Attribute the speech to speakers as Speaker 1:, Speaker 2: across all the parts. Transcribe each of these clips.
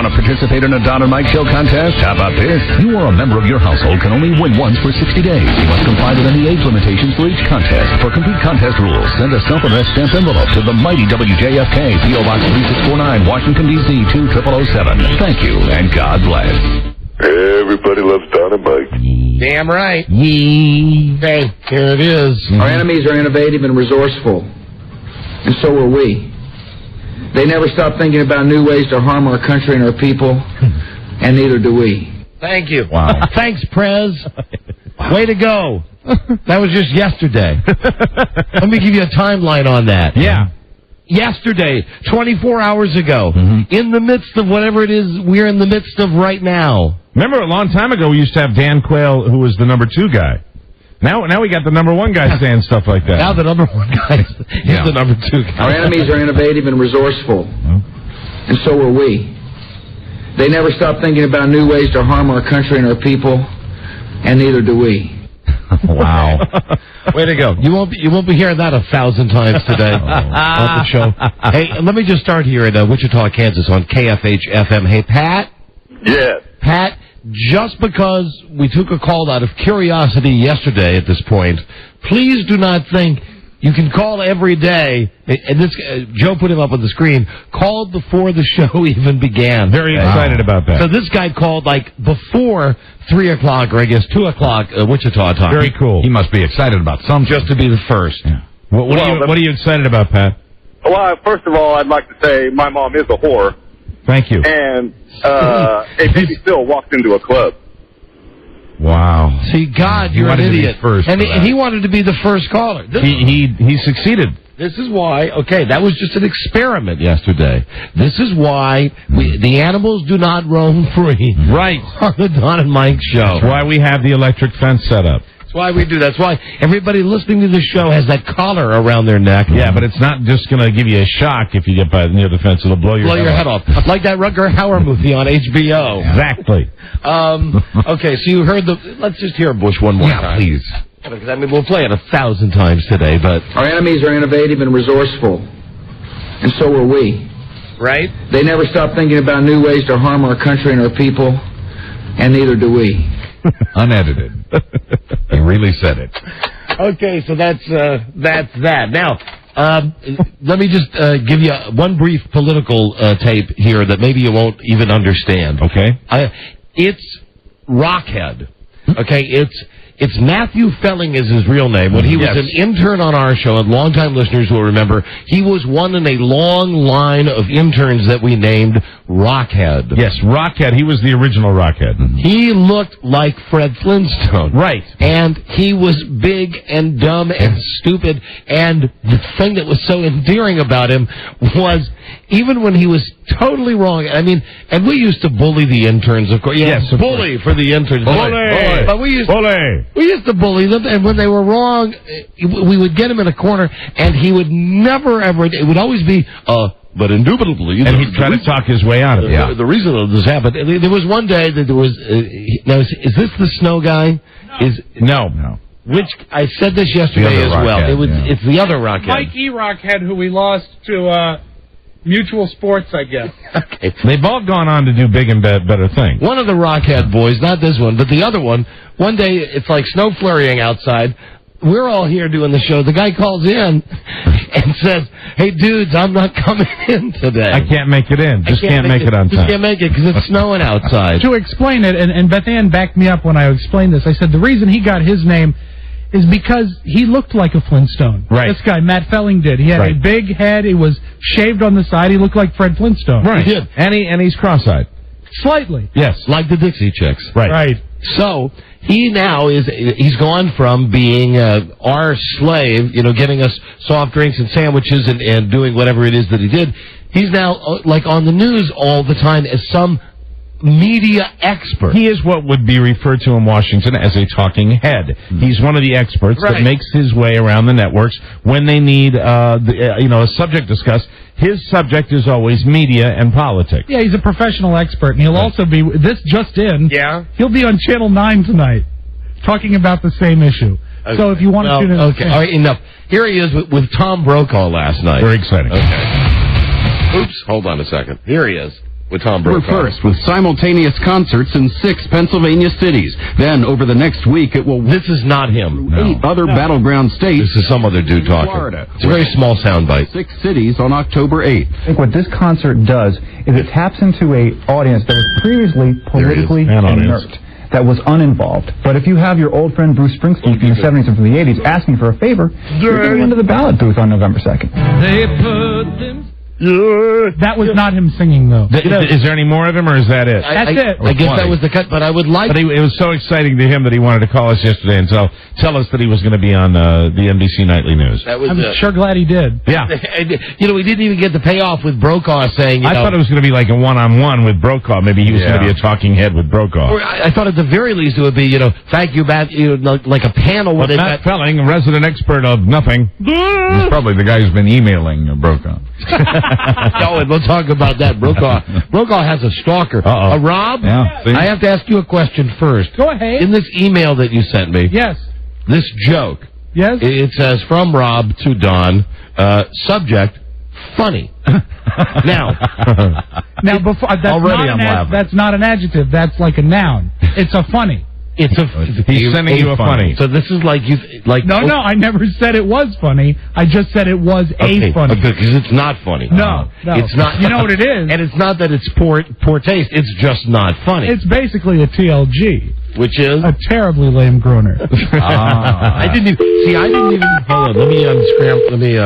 Speaker 1: Want to participate in a Don and Mike Show contest? How about this? You or a member of your household can only win once for 60 days. You must comply with any age limitations for each contest. For complete contest rules, send a self-addressed stamped envelope to the mighty WJFK, P.O. Box 3649, Washington, D.C. 20007. Thank you, and God bless.
Speaker 2: Everybody loves Don and Mike.
Speaker 3: Damn right.
Speaker 4: Yee.
Speaker 3: Okay, here it is.
Speaker 5: Our enemies are innovative and resourceful, and so are we. They never stop thinking about new ways to harm our country and our people, and neither do we.
Speaker 3: Thank you.
Speaker 4: Wow. Thanks, Prez. Way to go. That was just yesterday. Let me give you a timeline on that.
Speaker 6: Yeah.
Speaker 4: Yesterday, 24 hours ago, in the midst of whatever it is we're in the midst of right now.
Speaker 6: Remember, a long time ago, we used to have Dan Quayle, who was the number 2 guy. Now we got the number 1 guy saying stuff like that.
Speaker 4: Now the number 1 guy is the number 2 guy.
Speaker 5: Our enemies are innovative and resourceful, and so are we. They never stop thinking about new ways to harm our country and our people, and neither do we.
Speaker 4: Wow. Way to go. You won't be hearing that 1,000 times today on the show. Hey, let me just start here at Wichita, Kansas on KFH-FM. Hey, Pat?
Speaker 2: Yes.
Speaker 4: Pat, just because we took a call out of curiosity yesterday at this point, please do not think you can call every day. And this Joe put him up on the screen, called before the show even began.
Speaker 6: Very excited about that.
Speaker 4: So this guy called like before 3 o'clock, or I guess 2 o'clock Wichita time.
Speaker 6: Very cool.
Speaker 7: He must be excited about something.
Speaker 4: Just to be the first.
Speaker 6: Yeah. What are you excited about, Pat?
Speaker 2: Well, first of all, I'd like to say my mom is a whore.
Speaker 6: Thank you.
Speaker 2: And a baby still walked into a club.
Speaker 6: Wow.
Speaker 4: See, God, you're an idiot. And he wanted to be the first caller.
Speaker 6: He succeeded.
Speaker 4: This is why, okay, that was just an experiment yesterday. This is why the animals do not roam free.
Speaker 6: Right.
Speaker 4: On the Don and Mike Show.
Speaker 6: That's why we have the electric fence set up.
Speaker 4: That's why we do. That's why everybody listening to the show has that collar around their neck.
Speaker 6: Yeah, but it's not just going to give you a shock if you get near the fence. It'll blow your head off.
Speaker 4: Like that Rutger Hauer movie on HBO.
Speaker 6: Exactly.
Speaker 4: Okay, so you heard let's just hear Bush one more time.
Speaker 7: Yeah, please.
Speaker 4: Because, I mean, we'll play it 1,000 times today, but...
Speaker 5: Our enemies are innovative and resourceful, and so are we.
Speaker 3: Right?
Speaker 5: They never stop thinking about new ways to harm our country and our people, and neither do we.
Speaker 7: Unedited. He really said it.
Speaker 4: Okay, so that's that. Now, let me just give you one brief political tape here that maybe you won't even understand.
Speaker 6: Okay.
Speaker 4: It's Rockhead. Okay, it's Matthew Felling is his real name. When he was an intern on our show, and longtime listeners will remember, he was one in a long line of interns that we named Rockhead.
Speaker 6: Yes, Rockhead. He was the original Rockhead.
Speaker 4: He looked like Fred Flintstone.
Speaker 6: Right.
Speaker 4: And he was big and dumb and stupid. And the thing that was so endearing about him was, even when he was totally wrong, I mean, and we used to bully the interns, of course.
Speaker 6: Yes, of
Speaker 4: bully for the interns.
Speaker 6: Bully.
Speaker 4: But we used to bully them, and when they were wrong, we would get him in a corner, and he would never, ever, it would always be, but indubitably...
Speaker 6: And he'd try to talk his way out of it.
Speaker 4: The reason that this happened, there was one day that there was... now, is this the snow guy?
Speaker 6: No.
Speaker 4: Which, I said this yesterday as well. It's the other Rockhead.
Speaker 8: Mike E. Rockhead, who we lost to Mutual Sports, I guess.
Speaker 4: Okay.
Speaker 6: They've all gone on to do big and better things.
Speaker 4: One of the Rockhead boys, not this one, but the other one, one day it's like snow flurrying outside. We're all here doing the show. The guy calls in and says, hey, dudes, I'm not coming in today.
Speaker 6: I can't make it in. Just can't make it on time.
Speaker 4: Just can't make it because it's snowing outside.
Speaker 8: To explain it, and Beth Ann backed me up when I explained this, I said the reason he got his name is because he looked like a Flintstone.
Speaker 6: Right.
Speaker 8: This guy, Matt Felling, did. He had a big head. It was shaved on the side. He looked like Fred Flintstone.
Speaker 6: Right.
Speaker 4: He did.
Speaker 6: And he's cross-eyed.
Speaker 8: Slightly.
Speaker 6: Yes.
Speaker 4: Like the Dixie Chicks.
Speaker 6: Right.
Speaker 4: So he now he's gone from being our slave, getting us soft drinks and sandwiches and doing whatever it is that he did. He's now like on the news all the time as some media expert.
Speaker 6: He is what would be referred to in Washington as a talking head. He's one of the experts that makes his way around the networks when they need a subject discussed. His subject is always media and politics.
Speaker 8: Yeah, he's a professional expert, and he'll also be, this just in, he'll be on Channel 9 tonight talking about the same issue. Okay. So if you want to tune in...
Speaker 4: Okay, all right, enough. Here he is with Tom Brokaw last night.
Speaker 6: Very exciting.
Speaker 4: Okay. Oops, hold on a second. Here he is. with Tom Brokaw.
Speaker 9: First, with simultaneous concerts in 6 Pennsylvania cities. Then, over the next week, it will...
Speaker 4: This is not him.
Speaker 9: 8 other battleground states.
Speaker 4: This is some other dude talking.
Speaker 9: Florida.
Speaker 4: It's a very small soundbite.
Speaker 9: 6 cities on October 8th.
Speaker 10: I think what this concert does is it taps into a audience that was previously politically inert, that was uninvolved. But if you have your old friend Bruce Springsteen from the 70s and from the 80s asking for a favor, you're going into the ballot booth on November 2nd.
Speaker 8: They put them... That was not him singing, though.
Speaker 6: Is there any more of him, or is that it?
Speaker 8: That's it.
Speaker 4: I guess that was the cut, but I would like...
Speaker 6: But it was so exciting to him that he wanted to call us yesterday and tell us that he was going to be on the NBC Nightly News.
Speaker 8: I'm sure glad he did.
Speaker 6: Yeah.
Speaker 4: We didn't even get the payoff with Brokaw saying...
Speaker 6: I thought it was going to be like a one-on-one with Brokaw. Maybe he was going to be a talking head with Brokaw.
Speaker 4: I thought at the very least it would be, thank you, Matt, like a panel where
Speaker 6: But Matt Felling, a resident expert of nothing.
Speaker 7: He's probably the guy who's been emailing Brokaw.
Speaker 4: No, and we'll talk about that. Brokaw has a stalker. Rob, I have to ask you a question first.
Speaker 8: Go ahead.
Speaker 4: In this email that you sent me,
Speaker 8: yes,
Speaker 4: this joke,
Speaker 8: yes,
Speaker 4: it says from Rob to Don, subject, funny. Now
Speaker 8: before that's not an adjective. That's like a noun. It's a funny.
Speaker 6: He's sending you a funny.
Speaker 4: So this is like
Speaker 8: No, I never said it was funny. I just said it was a funny.
Speaker 4: Because it's not funny.
Speaker 8: No,
Speaker 4: it's not.
Speaker 8: You know what it is?
Speaker 4: And it's not that it's poor taste. It's just not funny.
Speaker 8: It's basically a TLG,
Speaker 4: which is
Speaker 8: a terribly lame groaner.
Speaker 4: I didn't even. Hold on. Let me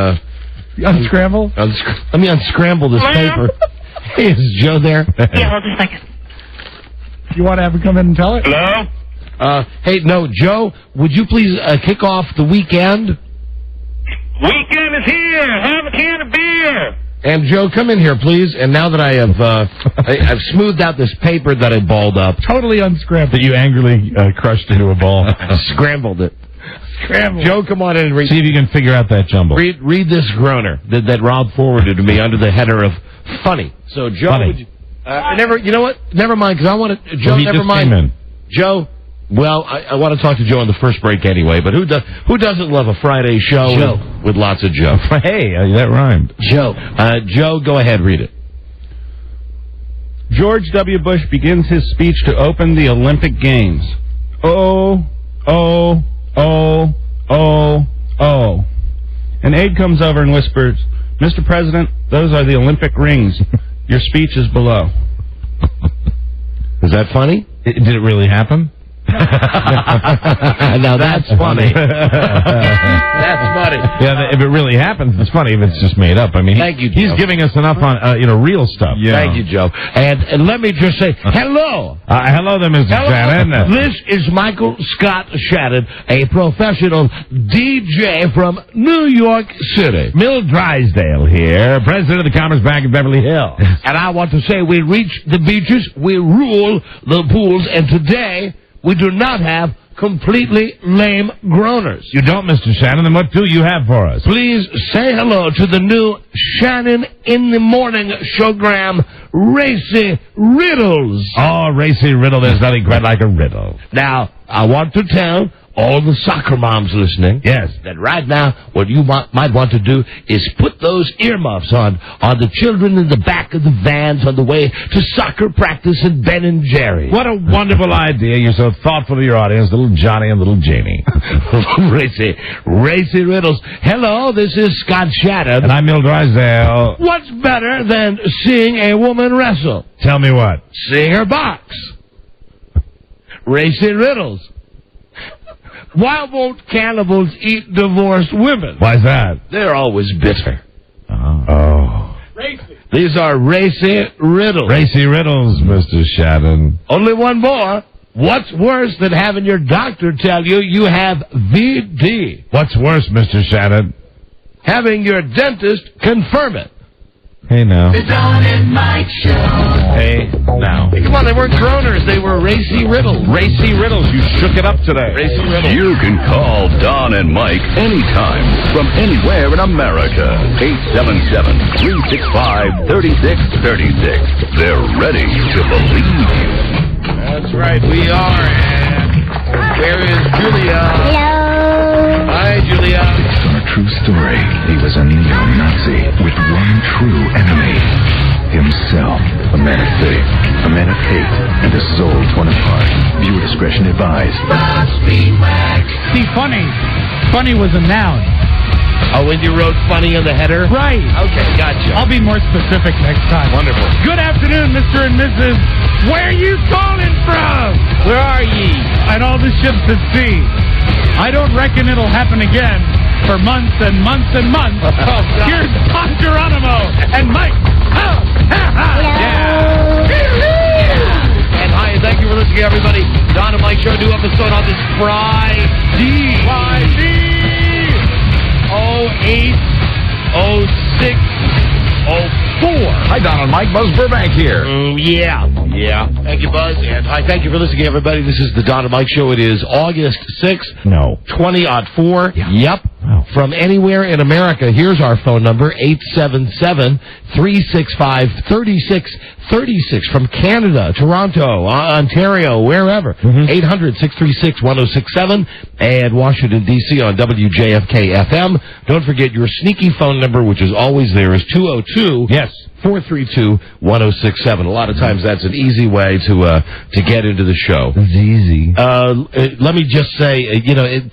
Speaker 4: unscramble.
Speaker 8: Unscramble?
Speaker 4: Let me unscramble this paper. Hey, is Joe there?
Speaker 11: Yeah, hold just a second.
Speaker 8: You want to have him come in and tell it?
Speaker 11: Hello?
Speaker 4: Hey, no, Joe, would you please kick off the weekend?
Speaker 11: Weekend is here. Have a can of beer.
Speaker 4: And Joe, come in here, please. And now that I have, I've smoothed out this paper that I balled up.
Speaker 8: Totally unscrambled.
Speaker 6: That you angrily crushed into a ball.
Speaker 4: Scrambled it.
Speaker 8: Scrambled.
Speaker 4: Joe, come on in and read.
Speaker 6: See if you can figure out that jumble.
Speaker 4: Read this groaner that Rob forwarded to me under the header of funny. So, Joe,
Speaker 6: funny.
Speaker 4: you know what? Never mind, because I want to. Joe, never mind. Joe. Well, I want to talk to Joe on the first break anyway, but who doesn't love a Friday show with lots of Joe?
Speaker 6: Hey, that rhymed.
Speaker 4: Joe. Joe, go ahead, read it.
Speaker 12: George W. Bush begins his speech to open the Olympic Games. Oh. An aide comes over and whispers, Mr. President, those are the Olympic rings. Your speech is below.
Speaker 4: Is that funny?
Speaker 6: Did it really happen?
Speaker 4: Now that's funny. That's funny.
Speaker 6: Yeah, if it really happens, it's funny. If it's just made up, I mean,
Speaker 4: thank you, Joe.
Speaker 6: He's giving us enough on real stuff.
Speaker 4: Yeah. Thank you, Joe. And let me just say hello.
Speaker 6: Hello there, Mr. Shannon.
Speaker 4: This is Michael Scott Shannon, a professional DJ from New York City.
Speaker 6: Mill Drysdale here, president of the Commerce Bank of Beverly Hills.
Speaker 4: And I want to say we reach the beaches, we rule the pools, and today we do not have completely lame groaners.
Speaker 6: You don't, Mr. Shannon. Then what do you have for us?
Speaker 4: Please say hello to the new Shannon in the Morning showgram, Racy Riddles.
Speaker 6: Oh, Racy Riddle. There's nothing quite like a riddle.
Speaker 4: Now, I want to tell all the soccer moms listening,
Speaker 6: yes,
Speaker 4: that right now what you might want to do is put those earmuffs on the children in the back of the vans on the way to soccer practice in Ben & Jerry's.
Speaker 6: What a wonderful idea. You're so thoughtful of your audience, little Johnny and little Jamie.
Speaker 4: Racy Riddles. Hello, this is Scott Shannon.
Speaker 6: And I'm Mill Drysdale.
Speaker 4: What's better than seeing a woman wrestle?
Speaker 6: Tell me what.
Speaker 4: Seeing her box. Racy Riddles. Why won't cannibals eat divorced women?
Speaker 6: Why's that?
Speaker 4: They're always bitter.
Speaker 6: Oh.
Speaker 8: Racy.
Speaker 4: These are Racy Riddles.
Speaker 6: Racy Riddles, Mr. Shannon.
Speaker 4: Only one more. What's worse than having your doctor tell you you have VD?
Speaker 6: What's worse, Mr. Shannon?
Speaker 4: Having your dentist confirm it.
Speaker 6: Hey, now.
Speaker 13: The Don and Mike Show.
Speaker 6: Hey, now.
Speaker 4: Hey, come on, they weren't groaners. They were Racy Riddles.
Speaker 6: Racy Riddles. You shook it up today.
Speaker 4: Racy Riddles.
Speaker 1: You can call Don and Mike anytime from anywhere in America. 877-365-3636. They're ready to believe you.
Speaker 4: That's right, we are. And where is Julia?
Speaker 14: Hello.
Speaker 4: Hi, Julia.
Speaker 15: Based on a true story, he was a neo-Nazi with one true enemy, himself.
Speaker 1: A man of faith, a man of hate, and a soul torn apart. Viewer discretion advised.
Speaker 8: See, funny. Funny was a noun.
Speaker 4: Oh, when you wrote funny in the header?
Speaker 8: Right.
Speaker 4: Okay, gotcha.
Speaker 8: I'll be more specific next time.
Speaker 4: Wonderful.
Speaker 8: Good afternoon, Mr. and Mrs. Where are you calling from?
Speaker 4: Where are ye?
Speaker 8: And all the ships at sea. I don't reckon it'll happen again for months and months and months. Here's Tom Geronimo and Mike.
Speaker 4: And hi, and thank you for listening, everybody. Don and Mike Show, new episode on this Friday. 080604.
Speaker 7: Hi, Don and Mike. Buzz Burbank here.
Speaker 4: Yeah. Thank you, Buzz. And hi, thank you for listening, everybody. This is the Don and Mike Show. It is August 6th.
Speaker 6: No.
Speaker 4: 2004.
Speaker 6: Yeah.
Speaker 4: Yep.
Speaker 6: Wow.
Speaker 4: From anywhere in America, here's our phone number, 877-365-3636. From Canada, Toronto, Ontario, wherever. 800-636-1067. And Washington, D.C. on WJFK-FM. Don't forget your sneaky phone number, which is always there, is 202.
Speaker 6: Yes.
Speaker 4: 432-1067. A lot of times that's an easy way to get into the show.
Speaker 6: It's easy.
Speaker 4: Let me just say,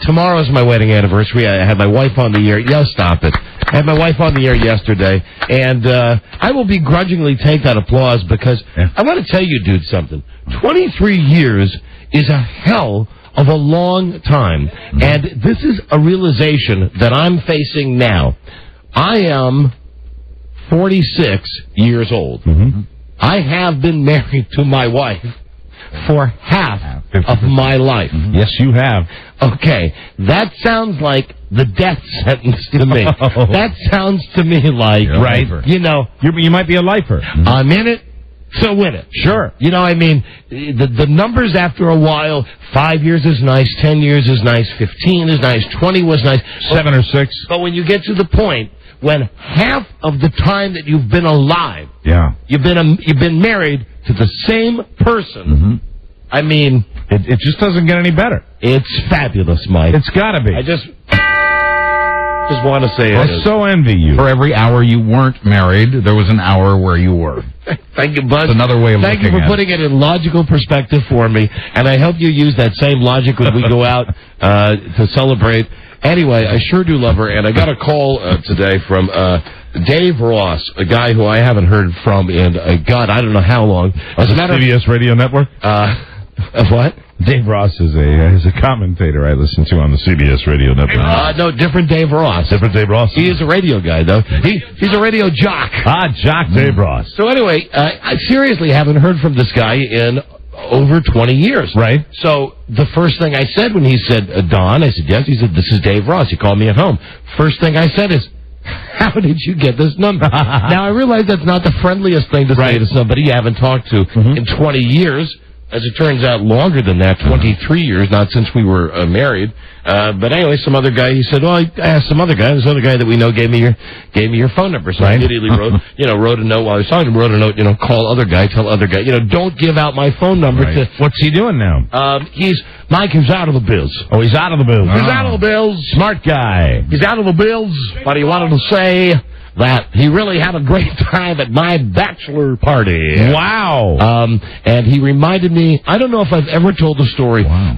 Speaker 4: tomorrow's my wedding anniversary. I had my wife on the air. Yeah, stop it. I had my wife on the air yesterday, and I will begrudgingly take that applause because I want to tell you, dude, something. 23 years is a hell of a long time, and this is a realization that I'm facing now. I am 46 years old. I have been married to my wife for half of my life.
Speaker 6: Yes, you have.
Speaker 4: Okay, that sounds like the death sentence to me. That sounds to me like,
Speaker 6: right? You might be a lifer.
Speaker 4: I'm in it, so win it.
Speaker 6: Sure.
Speaker 4: The numbers after a while, 5 years is nice, 10 years is nice, 15 is nice, 20 was nice.
Speaker 6: 7 or 6.
Speaker 4: But when you get to the point when half of the time that you've been alive, you've been married to the same person. I mean,
Speaker 6: it just doesn't get any better.
Speaker 4: It's fabulous, Mike.
Speaker 6: It's got to be.
Speaker 4: I just want to say it.
Speaker 6: I so envy you.
Speaker 7: For every hour you weren't married, there was an hour where you were.
Speaker 4: Thank you, Buzz.
Speaker 7: It's another way of
Speaker 4: Thank you
Speaker 7: looking
Speaker 4: for
Speaker 7: at
Speaker 4: putting it in logical perspective for me, and I hope you use that same logic when we go out to celebrate. Anyway, I sure do love her, and I got a call today from Dave Ross, a guy who I haven't heard from in, God, I don't know how long.
Speaker 6: As a CBS Radio Network?
Speaker 4: What?
Speaker 6: Dave Ross is a commentator I listen to on the CBS Radio Network.
Speaker 4: No, different Dave Ross.
Speaker 6: Different Dave Ross?
Speaker 4: He is a radio guy, though. He's a radio jock.
Speaker 6: Jock Dave Ross.
Speaker 4: So anyway, I seriously haven't heard from this guy in over 20 years.
Speaker 6: Right.
Speaker 4: So the first thing I said when he said, Don, I said, yes. He said, this is Dave Ross. He called me at home. First thing I said is, how did you get this number? Now, I realize that's not the friendliest thing to say to somebody you haven't talked to in 20 years. As it turns out, longer than that, 23 years, not since we were married. But anyway, some other guy, he said, I asked some other guy. This other guy that we know gave me your phone number. So I immediately wrote a note while I was talking to him, wrote a note, call other guy, tell other guy, don't give out my phone number to...
Speaker 6: What's he doing now?
Speaker 4: Mike, he's out of the bills.
Speaker 6: Oh, he's out of the bills.
Speaker 4: He's out of the bills.
Speaker 6: Smart guy.
Speaker 4: He's out of the bills, but he wanted to say that he really had a great time at my bachelor party.
Speaker 6: Wow.
Speaker 4: And he reminded me, I don't know if I've ever told the story.
Speaker 6: Wow.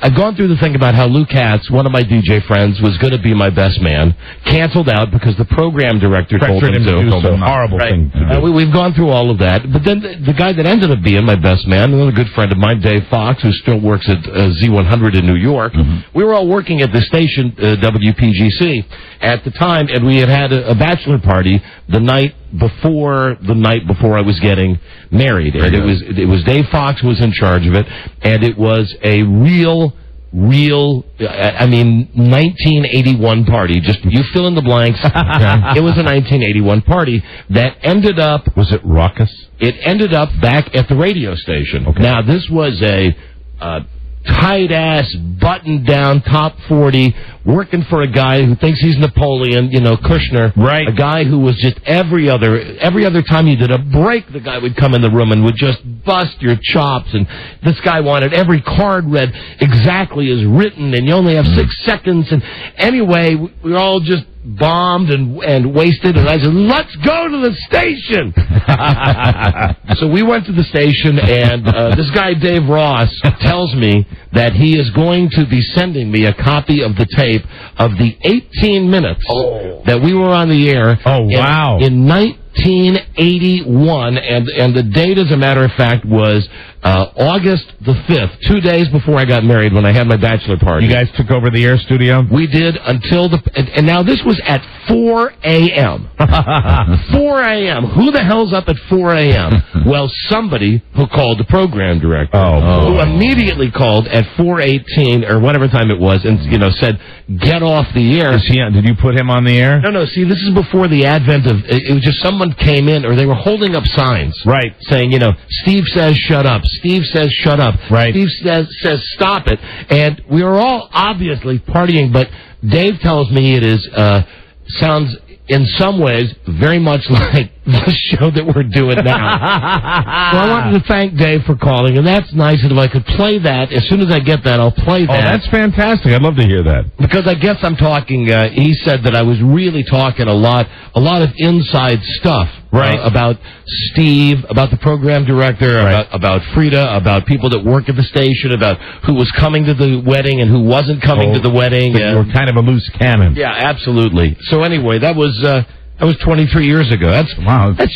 Speaker 4: I've gone through the thing about how Lou Katz, one of my DJ friends, was going to be my best man, canceled out because the program director told him to.
Speaker 6: Horrible thing to do.
Speaker 4: We've gone through all of that. But then the guy that ended up being my best man, another good friend of mine, Dave Fox, who still works at Z100 in New York, we were all working at the station, WPGC, at the time, and we had a bachelor party the night before I was getting married. And it was Dave Fox who was in charge of it, and it was a real 1981 party. Just you fill in the blanks. It was a 1981 party that ended up...
Speaker 6: Was it raucous?
Speaker 4: It ended up back at the radio station. Okay. Now, this was a tight-ass, buttoned-down, top 40, working for a guy who thinks he's Napoleon, Kushner.
Speaker 6: Right.
Speaker 4: A guy who was just every other time you did a break, the guy would come in the room and would just bust your chops. And this guy wanted every card read exactly as written, and you only have 6 seconds. And anyway, we were all just bombed and wasted, and I said, let's go to the station. So we went to the station, and this guy, Dave Ross, tells me that he is going to be sending me a copy of the tape of the 18 minutes that we were on the air in 1981, and the date, as a matter of fact, was August the 5th, 2 days before I got married when I had my bachelor party.
Speaker 6: You guys took over the air studio?
Speaker 4: We did until and now this was at 4 a.m. 4 a.m. Who the hell's up at 4 a.m.? Well, somebody who called the program director, who immediately called at 4:18 or whatever time it was, and said, "Get off the air."
Speaker 6: Did you put him on the air?
Speaker 4: No. See, this is before the advent of. It was just someone came in, or they were holding up signs,
Speaker 6: right,
Speaker 4: saying, Steve says shut up. Steve says shut up.
Speaker 6: Right.
Speaker 4: Steve says stop it. And we were all obviously partying, but Dave tells me it is sounds in some ways very much like the show that we're doing now. So I wanted to thank Dave for calling, and that's nice. And if I could play that, as soon as I get that, I'll play that.
Speaker 6: Oh, that's fantastic. I'd love to hear that.
Speaker 4: Because I guess I'm talking, he said that I was really talking a lot of inside stuff.
Speaker 6: Right.
Speaker 4: About Steve, about the program director, about Frida, about people that work at the station, about who was coming to the wedding and who wasn't coming to the wedding.
Speaker 6: You were kind of a loose cannon.
Speaker 4: Yeah, absolutely. So anyway, that was 23 years ago. That's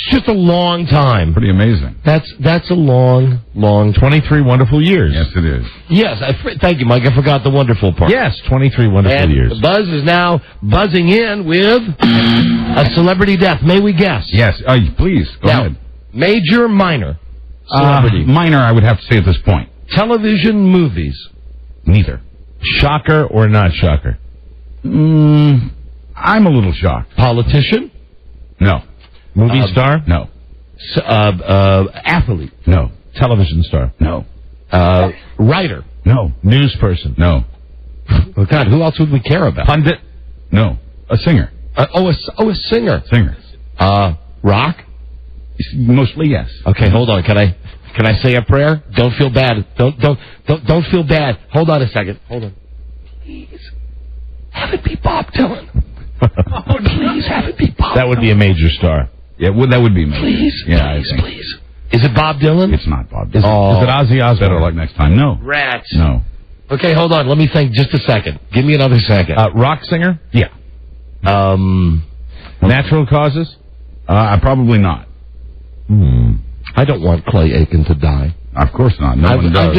Speaker 4: just a long time.
Speaker 7: Pretty amazing.
Speaker 4: That's a long
Speaker 6: 23 wonderful years.
Speaker 7: Yes, it is.
Speaker 4: Yes, thank you, Mike. I forgot the wonderful part.
Speaker 6: Yes, 23 wonderful years.
Speaker 4: Buzz is now buzzing in with a celebrity death. May we guess?
Speaker 7: Yes, please, go ahead.
Speaker 4: Major, minor? Celebrity.
Speaker 7: Minor, I would have to say at this point.
Speaker 4: Television, movies?
Speaker 7: Neither.
Speaker 6: Shocker or not shocker?
Speaker 7: I'm a little shocked.
Speaker 4: Politician?
Speaker 7: No.
Speaker 6: Movie star?
Speaker 7: No.
Speaker 4: Athlete?
Speaker 7: No.
Speaker 6: Television star?
Speaker 7: No.
Speaker 4: Writer?
Speaker 7: No.
Speaker 6: News person?
Speaker 7: No.
Speaker 4: Oh, God, who else would we care about?
Speaker 6: Pundit?
Speaker 7: No. A singer.
Speaker 4: A singer.
Speaker 7: Singer.
Speaker 4: Rock?
Speaker 7: Mostly yes.
Speaker 4: Okay, hold on. Can I say a prayer? Don't feel bad. Don't feel bad. Hold on a second. Hold on. Please have it be Bob Dylan. Please have it be Bob.
Speaker 6: That would be a major star.
Speaker 7: Yeah, that would be major.
Speaker 4: Please,
Speaker 7: yeah,
Speaker 4: please. Is it Bob Dylan?
Speaker 7: It's not Bob Dylan.
Speaker 6: Is it Ozzy Osbourne?
Speaker 7: Better luck next time. No.
Speaker 4: Rats.
Speaker 7: No.
Speaker 4: Okay, hold on. Let me think just a second. Give me another second.
Speaker 6: Rock singer?
Speaker 7: Yeah.
Speaker 6: Natural causes?
Speaker 7: Probably not.
Speaker 4: I don't want Clay Aiken to die.
Speaker 7: Of course not. No one does.
Speaker 4: I'm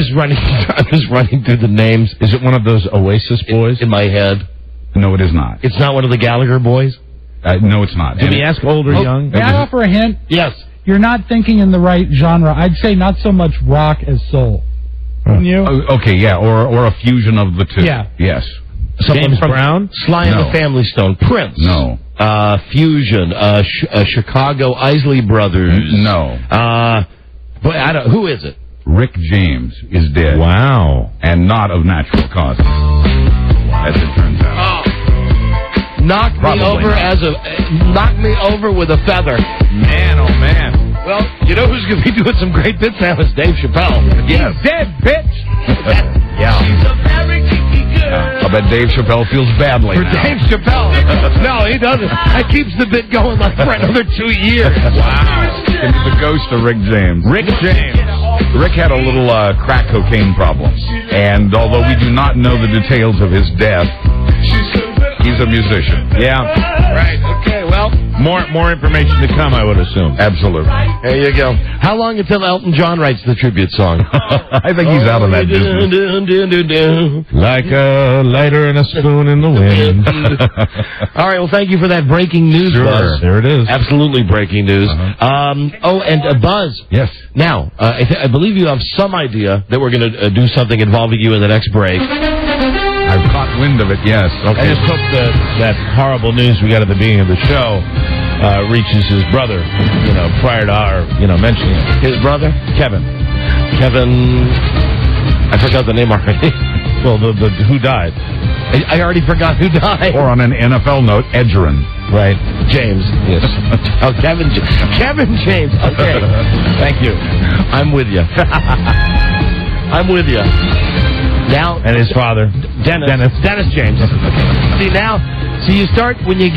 Speaker 4: just running through the names.
Speaker 6: Is it one of those Oasis boys?
Speaker 4: In my head.
Speaker 7: No, it is not.
Speaker 4: It's not one of the Gallagher boys?
Speaker 7: No, it's not.
Speaker 6: Did we ask old or young?
Speaker 8: May I offer a hint?
Speaker 4: Yes.
Speaker 8: You're not thinking in the right genre. I'd say not so much rock as soul. Wouldn't you?
Speaker 7: Okay, yeah, or a fusion of the two.
Speaker 8: Yeah.
Speaker 7: Yes.
Speaker 6: James Brown?
Speaker 4: Sly and the Family Stone. Prince.
Speaker 7: No.
Speaker 4: Fusion. Chicago Isley Brothers.
Speaker 7: No.
Speaker 4: But who is it?
Speaker 7: Rick James is dead.
Speaker 6: Wow.
Speaker 7: And not of natural causes. As it turns out.
Speaker 4: Knock me over with a feather.
Speaker 6: Man, oh man.
Speaker 4: Well, you know who's going to be doing some great bits now is Dave Chappelle.
Speaker 7: Yes.
Speaker 4: He's dead, bitch.
Speaker 7: Yeah. I bet Dave Chappelle feels badly
Speaker 4: For
Speaker 7: now.
Speaker 4: Dave Chappelle. No, he doesn't. That keeps the bit going like for another 2 years.
Speaker 7: Wow. It's the ghost of Rick James.
Speaker 6: Rick James.
Speaker 7: Rick had a little crack cocaine problem. And although we do not know the details of his death, he's a musician.
Speaker 6: Yeah.
Speaker 4: Right, okay, well.
Speaker 6: More information to come, I would assume.
Speaker 7: Absolutely.
Speaker 4: There you go. How long until Elton John writes the tribute song?
Speaker 7: I think he's out of that business.
Speaker 6: Like a lighter and a spoon in the wind.
Speaker 4: All right, well, thank you for that breaking news,
Speaker 6: Sure.
Speaker 4: Buzz.
Speaker 6: There it is.
Speaker 4: Absolutely breaking news. Buzz.
Speaker 7: Yes.
Speaker 4: Now, I believe you have some idea that we're going to do something involving you in the next break.
Speaker 7: I've caught wind of it, yes.
Speaker 6: Okay. I just hope that horrible news we got at the beginning of the show reaches his brother, prior to our, mentioning it.
Speaker 4: His brother?
Speaker 6: Kevin.
Speaker 4: I forgot the name already.
Speaker 6: Well, the who died.
Speaker 4: I already forgot who died.
Speaker 7: Or on an NFL note, Edgerrin.
Speaker 4: Right. James. Yes. Oh, Kevin James. Okay. Thank you. I'm with you. I'm with you. Now.
Speaker 6: And his father.
Speaker 4: Dennis James. See, now. So you start, when you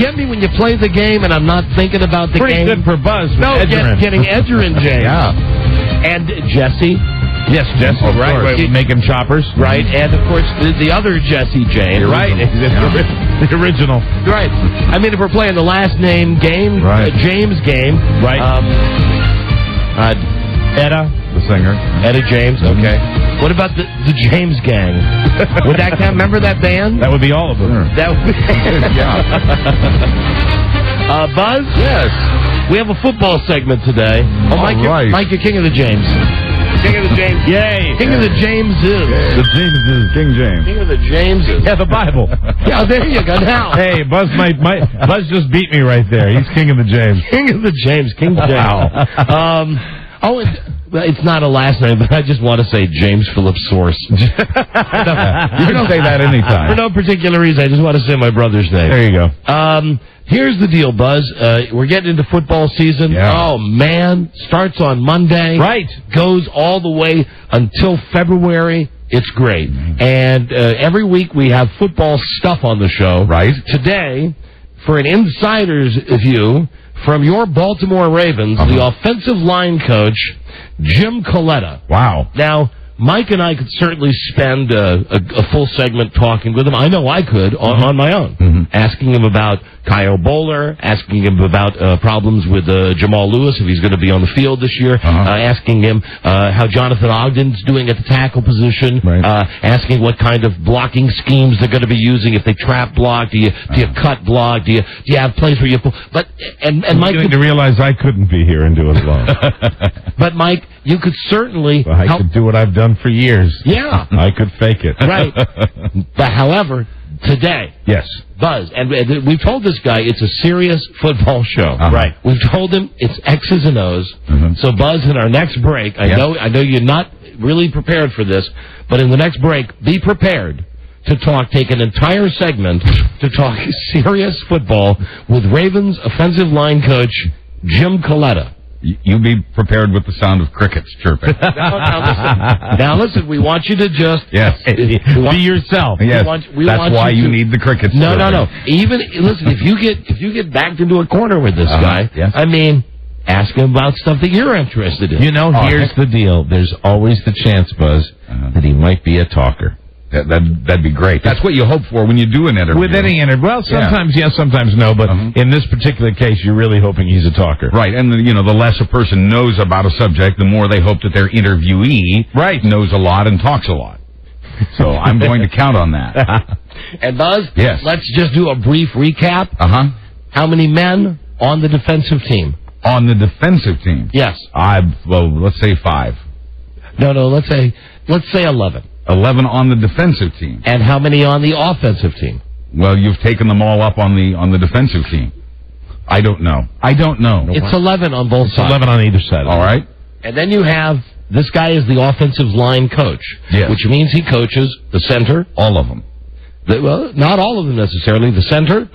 Speaker 4: play the game, and I'm not thinking about the
Speaker 6: Pretty
Speaker 4: game.
Speaker 6: Pretty good for Buzz.
Speaker 4: No, getting Edgerrin James.
Speaker 6: Yeah.
Speaker 4: And Jesse.
Speaker 6: Yes, Jesse, right. Making choppers.
Speaker 4: Right, and of course, the other Jesse James.
Speaker 6: You're right. The original.
Speaker 4: Right. I mean, if we're playing the last name game, James game.
Speaker 6: Right.
Speaker 4: Etta.
Speaker 7: The singer.
Speaker 4: Etta James, okay. What about the James Gang? Would that count? Remember that band?
Speaker 6: That would be all of them.
Speaker 4: That would be...
Speaker 7: Yeah.
Speaker 4: Buzz?
Speaker 7: Yes.
Speaker 4: We have a football segment today. Oh, Mike, you're king of the James. King of the James.
Speaker 6: Yay.
Speaker 4: King of the Jameses.
Speaker 7: The Jameses. King James.
Speaker 4: King of the Jameses.
Speaker 6: Yeah, the Bible.
Speaker 4: Yeah, there you go now.
Speaker 6: Hey, Buzz Buzz just beat me right there. He's king of the James.
Speaker 4: King of the James. King James. Wow. It's not a last name, but I just want to say James Philip Source.
Speaker 7: You can say that anytime.
Speaker 4: For no particular reason, I just want to say my brother's name.
Speaker 6: There you go.
Speaker 4: Here's the deal, Buzz. We're getting into football season.
Speaker 7: Yeah.
Speaker 4: Oh, man. Starts on Monday.
Speaker 6: Right.
Speaker 4: Goes all the way until February. It's great. And every week we have football stuff on the show.
Speaker 7: Right.
Speaker 4: Today, for an insider's view, from your Baltimore Ravens, the offensive line coach, Jim Coletta.
Speaker 6: Wow.
Speaker 4: Now, Mike and I could certainly spend a full segment talking with him. I know I could on my own. Asking him about Kyle Bowler, asking him about problems with Jamal Lewis, if he's going to be on the field this year, asking him how Jonathan Ogden's doing at the tackle position, asking what kind of blocking schemes they're going to be using, if they trap block, do you cut block, do you have plays where you pull, and Mike,
Speaker 6: beginning to realize I couldn't be here and do it alone.
Speaker 4: But Mike, you could certainly
Speaker 6: I could do what I've done for years.
Speaker 4: Yeah.
Speaker 6: I could fake it.
Speaker 4: Right. But however, today.
Speaker 6: Yes.
Speaker 4: Buzz, and we've told this guy it's a serious football show.
Speaker 6: Right.
Speaker 4: We've told him it's X's and O's. So Buzz, in our next break, I know you're not really prepared for this, but in the next break, be prepared to take an entire segment to talk serious football with Ravens offensive line coach Jim Coletta.
Speaker 7: You be prepared with the sound of crickets chirping.
Speaker 4: Now listen, we want you to just...
Speaker 7: Yes.
Speaker 4: Be
Speaker 6: yourself.
Speaker 7: Yes.
Speaker 4: That's
Speaker 7: why you need the crickets chirping.
Speaker 4: No. Even, listen, if you get backed into a corner with this guy, I mean, ask him about stuff that you're interested in.
Speaker 6: You know, here's the deal. There's always the chance, Buzz, that he might be a talker.
Speaker 7: That'd be great. That's what you hope for when you do an interview.
Speaker 6: With any interview. Well, sometimes yes, sometimes no, but in this particular case, you're really hoping he's a talker.
Speaker 7: Right, and the less a person knows about a subject, the more they hope that their interviewee knows a lot and talks a lot. So I'm going to count on that.
Speaker 4: And Buzz,
Speaker 7: yes.
Speaker 4: Let's just do a brief recap. How many men on the defensive team?
Speaker 7: On the defensive team?
Speaker 4: Yes.
Speaker 7: Let's say 5.
Speaker 4: No, let's say 11.
Speaker 7: 11 on the defensive team.
Speaker 4: And how many on the offensive team?
Speaker 7: Well, you've taken them all up on the defensive team. I don't know.
Speaker 4: It's 11 on both sides.
Speaker 6: 11 on either side.
Speaker 7: All right.
Speaker 4: And then you have, this guy is the offensive line coach.
Speaker 7: Yes.
Speaker 4: Which means he coaches the center.
Speaker 7: All of them.
Speaker 4: Well, not all of them necessarily. The center,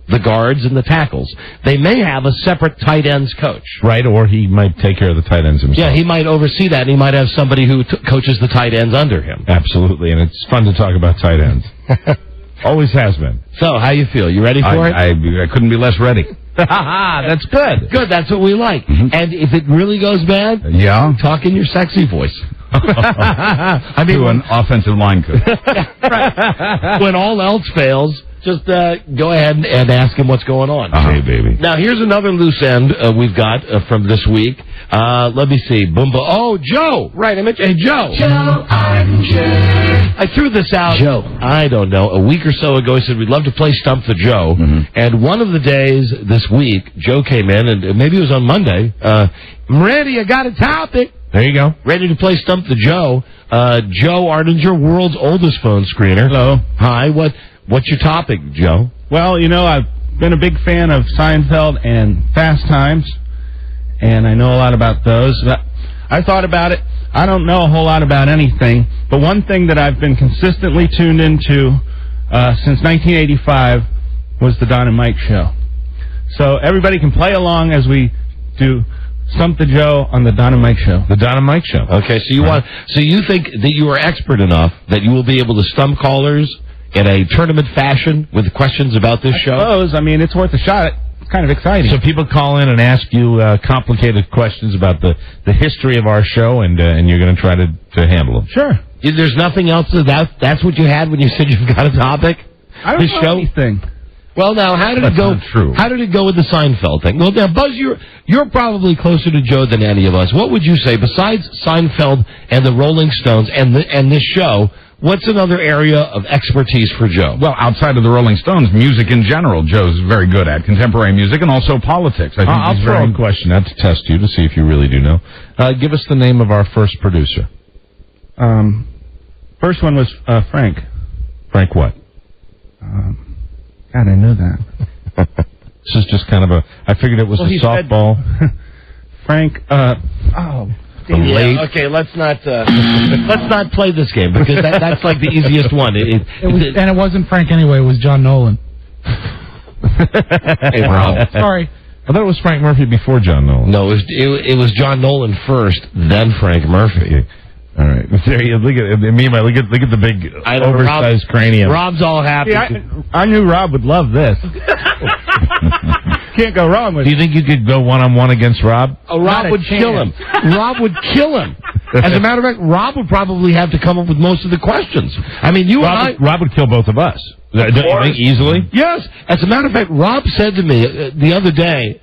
Speaker 4: the guards, and the tackles. They may have a separate tight ends coach.
Speaker 6: Right, or he might take care of the tight ends himself.
Speaker 4: Yeah, he might oversee that, and he might have somebody who coaches the tight ends under him.
Speaker 6: Absolutely, and it's fun to talk about tight ends. Always has been.
Speaker 4: So, how you feel? You ready for it?
Speaker 7: I couldn't be less ready.
Speaker 6: That's good.
Speaker 4: Good, that's what we like. And if it really goes bad, talk in your sexy voice.
Speaker 7: I mean, to an offensive line coach.
Speaker 4: When all else fails, just go ahead and ask him what's going on.
Speaker 7: Hey, baby.
Speaker 4: Now, here's another loose end we've got from this week. Let me see. Boomba. Oh, Joe. Right, I mentioned. Hey, Joe.
Speaker 13: Joe Ardinger.
Speaker 4: I threw this out. Joe. I don't know. A week or so ago, he said, we'd love to play Stump the Joe. And one of the days this week, Joe came in, and maybe it was on Monday. I'm ready. I got a topic.
Speaker 6: There you go.
Speaker 4: Ready to play Stump the Joe. Joe Ardinger, world's oldest phone screener.
Speaker 12: Hello.
Speaker 4: Hi. What's your topic, Joe?
Speaker 12: Well, I've been a big fan of Seinfeld and Fast Times, and I know a lot about those. I thought about it. I don't know a whole lot about anything, but one thing that I've been consistently tuned into since 1985 was the Don and Mike Show. So everybody can play along as we do Stump the Joe on the Don and Mike Show.
Speaker 6: The Don and Mike Show.
Speaker 4: Okay, so you think that you are expert enough that you will be able to stump callers in a tournament fashion with questions about this show?
Speaker 12: I suppose. I mean, it's worth a shot. It's kind of exciting.
Speaker 6: So people call in and ask you complicated questions about the history of our show, and you're going to try to handle them.
Speaker 12: Sure.
Speaker 4: There's nothing else. That's what you had when you said you've got a topic?
Speaker 12: I don't know anything.
Speaker 4: Well, now, how did it go?
Speaker 6: True.
Speaker 4: How did it go with the Seinfeld thing? Well, now, Buzz, you're probably closer to Joe than any of us. What would you say, besides Seinfeld and the Rolling Stones and this show, what's another area of expertise for Joe?
Speaker 7: Well, outside of the Rolling Stones, music in general, Joe's very good at. Contemporary music and also politics. I think
Speaker 6: I'll throw a question out to test you to see if you really do know. Give us the name of our first producer.
Speaker 12: First one was Frank.
Speaker 6: Frank what?
Speaker 12: God, I knew that.
Speaker 6: This is just kind of I figured it was a softball.
Speaker 12: Frank,
Speaker 4: Okay, let's not play this game, because that's like the easiest one.
Speaker 8: And it wasn't Frank anyway, it was John Nolan.
Speaker 4: Hey, Rob.
Speaker 8: Sorry.
Speaker 6: I thought it was Frank Murphy before John Nolan.
Speaker 4: No, it was John Nolan first, then Frank Murphy.
Speaker 6: All right, there you look at the big oversized cranium.
Speaker 4: Rob's all happy.
Speaker 12: See, I knew Rob would love this. Can't go wrong with it.
Speaker 6: Do you think you could go one-on-one against Rob?
Speaker 4: Oh, Rob would kill him. Rob would kill him. As a matter of fact, Rob would probably have to come up with most of the questions. I mean,
Speaker 6: Rob would kill both of us. Don't you think easily?
Speaker 4: Yes. As a matter of fact, Rob said to me the other day,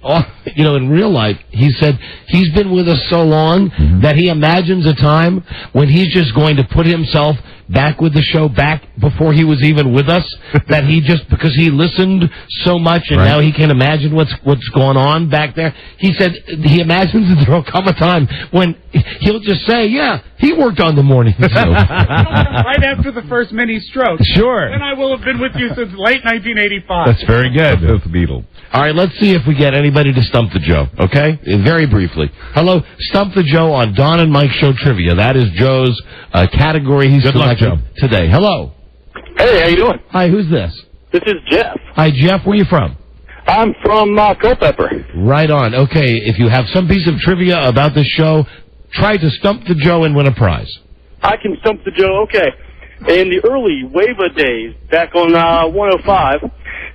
Speaker 4: in real life, he said he's been with us so long that he imagines a time when he's just going to put himself back with the show back before he was even with us, that he just, because he listened so much and now he can imagine what's going on back there. He said he imagines that there will come a time when he'll just say, yeah, he worked on the morning show.
Speaker 8: Right after the first mini stroke.
Speaker 6: Sure.
Speaker 8: And I will have been with you since late 1985.
Speaker 6: That's very good. That's the Beatles.
Speaker 4: All right, let's see if we get anybody to Stump the Joe, okay? Very briefly. Hello, Stump the Joe on Don and Mike Show Trivia. That is Joe's category he's selected today. Hello.
Speaker 2: Hey, how you doing?
Speaker 4: Hi, who's this?
Speaker 2: This is Jeff.
Speaker 4: Hi, Jeff. Where are you from?
Speaker 2: I'm from Culpeper.
Speaker 4: Right on. Okay, if you have some piece of trivia about this show, try to Stump the Joe and win a prize.
Speaker 2: I can Stump the Joe. Okay. In the early WAVA days, back on 105,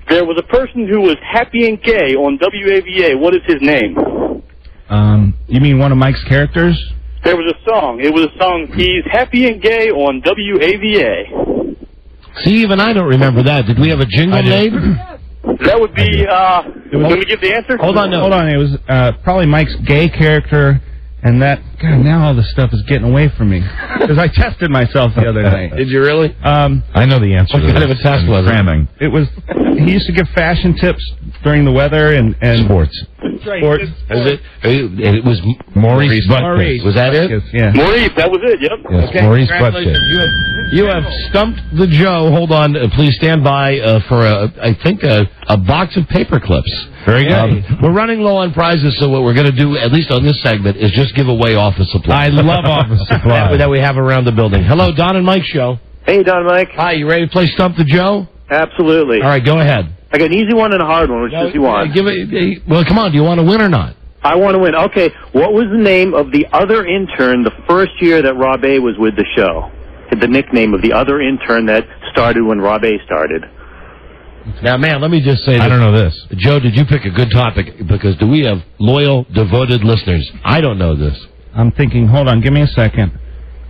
Speaker 2: there was a person who was happy and gay on WAVA. What is his name?
Speaker 12: You mean one of Mike's characters?
Speaker 2: There was a song. It was a song, He's Happy and Gay on WAVA.
Speaker 4: See, even I don't remember that. Did we have a jingle made?
Speaker 2: That would be, let me give the answer?
Speaker 12: Hold on. It was probably Mike's gay character, and God, now all this stuff is getting away from me. Because I tested myself the other day.
Speaker 4: Did you really?
Speaker 6: I know the answer.
Speaker 4: What kind of a test was it?
Speaker 12: It was, he used to give fashion tips during the weather and
Speaker 6: sports.
Speaker 12: Sports.
Speaker 4: It was
Speaker 6: Maurice Buttkiss.
Speaker 4: Was that it?
Speaker 12: Yeah.
Speaker 2: Maurice, that was it, yep.
Speaker 6: Yes,
Speaker 4: okay,
Speaker 6: Maurice Buttkiss.
Speaker 4: You have Stumped the Joe. Hold on. Please stand by for, I think, a box of paper clips.
Speaker 6: Very good.
Speaker 4: We're running low on prizes, so what we're going to do, at least on this segment, is just give away office supplies.
Speaker 6: I love office supplies.
Speaker 4: that we have around the building. Hello, Don and Mike Show.
Speaker 2: Hey, Don and Mike.
Speaker 4: Hi, you ready to play Stump the Joe?
Speaker 2: Absolutely.
Speaker 4: All right, go ahead.
Speaker 2: I got an easy one and a hard one. Which does you want?
Speaker 4: Well, come on. Do you want to win or not?
Speaker 2: I want to win. Okay, what was the name of the other intern the first year that Rob A. was with the show? The nickname of the other intern that started when Rob A. started.
Speaker 4: Now, man, let me just say this.
Speaker 6: I don't know this.
Speaker 4: Joe, did you pick a good topic? Because do we have loyal, devoted listeners? I don't know this.
Speaker 12: I'm thinking, hold on, give me a second.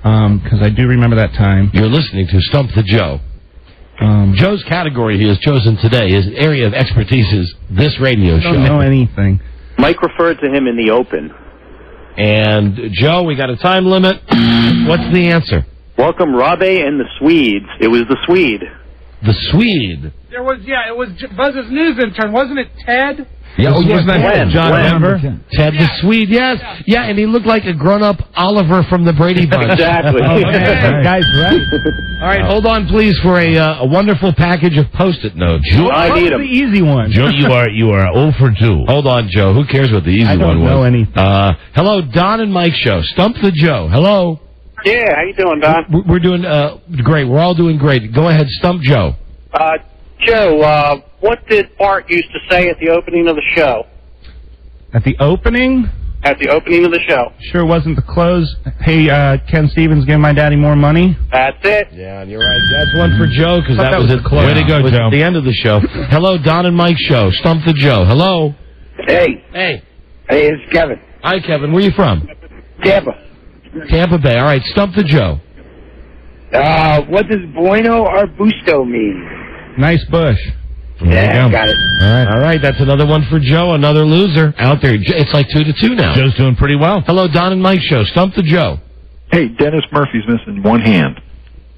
Speaker 12: Because I do remember that time.
Speaker 4: You're listening to Stump the Joe. Joe's category he has chosen today, his area of expertise is this radio show.
Speaker 12: I don't know anything.
Speaker 2: Mike referred to him in the open.
Speaker 4: And, Joe, we got a time limit. What's the answer?
Speaker 2: Welcome, Rob A. and the Swedes. It was the Swede.
Speaker 4: The Swede?
Speaker 8: It was Buzz's news intern, wasn't it Ted?
Speaker 6: Yeah, wasn't that John Denver?
Speaker 4: Ted the Swede, yes. Yeah, and he looked like a grown-up Oliver from the Brady Bunch.
Speaker 2: Exactly.
Speaker 12: Guy's right.
Speaker 4: All right, hold on, please, for a wonderful package of Post-it notes.
Speaker 2: I need them.
Speaker 12: The easy one.
Speaker 6: Joe, you are 0 for 2.
Speaker 4: Hold on, Joe. Who cares what the easy one was?
Speaker 12: I don't know anything.
Speaker 4: Hello, Don and Mike Show. Stump the Joe. Hello.
Speaker 2: Yeah, how you doing, Don?
Speaker 4: We're doing great. We're all doing great. Go ahead, Stump Joe.
Speaker 2: Joe, what did Art used to say at the opening of the show?
Speaker 12: At the opening?
Speaker 2: At the opening of the show.
Speaker 12: Sure wasn't the close. Hey, Ken Stevens, give my daddy more money.
Speaker 2: That's it.
Speaker 4: Yeah, and you're right. That's one for Joe, because that was at
Speaker 6: Way to go, Joe.
Speaker 4: the end of the show. Hello, Don and Mike show. Stump the Joe. Hello.
Speaker 15: Hey.
Speaker 4: Hey.
Speaker 15: Hey, it's Kevin.
Speaker 4: Hi, Kevin. Where you from?
Speaker 15: Tampa.
Speaker 4: Tampa Bay. All right, Stump the Joe.
Speaker 15: What does bueno arbusto mean?
Speaker 12: Nice bush.
Speaker 15: Yeah, got it.
Speaker 4: All right. That's another one for Joe. Another loser out there. It's like 2-2 now.
Speaker 6: Joe's doing pretty well.
Speaker 4: Hello, Don and Mike show. Stump the Joe.
Speaker 16: Hey, Dennis Murphy's missing one hand.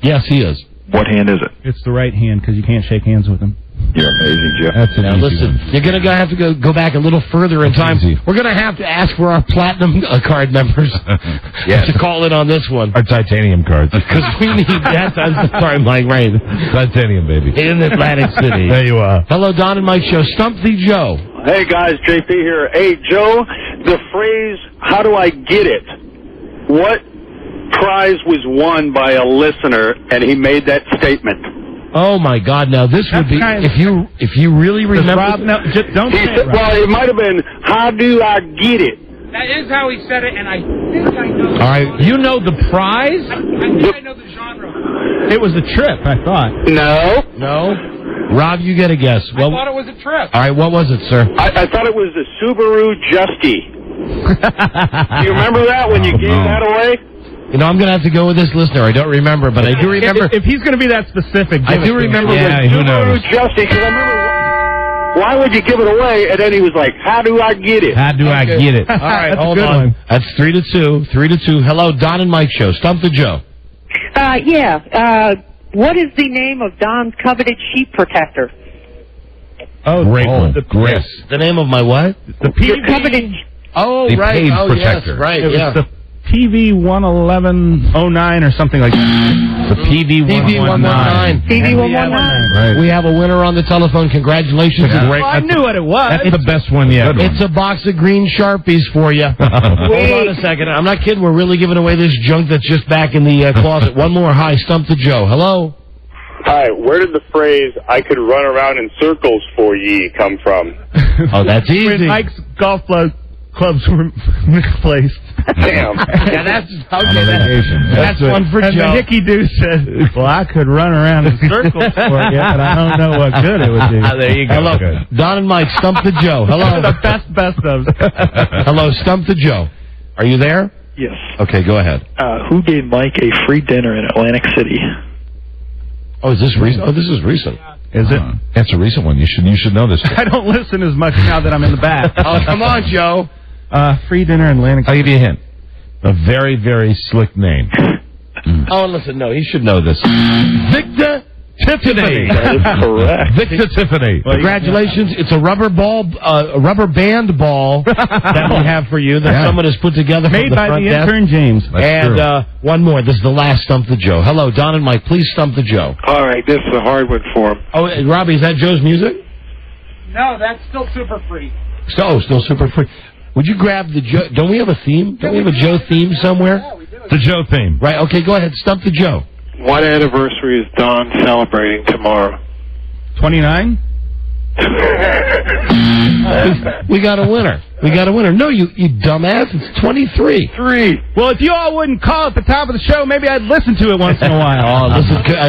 Speaker 4: Yes, he is.
Speaker 16: What hand is it?
Speaker 12: It's the right hand, because you can't shake hands with him.
Speaker 16: You're amazing, Joe.
Speaker 6: That's an
Speaker 4: Now,
Speaker 6: easy
Speaker 4: listen,
Speaker 6: one.
Speaker 4: you're going to have to go back a little further in time.
Speaker 6: Easy.
Speaker 4: We're going to have to ask for our platinum card members to call in on this one.
Speaker 6: Our titanium cards.
Speaker 4: Because we need that. Sorry, Mike, right.
Speaker 6: Titanium, baby.
Speaker 4: In Atlantic City.
Speaker 6: There you are.
Speaker 4: Hello, Don and Mike show. Stump the Joe.
Speaker 2: Hey, guys, JP here. Hey, Joe, the phrase, how do I get it? What prize was won by a listener, and he made that statement?
Speaker 4: Oh, my God. Now, this would be, if you really remember.
Speaker 12: Rob, no, just don't
Speaker 2: He
Speaker 12: say
Speaker 2: said,
Speaker 12: it, Rob.
Speaker 2: well, it might have been, how do I get it?
Speaker 17: That is how he said it, and I think I know.
Speaker 4: All right.
Speaker 12: You know the prize?
Speaker 17: I think I know the genre.
Speaker 12: It was a trip, I thought.
Speaker 2: No.
Speaker 4: Rob, you get a guess.
Speaker 17: I thought it was a trip.
Speaker 4: All right. What was it, sir?
Speaker 2: I thought it was the Subaru Justy. Do you remember that when you gave that away?
Speaker 4: You know, I'm going to have to go with this listener. I don't remember, but I do remember.
Speaker 12: If he's going to be that specific,
Speaker 4: I do remember.
Speaker 6: Yeah,
Speaker 2: the
Speaker 6: who
Speaker 2: Subaru
Speaker 6: knows?
Speaker 2: Justy, because I remember, why would you give it away? And then he was like, how do I get it?
Speaker 6: How do I get it?
Speaker 4: All right,
Speaker 12: That's a
Speaker 4: hold
Speaker 12: good
Speaker 4: on.
Speaker 12: one.
Speaker 4: That's 3-2. 3-2. Hello, Don and Mike show. Stump the Joe.
Speaker 18: What is the name of Don's coveted sheep protector?
Speaker 12: Oh,
Speaker 6: Great one.
Speaker 4: Yes. The name of my what?
Speaker 12: The
Speaker 18: Your coveted.
Speaker 4: Oh,
Speaker 6: The
Speaker 4: right.
Speaker 6: Page
Speaker 4: Oh,
Speaker 6: Protector.
Speaker 4: yes. Right.
Speaker 12: It was
Speaker 4: Yeah.
Speaker 12: the PV 11109 or something like that.
Speaker 6: The PV
Speaker 4: 119.
Speaker 18: TV 119.
Speaker 6: Right.
Speaker 4: We have a winner on the telephone. Congratulations.
Speaker 6: That's great.
Speaker 12: Well, I knew what it was.
Speaker 6: That's the best one yet.
Speaker 4: It's a box of green Sharpies for you. Hold on a second. I'm not kidding. We're really giving away this junk that's just back in the closet. One more. Hi, Stump the Joe. Hello.
Speaker 2: Hi, where did the phrase, I could run around in circles for ye, come from?
Speaker 4: Oh, that's easy.
Speaker 12: When Mike's golf clubs were misplaced.
Speaker 2: Damn.
Speaker 4: Yeah, that's
Speaker 6: On vacation.
Speaker 4: That's one for
Speaker 12: And
Speaker 4: Joe.
Speaker 12: the Hickey Doo said, well, I could run around in circles for you, but I don't know what good it would do.
Speaker 6: There you go.
Speaker 4: Hello,
Speaker 6: Good.
Speaker 4: Don and Mike, Stump the Joe. Hello.
Speaker 12: The best of.
Speaker 4: Hello, Stump the Joe. Are you there?
Speaker 19: Yes.
Speaker 4: Okay, go ahead.
Speaker 19: Who gave Mike a free dinner in Atlantic City?
Speaker 4: Oh, is this recent? Oh, this is recent.
Speaker 12: Is it?
Speaker 6: That's a recent one. You should know this.
Speaker 12: I don't listen as much now that I'm in the back.
Speaker 4: Oh, come on, Joe.
Speaker 12: Free dinner in Atlantic
Speaker 6: I'll give you a hint. A very, very slick name.
Speaker 4: Oh, listen, no, he should know this. Victor Tiffany.
Speaker 19: That is correct.
Speaker 6: Victor Tiffany.
Speaker 4: Congratulations. It's a rubber ball, a rubber band ball that we have for you that someone has put together.
Speaker 12: Made
Speaker 4: from the
Speaker 12: by
Speaker 4: front
Speaker 12: the
Speaker 4: desk.
Speaker 12: intern James.
Speaker 4: And one more. This is the last Stump the Joe. Hello, Don and Mike. Please Stump the Joe.
Speaker 16: All right, this is a hard one for him.
Speaker 4: Oh, Robbie, is that Joe's music?
Speaker 17: No, that's still super free.
Speaker 4: Oh, still super free. Would you grab the Joe? Don't we have a theme? Don't we have a Joe theme somewhere?
Speaker 17: Yeah, we do.
Speaker 6: The Joe theme.
Speaker 4: Right. Okay, go ahead. Stump the Joe.
Speaker 16: What anniversary is Don celebrating tomorrow?
Speaker 12: 29?
Speaker 4: We got a winner. We got a winner. No, you dumbass. It's 23.
Speaker 12: Well, if you all wouldn't call at the top of the show, maybe I'd listen to it once in a while.
Speaker 4: Oh,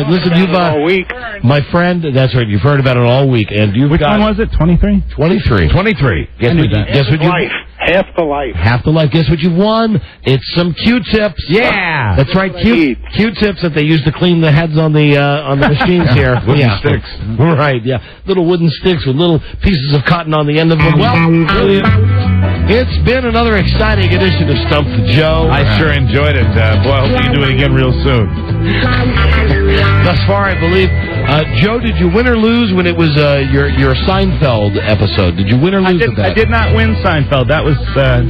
Speaker 4: listen, you've
Speaker 16: all week.
Speaker 4: my friend. That's right. You've heard about it all week, and you've
Speaker 12: Which
Speaker 4: got
Speaker 12: one was it? 23?
Speaker 4: 23.
Speaker 6: 23.
Speaker 4: Guess what you
Speaker 16: Life. Half the life.
Speaker 4: half the life. Guess what you've won? It's some Q-tips.
Speaker 6: Yeah.
Speaker 4: That's right. Q-tips that they use to clean the heads on the machines here.
Speaker 6: Wooden sticks.
Speaker 4: Right. Yeah. Little wooden sticks with little pieces of cotton on the end of them. Well, it's been another exciting edition of Stump the Joe.
Speaker 6: I sure enjoyed it. Boy, I hope you do it again real soon.
Speaker 4: Thus far, I believe. Joe, did you win or lose when it was your Seinfeld episode? Did you win or lose with that?
Speaker 12: I did not win Seinfeld. That was, I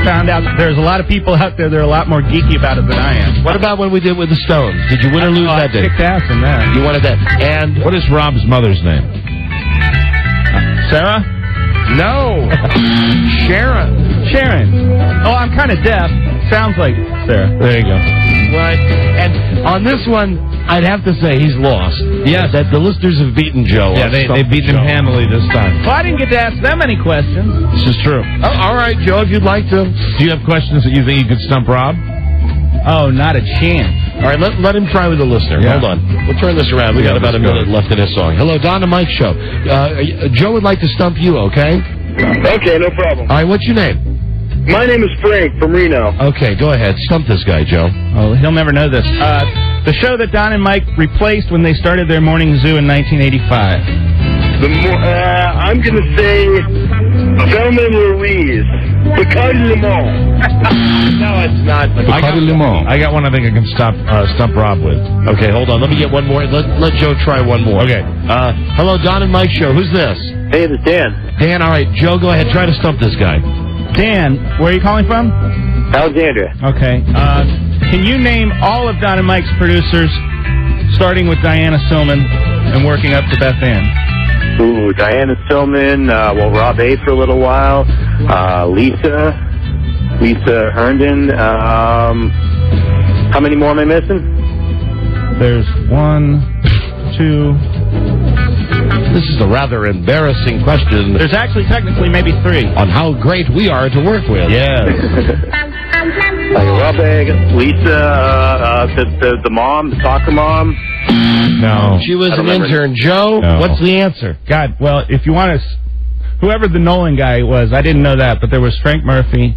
Speaker 12: found out that there's a lot of people out there that are a lot more geeky about it than I am.
Speaker 4: What about when we did with the Stones? Did you win or lose that
Speaker 12: I
Speaker 4: day?
Speaker 12: kicked ass in that.
Speaker 4: You wanted that. And
Speaker 6: What is Rob's mother's name?
Speaker 12: Sarah?
Speaker 4: no, Sharon.
Speaker 12: Oh, I'm kind of deaf. Sounds like Sarah.
Speaker 6: There you go.
Speaker 4: Right. And on this one, I'd have to say he's lost.
Speaker 6: Yes.
Speaker 4: That the listeners have beaten Joe.
Speaker 6: Yeah, they beat him handily this time.
Speaker 12: Well, I didn't get to ask them any questions.
Speaker 6: This is true.
Speaker 4: Oh, all right, Joe, if you'd like to.
Speaker 6: Do you have questions that you think you could stump Rob?
Speaker 12: Oh, not a chance.
Speaker 4: All right, let him try with the listener.
Speaker 6: Yeah.
Speaker 4: Hold on. We'll turn this around. We got about a minute left in this song. Hello, Don and Mike Show. Joe would like to stump you, okay?
Speaker 2: Okay, no problem.
Speaker 4: All right, what's your name?
Speaker 2: My name is Frank from Reno.
Speaker 4: Okay, go ahead. Stump this guy, Joe.
Speaker 12: Oh, he'll never know this. The show that Don and Mike replaced when they started their morning zoo in 1985.
Speaker 2: I'm going to say Thelma and Louise. Bacardi Limon.
Speaker 4: No, it's not.
Speaker 6: I got one I think I can stump Rob with.
Speaker 4: Okay, hold on. Let me get one more. Let Joe try one more.
Speaker 6: Okay.
Speaker 4: Hello, Don and Mike Show. Who's this?
Speaker 2: Hey, this is Dan.
Speaker 4: Dan, all right. Joe, go ahead. Try to stump this guy.
Speaker 12: Dan, where are you calling from?
Speaker 2: Alexandria.
Speaker 12: Okay. Can you name all of Don and Mike's producers, starting with Diana Silman and working up to Beth Ann?
Speaker 2: Ooh, Diana Silman, Rob A. for a little while, Lisa Herndon, how many more am I missing?
Speaker 12: There's 1, 2...
Speaker 4: This is a rather embarrassing question.
Speaker 12: There's actually technically maybe 3.
Speaker 4: On how great we are to work with.
Speaker 6: Yeah.
Speaker 2: Rob A., Lisa, the mom, the soccer mom.
Speaker 6: No.
Speaker 4: She was an intern. Joe, what's the answer?
Speaker 12: God, well, if you want to... Whoever the Nolan guy was, I didn't know that, but there was Frank Murphy,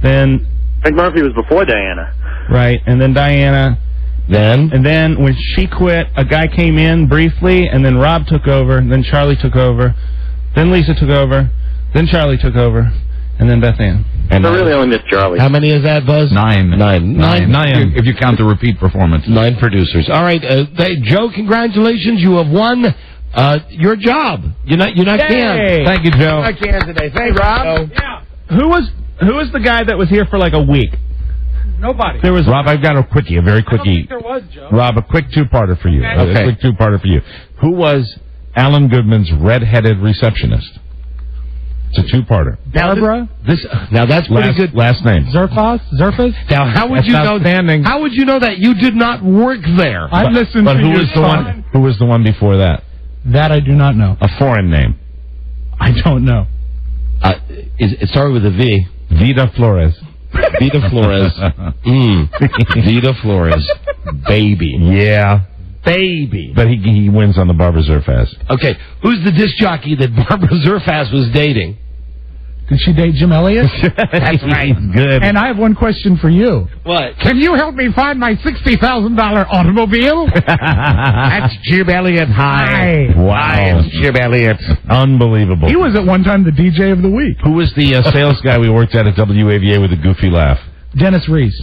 Speaker 12: then...
Speaker 2: Frank Murphy was before Diana.
Speaker 12: Right, and then Diana... And then when she quit, a guy came in briefly, and then Rob took over, and then Charlie took over, then Lisa took over, then Charlie took over, and then Beth Ann.
Speaker 2: And I really only missed Charlie.
Speaker 4: How many is that, Buzz?
Speaker 7: 9.
Speaker 4: 9.
Speaker 7: If you count the repeat performance.
Speaker 4: 9 producers. All right, Joe, congratulations. You have won your job. You're not canned.
Speaker 6: Thank you, Joe.
Speaker 4: You're not canned today. Thanks,
Speaker 12: Rob.
Speaker 4: Joe.
Speaker 12: Yeah. Who was the guy that was here for like a week?
Speaker 17: Nobody.
Speaker 12: There was
Speaker 6: Rob, I've got a quickie, a very quickie.
Speaker 17: There was, Joe.
Speaker 6: Rob, a quick two-parter for you.
Speaker 17: Okay.
Speaker 6: A quick two-parter for you. Who was Alan Goodman's red-headed receptionist? It's a two-parter.
Speaker 17: Barbara?
Speaker 4: Now that's pretty good.
Speaker 6: Last name.
Speaker 17: Zerfas?
Speaker 4: Now how would you know that? How would you know that? You did not work there.
Speaker 17: I listened
Speaker 6: But
Speaker 17: to
Speaker 6: who
Speaker 17: your
Speaker 6: was the
Speaker 17: song.
Speaker 6: one? Who was the one before that?
Speaker 17: That I do not know.
Speaker 6: A foreign name.
Speaker 17: I don't know.
Speaker 4: It started with a V.
Speaker 6: Vida Flores.
Speaker 4: Vida Flores. Vida Flores. Baby.
Speaker 6: Yeah.
Speaker 4: Baby.
Speaker 6: But he wins on the Barbara Zerfas.
Speaker 4: Okay, who's the disc jockey that Barbara Zerfas was dating?
Speaker 17: Did she date Jim Elliott?
Speaker 4: That's right.
Speaker 6: Good.
Speaker 17: And I have one question for you.
Speaker 4: What?
Speaker 17: Can you help me find my $60,000 automobile?
Speaker 4: That's Jim Elliott. Hi.
Speaker 6: Wow.
Speaker 4: Hi, it's Jim Elliott.
Speaker 6: Unbelievable.
Speaker 17: He was at one time the DJ of the week.
Speaker 6: Who was the sales guy we worked at WAVA with a goofy laugh?
Speaker 17: Dennis Reese.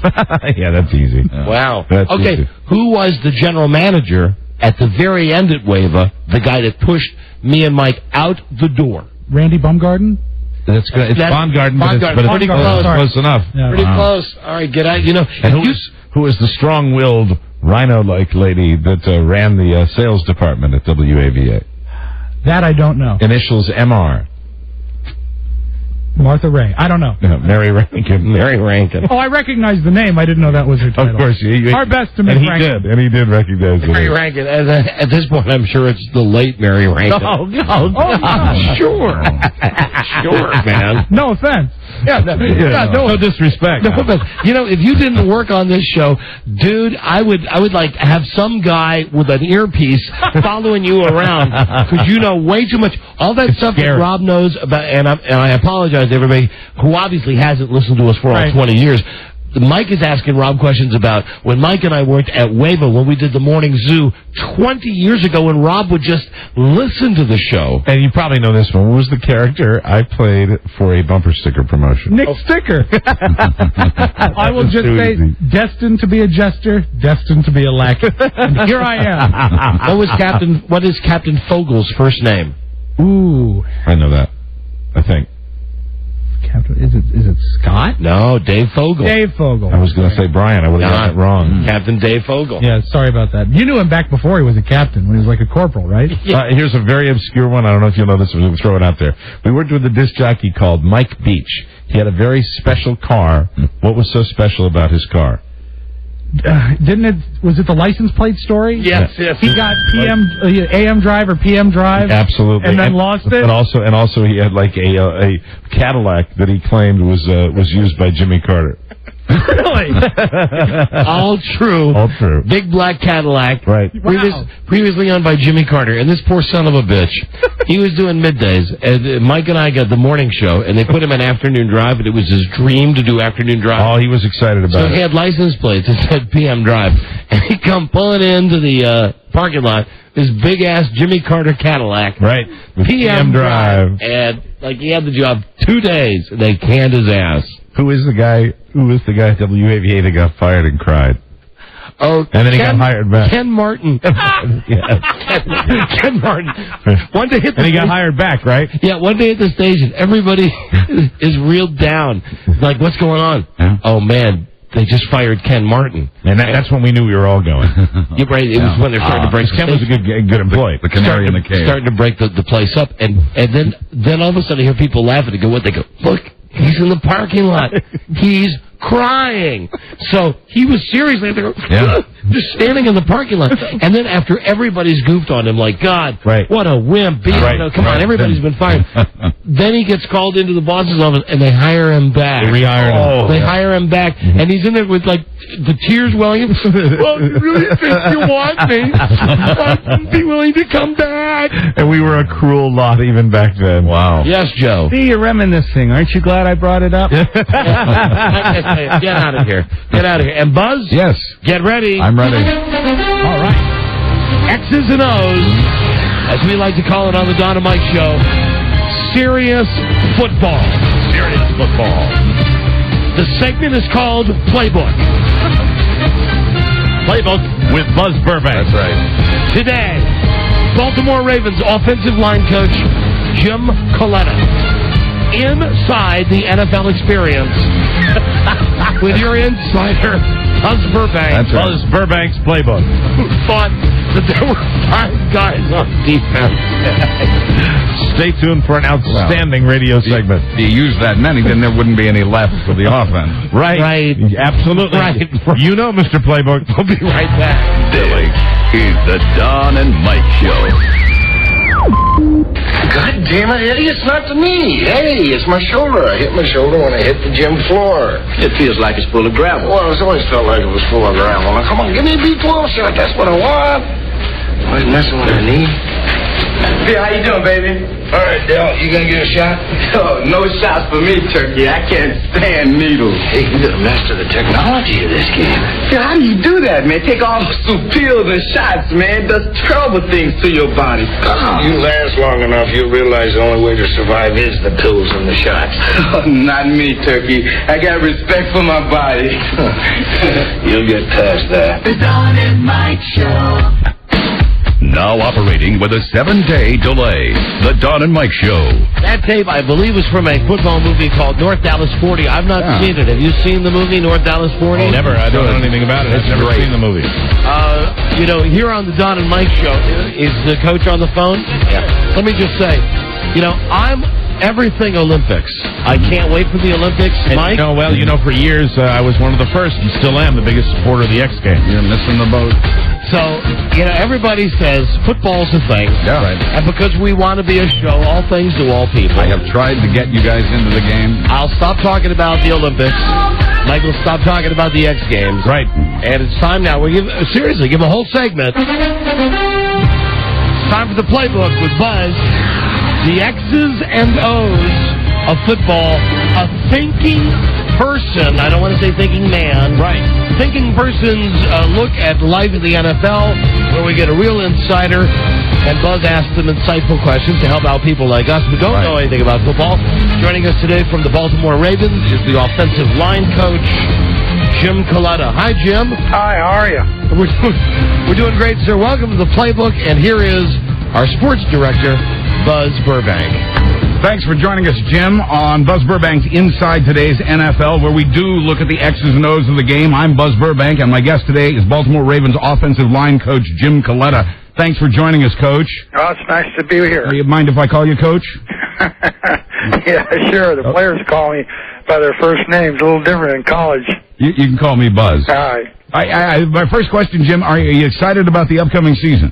Speaker 6: Yeah, that's easy.
Speaker 4: Wow.
Speaker 6: That's
Speaker 4: okay,
Speaker 6: easy.
Speaker 4: who was the general manager at the very end at WAVA, the guy that pushed me and Mike out the door?
Speaker 17: Randy Baumgarten?
Speaker 6: That's good. It's Baumgarten, but it's
Speaker 4: pretty close.
Speaker 6: Close enough.
Speaker 17: Yeah.
Speaker 4: Pretty close. All right, get out. You know,
Speaker 6: And who was the strong-willed, rhino-like lady that ran the sales department at WAVA?
Speaker 17: That I don't know.
Speaker 6: Initials MR.
Speaker 17: Martha Ray. I don't know.
Speaker 6: No, Mary Rankin.
Speaker 4: Mary Rankin.
Speaker 17: Oh, I recognize the name. I didn't know that was her title.
Speaker 6: Of course.
Speaker 17: Our best to Miss Rankin.
Speaker 6: And he did recognize the
Speaker 4: Mary
Speaker 6: name.
Speaker 4: Rankin. At this point, I'm sure it's the late Mary Rankin.
Speaker 6: No.
Speaker 4: Sure. Sure, man.
Speaker 17: No offense.
Speaker 6: No disrespect.
Speaker 4: No, but, you know, if you didn't work on this show, dude, I would like have some guy with an earpiece following you around because you know way too much. All that stuff that Rob knows about, and I apologize to everybody who obviously hasn't listened to us for all 20 years. Mike is asking Rob questions about when Mike and I worked at WAVA when we did the Morning Zoo 20 years ago when Rob would just listen to the show.
Speaker 6: And you probably know this one. What was the character I played for a bumper sticker promotion?
Speaker 17: Nick Sticker. I will just say, destined to be a jester, destined to be a lackey. And here I am.
Speaker 4: What is Captain Fogel's first name?
Speaker 17: Ooh.
Speaker 6: I know that. I think.
Speaker 17: Is it Scott?
Speaker 4: No, Dave Fogel.
Speaker 17: Dave Fogel.
Speaker 6: I was going to say Brian. I would have gotten it wrong.
Speaker 4: Captain Dave Fogel.
Speaker 17: Yeah, sorry about that. You knew him back before he was a captain, when he was like a corporal, right?
Speaker 6: Here's a very obscure one. I don't know if you'll know this, but we'll throw it out there. We worked with a disc jockey called Mike Beach. He had a very special car. What was so special about his car?
Speaker 8: Was it the license plate story?
Speaker 4: Yes.
Speaker 8: He got AM drive or PM drive.
Speaker 6: Absolutely.
Speaker 8: And then lost it.
Speaker 6: And also he had like a Cadillac that he claimed was used by Jimmy Carter.
Speaker 8: Really?
Speaker 4: All true.
Speaker 6: All true.
Speaker 4: Big black Cadillac.
Speaker 6: Right.
Speaker 4: Previously owned by Jimmy Carter. And this poor son of a bitch, he was doing middays. And Mike and I got the morning show, and they put him in afternoon drive, and it was his dream to do afternoon drive.
Speaker 6: Oh, he was excited about
Speaker 4: So
Speaker 6: it.
Speaker 4: he had license plates that said PM drive. And he come pulling into the parking lot, this big-ass Jimmy Carter Cadillac.
Speaker 6: Right. With
Speaker 4: PM drive. And, he had the job 2 days, and they canned his ass.
Speaker 6: Who was the guy at WAVA that got fired and cried?
Speaker 4: Oh,
Speaker 6: and then he got hired back.
Speaker 4: Ken Martin. Ken Martin. One day
Speaker 6: and he got hired back, right?
Speaker 4: Yeah, one day at the station, everybody is reeled down. Like, what's going on?
Speaker 6: Yeah.
Speaker 4: Oh, man, they just fired Ken Martin.
Speaker 6: And that's when we knew we were all going.
Speaker 4: You're right. It was when they're starting to break.
Speaker 6: Ken was a good employee.
Speaker 7: The canary in the cave.
Speaker 4: Starting to break the place up. And then all of a sudden, I hear people laughing. They go, what? They go, look. He's in the parking lot. He's crying. So he was seriously just standing in the parking lot. And then after everybody's goofed on him, like, God, what a wimp. Come on, everybody's been fired. Then he gets called into the boss's office, and they hire him back.
Speaker 6: They rehired him.
Speaker 4: They hire him back, and he's in there with, the tears welling. Well, you really think you want me? I'd be willing to come back.
Speaker 6: And we were a cruel lot even back then. Wow.
Speaker 4: Yes, Joe.
Speaker 12: See, you're reminiscing. Aren't you glad I brought it up?
Speaker 4: Get out of here. Get out of here. And Buzz?
Speaker 6: Yes.
Speaker 4: Get ready.
Speaker 6: I'm ready.
Speaker 4: All right. X's and O's, as we like to call it on the Don and Mike Show, serious football.
Speaker 7: Serious football.
Speaker 4: The segment is called Playbook.
Speaker 6: Playbook with Buzz Burbank.
Speaker 7: That's right.
Speaker 4: Today, Baltimore Ravens offensive line coach Jim Coletta. Inside the NFL experience with your insider, Buzz Burbank.
Speaker 6: That's right. Buzz Burbank's Playbook.
Speaker 4: Who thought that there were 5 guys on defense.
Speaker 6: Stay tuned for an outstanding radio segment.
Speaker 7: If you use that many, then there wouldn't be any left for the offense.
Speaker 6: Right. Absolutely.
Speaker 4: Right.
Speaker 6: You know, Mr. Playbook.
Speaker 4: We'll be right back.
Speaker 1: This is the Don and Mike Show.
Speaker 20: God damn it, Eddie, it's not to me. Hey, it's my shoulder. I hit my shoulder when I hit the gym floor. It feels like it's full of gravel. Well, it's always felt like it was full of gravel. Now, come on, give me a B12 shot. That's what I want. I was messing with her knee.
Speaker 15: Hey, how you doing, baby?
Speaker 20: All right, Dale, you gonna get a shot?
Speaker 15: Oh, no shots for me, Turkey. I can't stand needles.
Speaker 20: Hey, you gotta master the technology of this game.
Speaker 15: Yeah, how do you do that, man? Take all those pills and shots, man. Does terrible things to your body.
Speaker 20: You last long enough, you'll realize the only way to survive is the pills and the shots.
Speaker 15: Oh, not me, Turkey. I got respect for my body.
Speaker 20: You'll get past that.
Speaker 13: The Don and Mike Show.
Speaker 1: Now operating with a 7-day delay. The Don and Mike Show.
Speaker 4: That tape, I believe, was from a football movie called North Dallas 40. I've not seen it. Have you seen the movie North Dallas 40?
Speaker 6: Oh, never. I don't know anything about it. I've never seen the movie.
Speaker 4: Here on the Don and Mike Show, is the coach on the phone? Yeah. Let me just say, I'm everything Olympics. I can't wait for the Olympics. Mike?
Speaker 6: For years, I was one of the first, and still am, the biggest supporter of the X Games.
Speaker 7: You're missing the boat.
Speaker 4: So, everybody says football's a thing.
Speaker 7: Yeah. Right.
Speaker 4: And because we want to be a show, all things to all people.
Speaker 7: I have tried to get you guys into the game.
Speaker 4: I'll stop talking about the Olympics. Mike will stop talking about the X Games.
Speaker 6: Right.
Speaker 4: And it's time now. Give a whole segment. It's time for the Playbook with Buzz. The X's and O's of football. A thinking person. I don't want to say thinking man.
Speaker 6: Right.
Speaker 4: Thinking person's look at life in the NFL, where we get a real insider, and Buzz asks them insightful questions to help out people like us who don't know anything about football. Joining us today from the Baltimore Ravens is the offensive line coach, Jim Coletta. Hi, Jim.
Speaker 15: Hi, how are you?
Speaker 4: We're doing great, sir. Welcome to the Playbook, and here is our sports director, Buzz Burbank.
Speaker 7: Thanks for joining us, Jim, on Buzz Burbank's Inside Today's NFL, where we do look at the X's and O's of the game. I'm Buzz Burbank, and my guest today is Baltimore Ravens offensive line coach Jim Coletta. Thanks for joining us, Coach.
Speaker 15: Oh, it's nice to be here.
Speaker 7: Do you mind if I call you Coach?
Speaker 15: Yeah, sure. Players call me by their first names. A little different in college.
Speaker 7: You can call me Buzz.
Speaker 15: All right.
Speaker 7: My first question, Jim, are you excited about the upcoming season?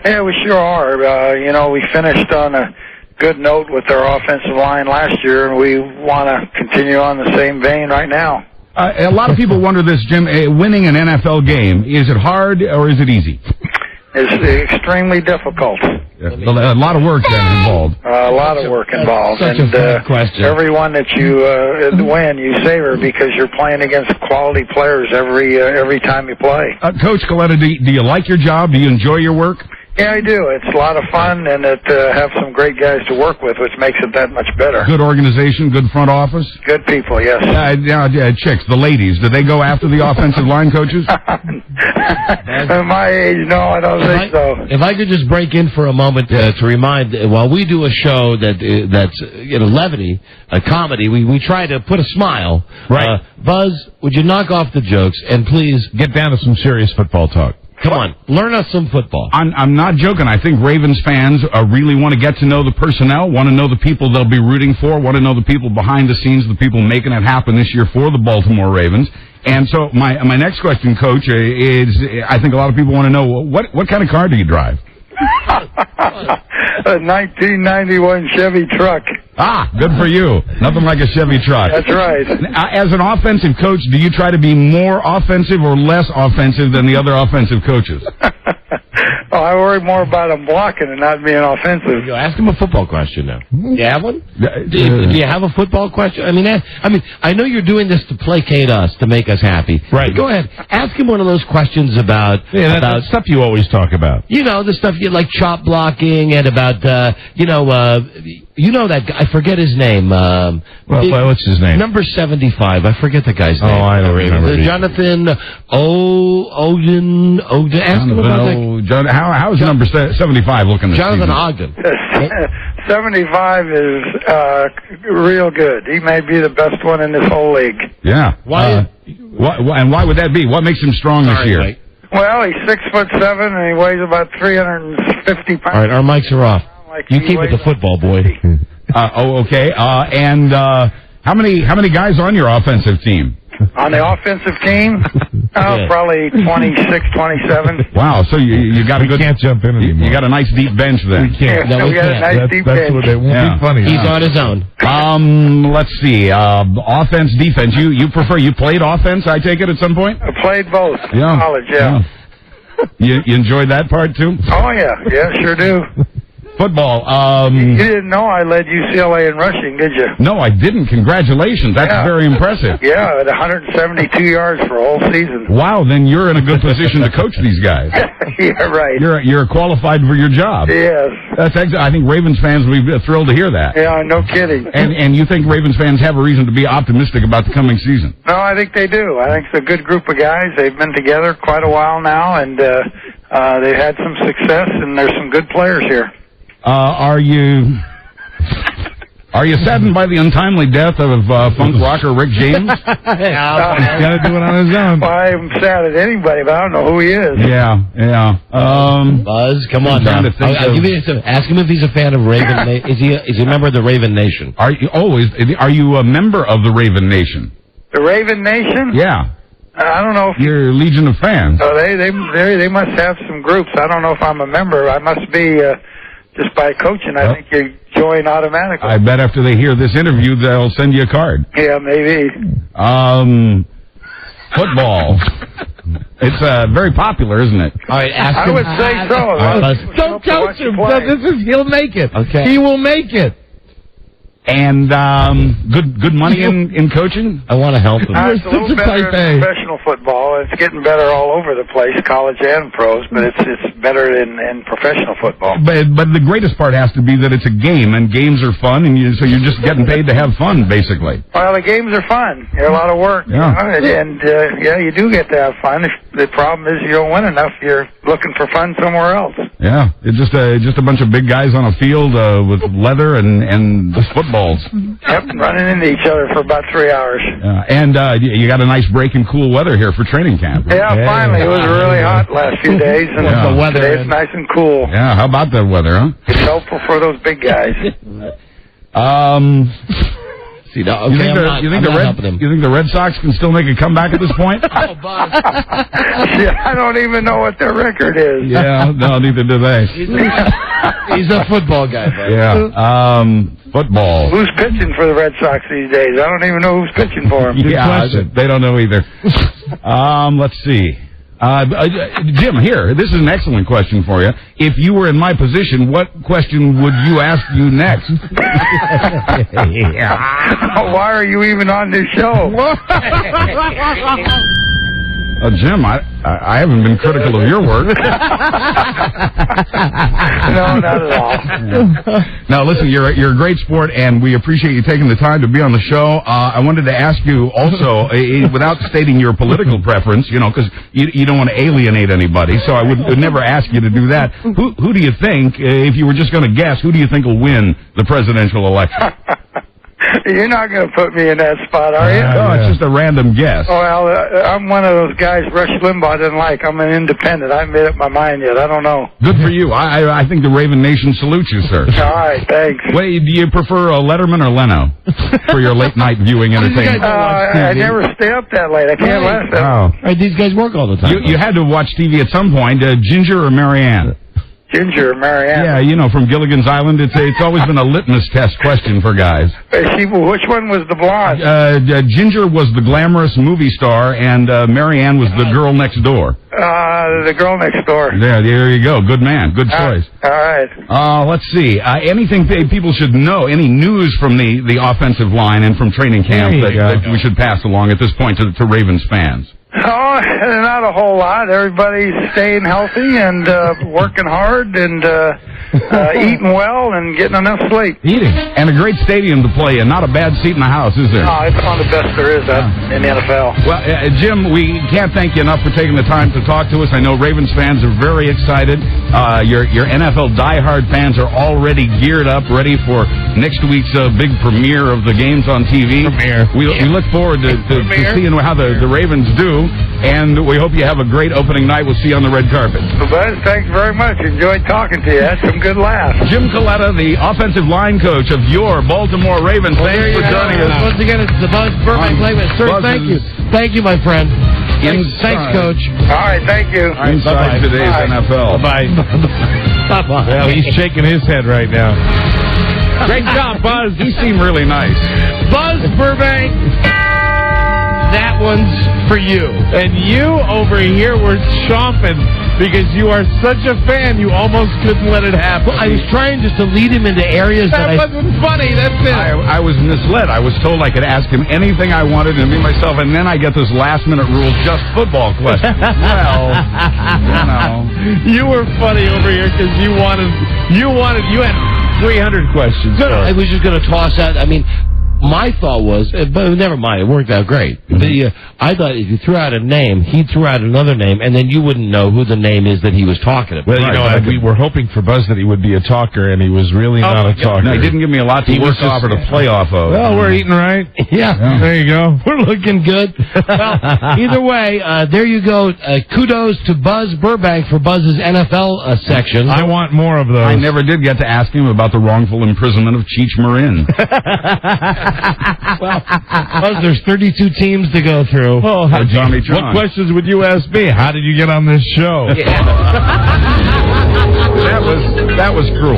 Speaker 21: Yeah, we sure are. We finished on a good note with our offensive line last year, and we want to continue on the same vein right now.
Speaker 7: A lot of people wonder this, Jim. Winning an NFL game, is it hard or is it easy?
Speaker 21: It's extremely difficult.
Speaker 7: A lot of work then involved.
Speaker 21: A lot of work involved.
Speaker 4: Such a fair question.
Speaker 21: Everyone that you win, you savor because you're playing against quality players every time you play.
Speaker 7: Coach Coletta, do you like your job? Do you enjoy your work?
Speaker 21: Yeah, I do. It's a lot of fun, and it have some great guys to work with, which makes it that much better.
Speaker 7: Good organization, good front office?
Speaker 21: Good people, yes.
Speaker 7: Chicks, the ladies, do they go after the offensive line coaches?
Speaker 21: At my age, no, I don't think so.
Speaker 4: If I could just break in for a moment to remind, while we do a show that's levity, a comedy, we try to put a smile.
Speaker 6: Right.
Speaker 4: Buzz, would you knock off the jokes and please
Speaker 6: get down to some serious football talk?
Speaker 4: Come on, learn us some football.
Speaker 7: I'm not joking. I think Ravens fans really want to get to know the personnel, want to know the people they'll be rooting for, want to know the people behind the scenes, the people making it happen this year for the Baltimore Ravens. And so my next question, Coach, is I think a lot of people want to know, what kind of car do you drive?
Speaker 21: A 1991 Chevy truck.
Speaker 7: Ah, good for you. Nothing like a Chevy truck.
Speaker 21: That's right.
Speaker 7: As an offensive coach, do you try to be more offensive or less offensive than the other offensive coaches?
Speaker 21: I worry more about them blocking and not being offensive.
Speaker 4: Ask him a football question now. Do you have one? Do you have a football question? I mean, I know you're doing this to placate us, to make us happy.
Speaker 6: Right.
Speaker 4: Go ahead. Ask him one of those questions about...
Speaker 6: that stuff you always talk about.
Speaker 4: The stuff you like, chop blocking, and about, that guy, I forget his name.
Speaker 6: What's his name?
Speaker 4: Number 75. I forget the guy's name.
Speaker 6: Oh, I don't remember.
Speaker 4: Jonathan Ogden. Ask him about that.
Speaker 7: How's number 75 looking this
Speaker 4: Jonathan
Speaker 7: season?
Speaker 4: Ogden.
Speaker 21: 75 is real good. He may be the best one in this whole league.
Speaker 7: Yeah.
Speaker 4: Why?
Speaker 7: And why would that be? What makes him strong this year?
Speaker 4: Mike.
Speaker 21: Well, he's 6'7" and he weighs about 350 pounds.
Speaker 4: All right, our mics are off. You keep it to football, boy.
Speaker 7: Okay. And how many guys on your offensive team?
Speaker 21: On the offensive team, probably 26, 27.
Speaker 7: Wow, so you got a good...
Speaker 6: We can't jump in anymore.
Speaker 7: You got a nice deep bench then.
Speaker 6: We can't.
Speaker 21: Yeah, we got a nice deep bench.
Speaker 6: What it won't be funny.
Speaker 4: He's on his own.
Speaker 7: Let's see. Offense, defense. You prefer... You played offense, I take it, at some point?
Speaker 21: I played both.
Speaker 7: Yeah.
Speaker 21: College, yeah.
Speaker 7: You enjoyed that part, too?
Speaker 21: Oh, yeah. Yeah, sure do.
Speaker 7: Football.
Speaker 21: You didn't know I led UCLA in rushing, did you?
Speaker 7: No, I didn't. Congratulations. That's very impressive.
Speaker 21: Yeah, at 172 yards for a whole season.
Speaker 7: Wow, then you're in a good position to coach these guys.
Speaker 21: Yeah, right.
Speaker 7: You're qualified for your job.
Speaker 21: Yes.
Speaker 7: That's I think Ravens fans will be thrilled to hear that.
Speaker 21: Yeah, no kidding.
Speaker 7: And you think Ravens fans have a reason to be optimistic about the coming season?
Speaker 21: No, I think they do. I think it's a good group of guys. They've been together quite a while now, and they've had some success, and there's some good players here.
Speaker 7: Are you saddened by the untimely death of funk rocker Rick James?
Speaker 6: He's got to do it on his own.
Speaker 21: Well, I'm sad at anybody, but I don't know who he is.
Speaker 7: Yeah.
Speaker 4: Buzz, come on now. Ask him if he's a fan of Raven. Is he a member of the Raven Nation?
Speaker 7: Are you a member of the Raven Nation?
Speaker 21: The Raven Nation?
Speaker 7: Yeah.
Speaker 21: I don't know if
Speaker 7: you're a legion of fans.
Speaker 21: Oh, they must have some groups. I don't know if I'm a member. I must be. Just by coaching, I think you join automatically.
Speaker 7: I bet after they hear this interview, they'll send you a card.
Speaker 21: Yeah, maybe.
Speaker 7: Football. It's very popular, isn't it?
Speaker 4: All right, ask him.
Speaker 21: I would say so.
Speaker 6: Don't coach him. He'll make it.
Speaker 4: Okay.
Speaker 6: He will make it.
Speaker 7: And good money in coaching?
Speaker 4: I want to help him.
Speaker 21: It's a little better in professional football. It's getting better all over the place, college and pros, but it's better in professional football.
Speaker 7: But the greatest part has to be that it's a game, and games are fun, and so you're just getting paid to have fun, basically.
Speaker 21: Well, the games are fun. They're a lot of work.
Speaker 7: Yeah.
Speaker 21: You do get to have fun. If the problem is you don't win enough, you're looking for fun somewhere else.
Speaker 7: Yeah, it's just a bunch of big guys on a field with leather and footballs.
Speaker 21: Yep, running into each other for about 3 hours.
Speaker 7: And you got a nice break in cool weather here for training camp.
Speaker 21: Yeah, finally. It was really hot last few days, and
Speaker 4: the weather
Speaker 21: today it's nice and cool.
Speaker 7: Yeah, how about the weather, huh?
Speaker 21: It's helpful for those big guys.
Speaker 4: See, no, okay,
Speaker 7: you think the Red Sox can still make a comeback at this point?
Speaker 4: Oh, Buzz.
Speaker 21: I don't even know what their record is.
Speaker 7: Yeah, no, neither do they.
Speaker 4: He's a football guy, Buzz.
Speaker 7: Yeah, football.
Speaker 21: Who's pitching for the Red Sox these days? I don't even know who's pitching for them.
Speaker 7: Yeah, they don't know either. Let's see. Jim, here, this is an excellent question for you. If you were in my position, what question would you ask you next?
Speaker 21: Why are you even on this show?
Speaker 7: Jim, I haven't been critical of your work.
Speaker 21: No, not at all.
Speaker 7: Now, listen, you're a great sport, and we appreciate you taking the time to be on the show. I wanted to ask you also, without stating your political preference, because you don't want to alienate anybody, so I would never ask you to do that. Who do you think, if you were just going to guess, who do you think will win the presidential election?
Speaker 21: You're not going to put me in that spot, are you?
Speaker 7: No, it's just a random guess.
Speaker 21: Well, I'm one of those guys Rush Limbaugh didn't like. I'm an independent. I haven't made up my mind yet. I don't know.
Speaker 7: Good for you. I think the Raven Nation salutes you, sir.
Speaker 21: All right, thanks.
Speaker 7: Wait, do you prefer Letterman or Leno for your late-night viewing entertainment?
Speaker 21: I never stay up that late. I can't last that.
Speaker 7: Oh.
Speaker 4: Right, these guys work all the time.
Speaker 7: You had to watch TV at some point. Ginger or Marianne?
Speaker 21: Ginger, Marianne.
Speaker 7: Yeah, from Gilligan's Island. It's always been a litmus test question for guys.
Speaker 21: Which one was the blonde?
Speaker 7: Ginger was the glamorous movie star, and Marianne was the girl next door.
Speaker 21: The girl next door.
Speaker 7: There you go. Good man. Good choice.
Speaker 21: All right.
Speaker 7: Let's see. Anything people should know? Any news from the offensive line and from training camp that we should pass along at this point to Ravens fans?
Speaker 21: Oh, not a whole lot. Everybody's staying healthy and working hard and eating well and getting enough sleep.
Speaker 7: Eating. And a great stadium to play in. Not a bad seat in the house, is there?
Speaker 21: No, it's one of the best there is in the NFL.
Speaker 7: Well, Jim, we can't thank you enough for taking the time to talk to us. I know Ravens fans are very excited. Your NFL diehard fans are already geared up, ready for next week's big premiere of the games on TV. We look forward to seeing how the Ravens do. And we hope you have a great opening night. We'll see you on the red carpet.
Speaker 21: Well, Buzz, thanks very much. Enjoyed talking to you. Had some good laughs.
Speaker 7: Jim Coletta, the offensive line coach of your Baltimore Ravens. Thanks for joining us.
Speaker 4: Once again, it's the Buzz Burbank Playman. Sir, thank you. Thank you, my friend. Thanks, Coach.
Speaker 21: All right, thank you.
Speaker 7: Inside today's NFL.
Speaker 12: Bye.
Speaker 4: Bye-bye.
Speaker 12: Well, he's shaking his head right now. Great job, Buzz.
Speaker 7: He seemed really nice.
Speaker 4: Buzz Burbank. That one's for you.
Speaker 12: And you over here were chomping because you are such a fan, you almost couldn't let it happen.
Speaker 4: Well, I was trying just to lead him into areas that
Speaker 12: wasn't funny, that's it.
Speaker 7: I was misled. I was told I could ask him anything I wanted and be myself, and then I get this last-minute rule, just football question. Well,
Speaker 12: You were funny over here because you had 300 questions.
Speaker 4: No, I was just going to toss out, my thought was, but never mind, it worked out great. I thought if you threw out a name, he threw out another name, and then you wouldn't know who the name is that he was talking about.
Speaker 12: Well, we were hoping for Buzz that he would be a talker, and he was really not a talker.
Speaker 7: No, he didn't give me a lot to work off or to play off of.
Speaker 12: Well, we're eating right.
Speaker 4: Yeah.
Speaker 12: There you go.
Speaker 4: We're looking good. Well, either way, there you go. Kudos to Buzz Burbank for Buzz's NFL section.
Speaker 12: I want more of those.
Speaker 7: I never did get to ask him about the wrongful imprisonment of Cheech Marin.
Speaker 4: Well, Buzz, there's 32 teams to go through.
Speaker 12: Oh,
Speaker 7: Johnny John.
Speaker 12: What questions would you ask me? How did you get on this show?
Speaker 7: That was cruel.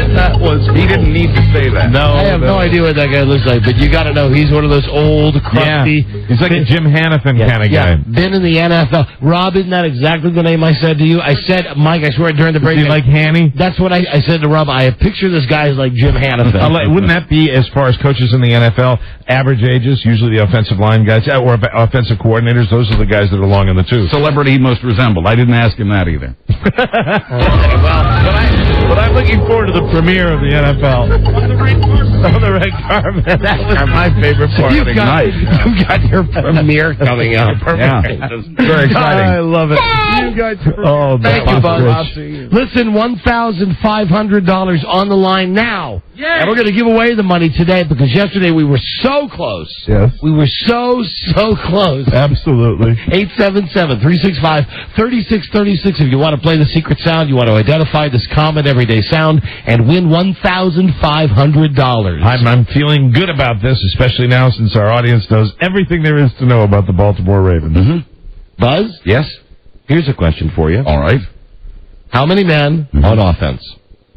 Speaker 7: He didn't need to say that.
Speaker 4: No, I have no idea what that guy looks like, but you got to know he's one of those old, crusty.
Speaker 12: Yeah. He's like a Jim Hannafin kind of guy.
Speaker 4: Been in the NFL. Rob, isn't that exactly the name I said to you? I said, Mike, I swear during the break.
Speaker 12: Is he like Hanny?
Speaker 4: That's what I said to Rob. I picture this guy as like Jim Hannafin.
Speaker 12: Wouldn't that be, as far as coaches in the NFL, average ages, usually the offensive line guys, or offensive coordinators, those are the guys that are long in the tooth.
Speaker 7: Celebrity he most resembled. I didn't ask him that either.
Speaker 12: But I'm looking forward to the premiere of the NFL. On the red carpet. That's my favorite part of the night.
Speaker 4: You've got your premiere coming up.
Speaker 7: Yeah. Very exciting.
Speaker 12: I love it. You guys.
Speaker 4: Thank you, Buzz. Listen, $1,500 on the line now. Yeah. And we're going to give away the money today because yesterday we were so close.
Speaker 12: Yes.
Speaker 4: We were so close.
Speaker 12: Absolutely.
Speaker 4: 877-365-3636 if you want to play. play the secret sound. You want to identify this common everyday sound and win $1,500.
Speaker 6: I'm feeling good about this, especially now since our audience knows everything there is to know about the Baltimore Ravens.
Speaker 4: Mm-hmm. Buzz?
Speaker 6: Yes?
Speaker 4: Here's a question for you.
Speaker 6: All right.
Speaker 4: How many men on offense?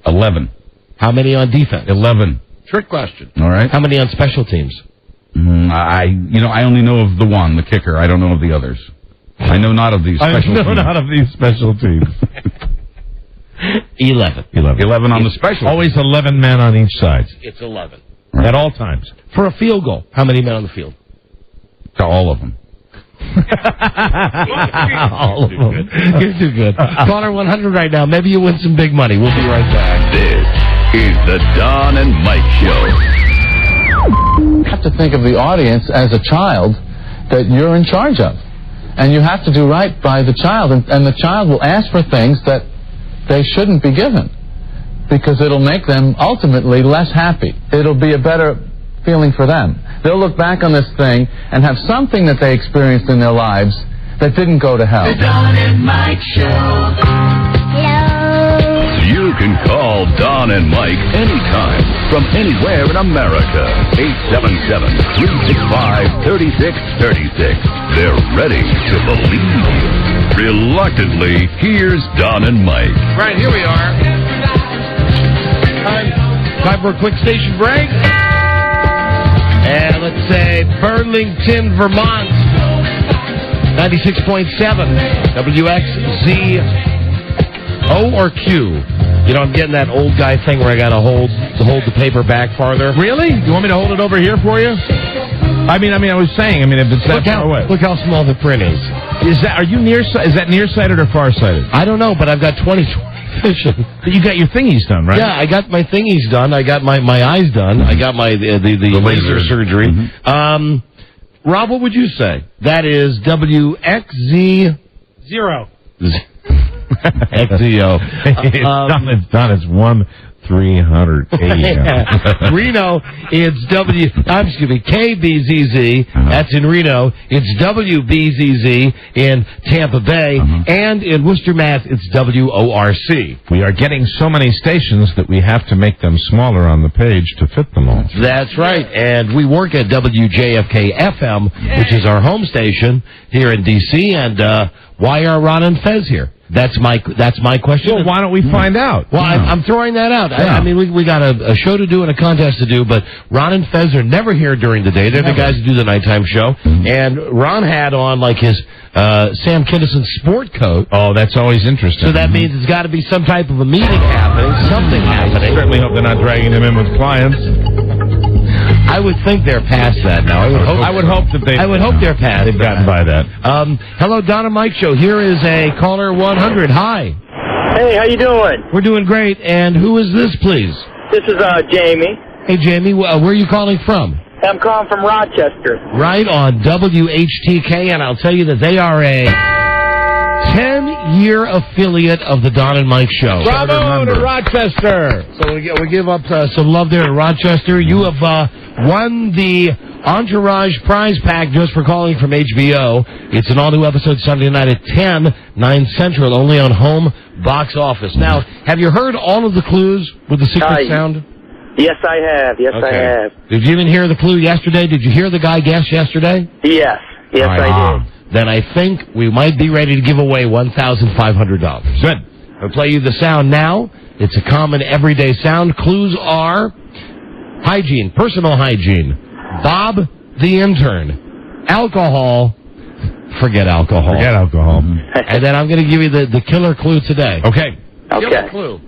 Speaker 6: 11.
Speaker 4: How many on defense?
Speaker 6: 11.
Speaker 4: Trick question.
Speaker 6: All right.
Speaker 4: How many on special teams?
Speaker 7: I only know of the one, the kicker. I don't know of the others. I know not of these special teams.
Speaker 6: I know not of these special teams.
Speaker 4: 11.
Speaker 7: 11 on the special.
Speaker 6: Always 11 men on each side.
Speaker 4: It's 11.
Speaker 6: Right. At all times.
Speaker 4: For a field goal, how many men on the field?
Speaker 7: To all of them.
Speaker 4: All of them. You're too good. Caller 100 right now. Maybe you win some big money. We'll be right back.
Speaker 1: This is the Don and Mike Show.
Speaker 3: You have to think of the audience as a child that you're in charge of. And you have to do right by the child. And the child will ask for things that they shouldn't be given because it'll make them ultimately less happy. It'll be a better feeling for them. They'll look back on this thing and have something that they experienced in their lives that didn't go to hell.
Speaker 13: The Don and Mike Show.
Speaker 1: You can call Don and Mike anytime from anywhere in America. 877-365-3636. They're ready to believe you. Reluctantly, here's Don and Mike.
Speaker 4: Right, here we are. Time for a quick station break. And let's say Burlington, Vermont. 96.7 WXZ. O or Q? You know, I'm getting that old guy thing where I got to hold the paper back farther.
Speaker 6: Really? You want me to hold it over here for you? I was saying, if it's that far away.
Speaker 4: Look how small the print is.
Speaker 6: Is that nearsighted or farsighted?
Speaker 4: I don't know, but I've got 20/20 vision.
Speaker 6: But you got your thingies done, right?
Speaker 4: Yeah, I got my thingies done. I got my eyes done. I got my the laser surgery.
Speaker 6: Mm-hmm.
Speaker 4: Rob, what would you say? That is WXZ
Speaker 8: 0.
Speaker 4: XZO.
Speaker 6: It's done. It's 1-300
Speaker 4: Reno, it's KBZZ. That's in Reno. It's WBZZ in Tampa Bay. And in Worcester, Mass, it's WORC.
Speaker 6: We are getting so many stations that we have to make them smaller on the page to fit them all.
Speaker 4: That's right. And we work at WJFK FM, which is our home station here in D.C. And why are Ron and Fez here? That's my question.
Speaker 6: Well, why don't we find out?
Speaker 4: Well, I'm throwing that out. Yeah. We got a show to do and a contest to do, but Ron and Fez are never here during the day. They're the guys who do the nighttime show. And Ron had on his Sam Kinison sport coat.
Speaker 6: Oh, that's always interesting.
Speaker 4: So that means it's got to be some type of a meeting happening, something happening.
Speaker 6: I certainly hope they're not dragging him in with clients.
Speaker 4: I would think they're past that now.
Speaker 6: I would hope
Speaker 4: they're past.
Speaker 6: They've gotten by that.
Speaker 4: Hello, Don and Mike Show. Here is a caller 100. Hi.
Speaker 22: Hey, how you doing?
Speaker 4: We're doing great. And who is this, please?
Speaker 22: This is Jamie.
Speaker 4: Hey, Jamie. Where are you calling from?
Speaker 22: I'm calling from Rochester.
Speaker 4: Right on WHTK, and I'll tell you that they are a 10-year affiliate of the Don and Mike Show.
Speaker 6: Bravo to Rochester!
Speaker 4: So we give up some love there to Rochester. You have won the Entourage prize pack just for calling from HBO. It's an all-new episode Sunday night at 10, 9 Central, only on Home Box Office. Now, have you heard all of the clues with the secret sound?
Speaker 22: Yes, I have. Yes, I have.
Speaker 4: Did you even hear the clue yesterday? Did you hear the guy guess yesterday?
Speaker 22: Yes. Yes, I did.
Speaker 4: Then I think we might be ready to give away $1,500.
Speaker 6: Good.
Speaker 4: I'll play you the sound now. It's a common everyday sound. Clues are hygiene, personal hygiene, Bob the intern, alcohol, forget alcohol. And then I'm going to give you the killer clue today.
Speaker 6: Okay.
Speaker 4: Killer clue.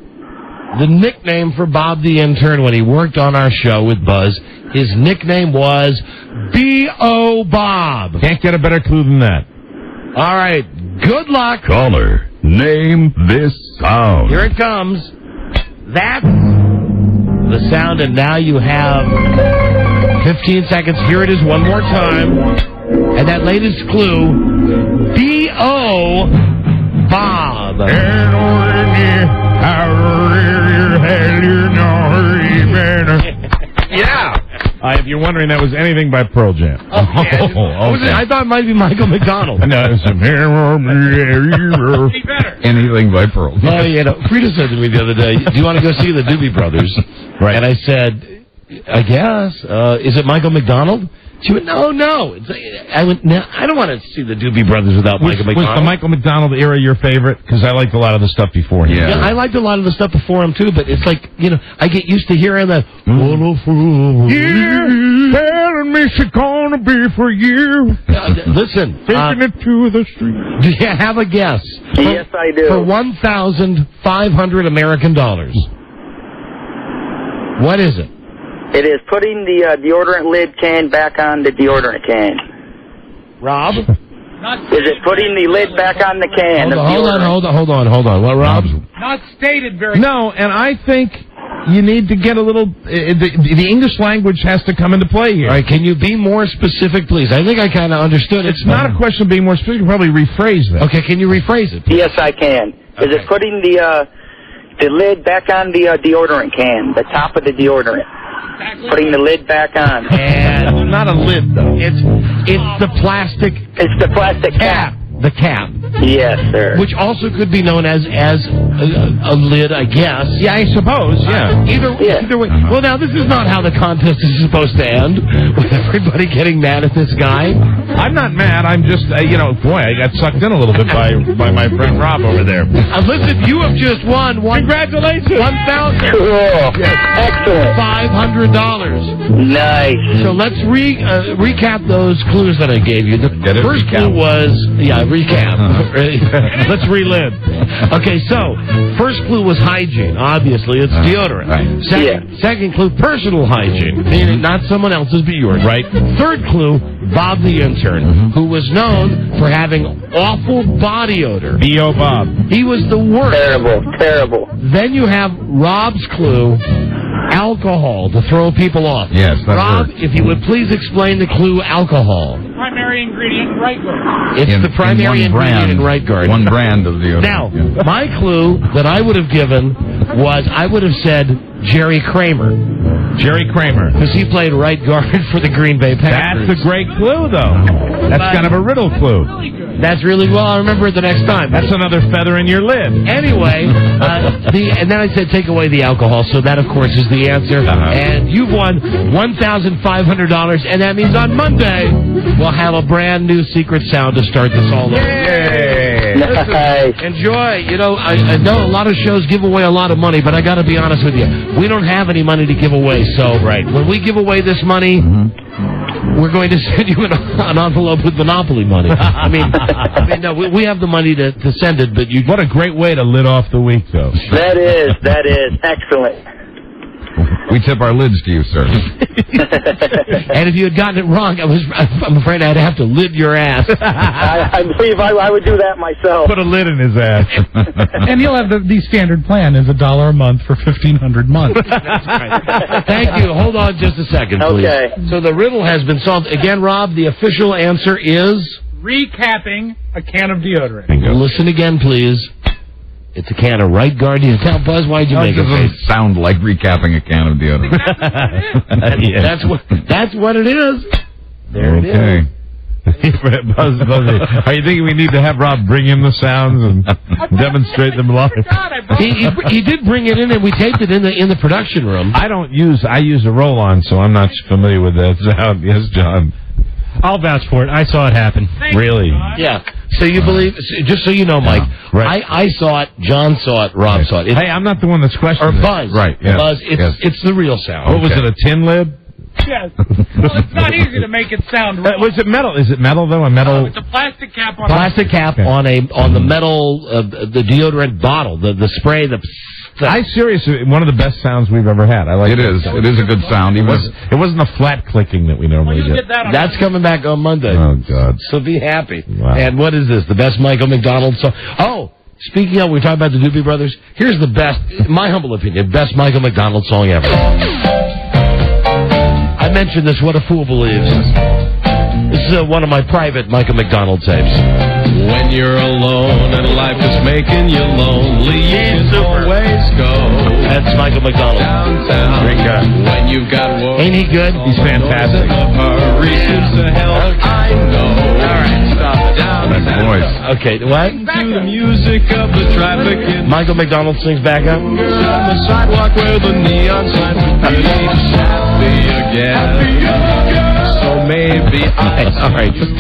Speaker 4: The nickname for Bob the intern when he worked on our show with Buzz, his nickname was B.O. Bob.
Speaker 6: Can't get a better clue than that.
Speaker 4: All right. Good luck.
Speaker 1: Caller, name this sound.
Speaker 4: Here it comes. That's the sound, and now you have 15 seconds. Here it is one more time. And that latest clue, B.O. Bob.
Speaker 6: Yeah. If you're wondering, that was anything by Pearl Jam.
Speaker 4: Okay. I thought it might be Michael McDonald.
Speaker 6: No, it's
Speaker 7: Any everything by Pearl.
Speaker 4: Oh, Frida said to me the other day, do you want to go see the Doobie Brothers? Right. And I said, I guess. Is it Michael McDonald? She went, no. I went, no, I don't want to see the Doobie Brothers without Michael McDonald.
Speaker 6: Was the Michael McDonald era your favorite? Because I liked a lot of the stuff before him.
Speaker 4: Yeah, I liked a lot of the stuff before him, too, but it's like, I get used to hearing the...
Speaker 6: Yeah, telling me she's gonna be for you.
Speaker 4: Listen.
Speaker 6: Taking it to the street.
Speaker 4: Do you have a guess?
Speaker 22: Yes, I do.
Speaker 4: For $1,500 American dollars. What is it?
Speaker 22: It is putting the deodorant lid can back on the deodorant can.
Speaker 4: Rob?
Speaker 22: Is it putting the lid back on the can?
Speaker 4: Hold on. What, Rob?
Speaker 8: Not stated very...
Speaker 6: No, and I think you need to get a little... The English language has to come into play here.
Speaker 4: All right, can you be more specific, please? I think I kind of understood it.
Speaker 6: It's not a question of being more specific. You can probably rephrase that.
Speaker 4: Okay, can you rephrase it, please?
Speaker 22: Yes, I can. Okay. Is it putting the lid back on the deodorant can, the top of the deodorant? Putting the lid back on.
Speaker 4: And not a lid, though. It's the plastic...
Speaker 22: It's the plastic cap.
Speaker 4: The cap.
Speaker 22: Yes, sir.
Speaker 4: Which also could be known as a lid, I guess.
Speaker 6: Yeah, I suppose, yeah.
Speaker 4: Either way. Well, now, this is not how the contest is supposed to end, with everybody getting mad at this guy.
Speaker 6: I'm not mad. I'm just, I got sucked in a little bit by my friend Rob over there.
Speaker 4: Listen, you have just won
Speaker 6: Congratulations.
Speaker 22: $1,000. Cool.
Speaker 4: Yes.
Speaker 22: Excellent.
Speaker 4: $500.
Speaker 22: Nice.
Speaker 4: So let's recap those clues that I gave you. The first clue was... recap. Let's relive. Okay, so first clue was hygiene. Obviously, it's deodorant. Right. Second clue, personal hygiene, meaning not someone else's but yours. Right. Third clue, Bob the intern, who was known for having awful body odor.
Speaker 6: B.O. Bob.
Speaker 4: He was the worst.
Speaker 22: Terrible.
Speaker 4: Then you have Rob's clue. Alcohol to throw people off.
Speaker 7: Yes, that
Speaker 4: Rob,
Speaker 7: works.
Speaker 4: if you would please explain the clue alcohol.
Speaker 8: Primary ingredient in Right Guard.
Speaker 4: It's the primary ingredient in Right Guard.
Speaker 7: One brand of deodorant.
Speaker 4: Now, my clue that I would have given was I would have said Jerry Kramer.
Speaker 6: Jerry Kramer.
Speaker 4: Because he played right guard for the Green Bay Packers.
Speaker 6: That's a great clue, though. That's kind of a riddle clue.
Speaker 4: That's really well. I'll remember it the next time.
Speaker 6: That's another feather in your lid.
Speaker 4: Anyway, and then I said take away the alcohol, so that, of course, is the answer. And you've won $1,500, and that means on Monday we'll have a brand new secret sound to start this all over.
Speaker 22: Yay! Nice.
Speaker 4: Enjoy. I know a lot of shows give away a lot of money, but I got to be honest with you. We don't have any money to give away, so when we give away this money... We're going to send you an envelope with Monopoly money. I mean, no, we have the money to send it, but you...
Speaker 6: What a great way to lid off the week, though.
Speaker 22: That is excellent.
Speaker 7: We tip our lids to you, sir.
Speaker 4: And if you had gotten it wrong, I'm afraid I'd have to lid your ass.
Speaker 22: I believe I would do that myself.
Speaker 6: Put a lid in his ass.
Speaker 8: And he'll have the standard plan is $1 a month for 1,500 months.
Speaker 4: That's right. Thank you. Hold on just a second, please.
Speaker 22: Okay.
Speaker 4: So the riddle has been solved. Again, Rob, the official answer is...
Speaker 8: Recapping a can of deodorant.
Speaker 4: Listen again, please. It's a can of Right Guard. Now, Buzz, why'd you make it?
Speaker 7: It doesn't sound like recapping a can of deodorant.
Speaker 4: That's what it is. There it is.
Speaker 6: Buzz, are you thinking we need to have Rob bring in the sounds and demonstrate them live?
Speaker 4: He did bring it in, and we taped it in the production room.
Speaker 6: I use a roll-on, so I'm not familiar with that sound. Yes, John.
Speaker 5: I'll vouch for it. I saw it happen.
Speaker 6: Really?
Speaker 4: Yeah. So you believe, just so you know, Mike, I saw it, John saw it, Rob saw it.
Speaker 6: Hey, I'm not the one that's questioning
Speaker 4: it. Or Buzz.
Speaker 6: Right, yes.
Speaker 4: Buzz, it's the real sound.
Speaker 6: What was it, a tin lid?
Speaker 8: Yes. Well, it's not easy to make it sound wrong.
Speaker 6: Was it metal? Is it metal, though? A metal?
Speaker 8: It's a plastic cap on
Speaker 4: plastic cap on the metal, the deodorant bottle, the spray,
Speaker 6: seriously, one of the best sounds we've ever had. I like it.
Speaker 7: It is a good sound.
Speaker 6: It wasn't a flat clicking that we normally get.
Speaker 4: That's coming back on Monday.
Speaker 6: Oh, God.
Speaker 4: So be happy.
Speaker 6: Wow.
Speaker 4: And what is this? The best Michael McDonald song? Oh, speaking of, we talked about the Doobie Brothers. Here's the best, in my humble opinion, best Michael McDonald song ever. I mentioned this, What a Fool Believes. This is one of my private Michael McDonald tapes.
Speaker 9: When you're alone and life is making you lonely, you can always go.
Speaker 4: That's Michael McDonald.
Speaker 9: Downtown.
Speaker 4: Great guy.
Speaker 9: When you've got woe.
Speaker 4: Ain't he good?
Speaker 6: He's fantastic.
Speaker 9: Hurry seems to help. I know.
Speaker 4: All right, stop it.
Speaker 9: Downtown.
Speaker 4: Okay, what?
Speaker 9: To the music of the traffic in
Speaker 4: Michael McDonald sings back up.
Speaker 9: on the sidewalk where the neon signs are pretty happy again. So maybe
Speaker 4: All right, just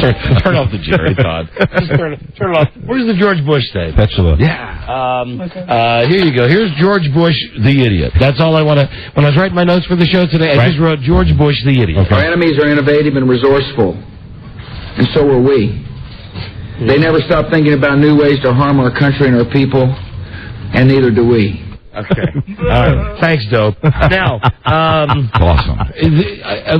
Speaker 4: turn off the Jerry, Todd. Just turn it off. Where's the George Bush tape?
Speaker 6: Petula.
Speaker 9: Yeah.
Speaker 4: Here you go. Here's George Bush, the idiot. That's all I want to... When I was writing my notes for the show today, I just wrote George Bush, the idiot.
Speaker 15: Our enemies are innovative and resourceful, and so are we. They never stop thinking about new ways to harm our country and our people, and neither do we.
Speaker 4: Okay. All right. Thanks, Dope. Now,
Speaker 7: Awesome.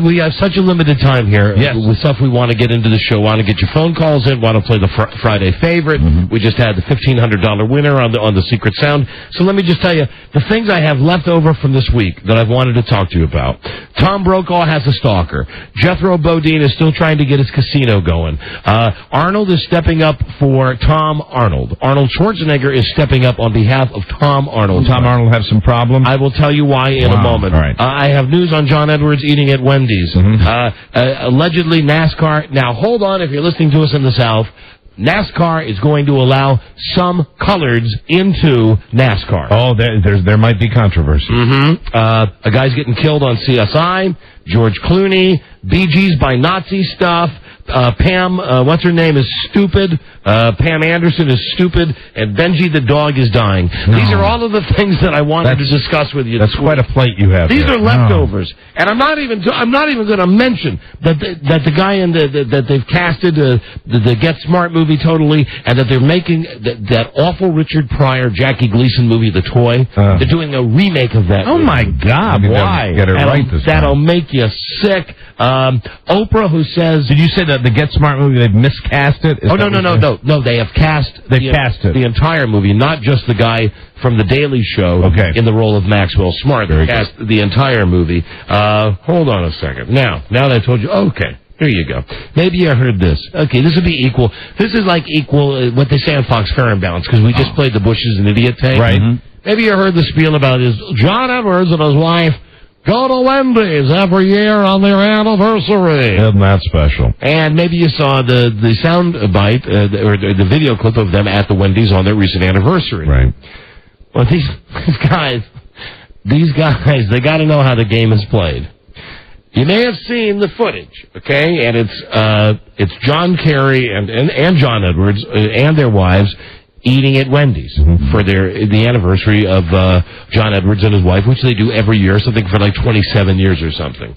Speaker 4: We have such a limited time here with stuff we want to get into the show. Want to get your phone calls in. Want to play the Friday favorite. We just had the $1,500 winner on the Secret Sound. So let me just tell you the things I have left over from this week that I've wanted to talk to you about. Tom Brokaw has a stalker. Jethro Bodine is still trying to get his casino going. Arnold is stepping up for Tom Arnold. Arnold Schwarzenegger is stepping up on behalf of Tom Arnold.
Speaker 6: Tom Arnold have some problems?
Speaker 4: I will tell you why in a moment.
Speaker 6: All right.
Speaker 4: I have news on John Edwards eating at Wendy's. Allegedly NASCAR. Now, hold on if you're listening to us in the South. NASCAR is going to allow some coloreds into NASCAR.
Speaker 6: Oh, there might be controversy.
Speaker 4: A guy's getting killed on CSI. George Clooney. Bee Gees by Nazi stuff. Pam, what's her name, is stupid. Pam Anderson is stupid. And Benji the dog is dying.
Speaker 6: No.
Speaker 4: These are all of the things that I wanted to discuss with you.
Speaker 6: That's quite a plate you have.
Speaker 4: These
Speaker 6: there.
Speaker 4: are leftovers. And I'm not even going to mention that the guy in that they've casted the Get Smart movie totally, and that they're making that awful Richard Pryor, Jackie Gleason movie, The Toy. They're doing a remake of that.
Speaker 6: Oh, my God. Why?
Speaker 4: Get it right this time. That'll make you sick. Oprah, who says...
Speaker 6: Did you say that the Get Smart movie, they've miscast it?
Speaker 4: No, they have cast...
Speaker 6: They've cast it.
Speaker 4: The entire movie, not just the guy from The Daily Show in the role of Maxwell Smart. They cast the entire movie. Hold on a second. Now that I told you... Okay. Here you go. Maybe you heard this. Okay, this would be equal. This is like equal, what they say on Fox, Fair and Balanced, because we just played the Bush is an Idiot tape.
Speaker 6: Right.
Speaker 4: Maybe you heard the spiel about John Edwards and his wife go to Wendy's every year on their anniversary.
Speaker 6: Isn't that special?
Speaker 4: And maybe you saw the sound bite, or the video clip of them at the Wendy's on their recent anniversary.
Speaker 6: Right.
Speaker 4: Well, these guys, they got to know how the game is played. You may have seen the footage, okay? And it's John Kerry and John Edwards and their wives eating at Wendy's for the anniversary of John Edwards and his wife, which they do every year, something for like 27 years or something.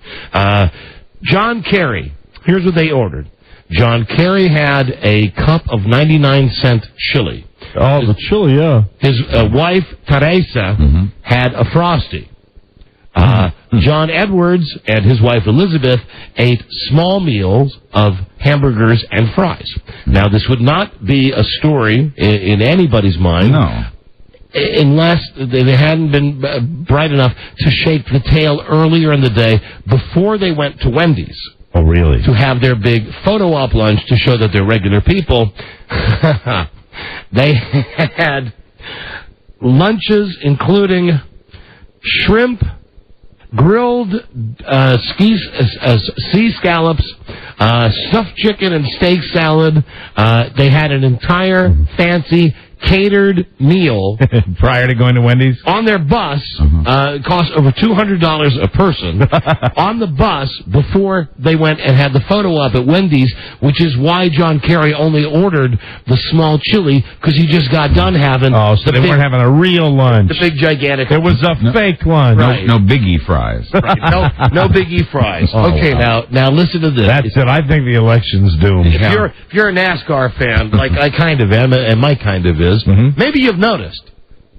Speaker 4: John Kerry, here's what they ordered. John Kerry had a cup of 99-cent chili.
Speaker 6: Oh, the chili, yeah.
Speaker 4: His wife, Teresa, had a Frosty. John Edwards and his wife Elizabeth ate small meals of hamburgers and fries. Now, this would not be a story in anybody's mind.
Speaker 7: No.
Speaker 4: Unless they hadn't been bright enough to shake the tail earlier in the day before they went to Wendy's.
Speaker 6: Oh, really?
Speaker 4: To have their big photo op lunch to show that they're regular people. They had lunches including shrimp, grilled sea scallops, stuffed chicken and steak salad. They had an entire fancy catered meal
Speaker 6: prior to going to Wendy's
Speaker 4: on their bus. It cost over $200 a person on the bus before they went and had the photo op at Wendy's, which is why John Kerry only ordered the small chili, because he just got done having.
Speaker 6: Oh, so they weren't having a real lunch.
Speaker 4: The big gigantic.
Speaker 6: It was a fake lunch.
Speaker 4: Right.
Speaker 7: No Biggie fries.
Speaker 4: Right. No Biggie fries. Okay,
Speaker 6: wow.
Speaker 4: now listen to this.
Speaker 6: That's it. I think the election's doomed.
Speaker 4: If you're a NASCAR fan, like I kind of am, and Mike kind of is, maybe you've noticed.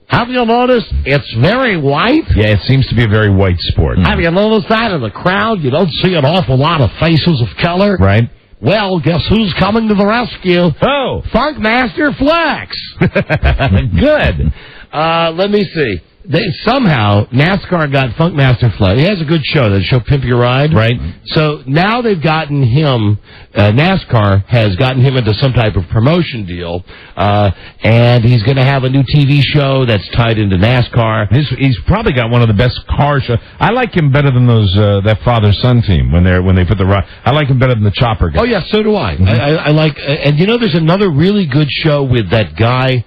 Speaker 4: Have you noticed it's very white?
Speaker 6: Yeah, it seems to be a very white sport.
Speaker 4: Have you noticed that in the crowd? You don't see an awful lot of faces of color.
Speaker 6: Right.
Speaker 4: Well, guess who's coming to the rescue?
Speaker 6: Oh!
Speaker 4: Funkmaster Flex.
Speaker 6: Good.
Speaker 4: Let me see. somehow NASCAR got Funkmaster Flex. He has a good show, that show Pimp Your Ride.
Speaker 6: Right.
Speaker 4: So now they've gotten him, NASCAR has gotten him into some type of promotion deal, and he's going to have a new TV show that's tied into NASCAR.
Speaker 6: He's probably got one of the best car shows. I like him better than those that father-son team when they put the rock. I like him better than the Chopper guy.
Speaker 4: Oh yeah, so do I.
Speaker 6: Mm-hmm.
Speaker 4: I like, and you know, there's another really good show with that guy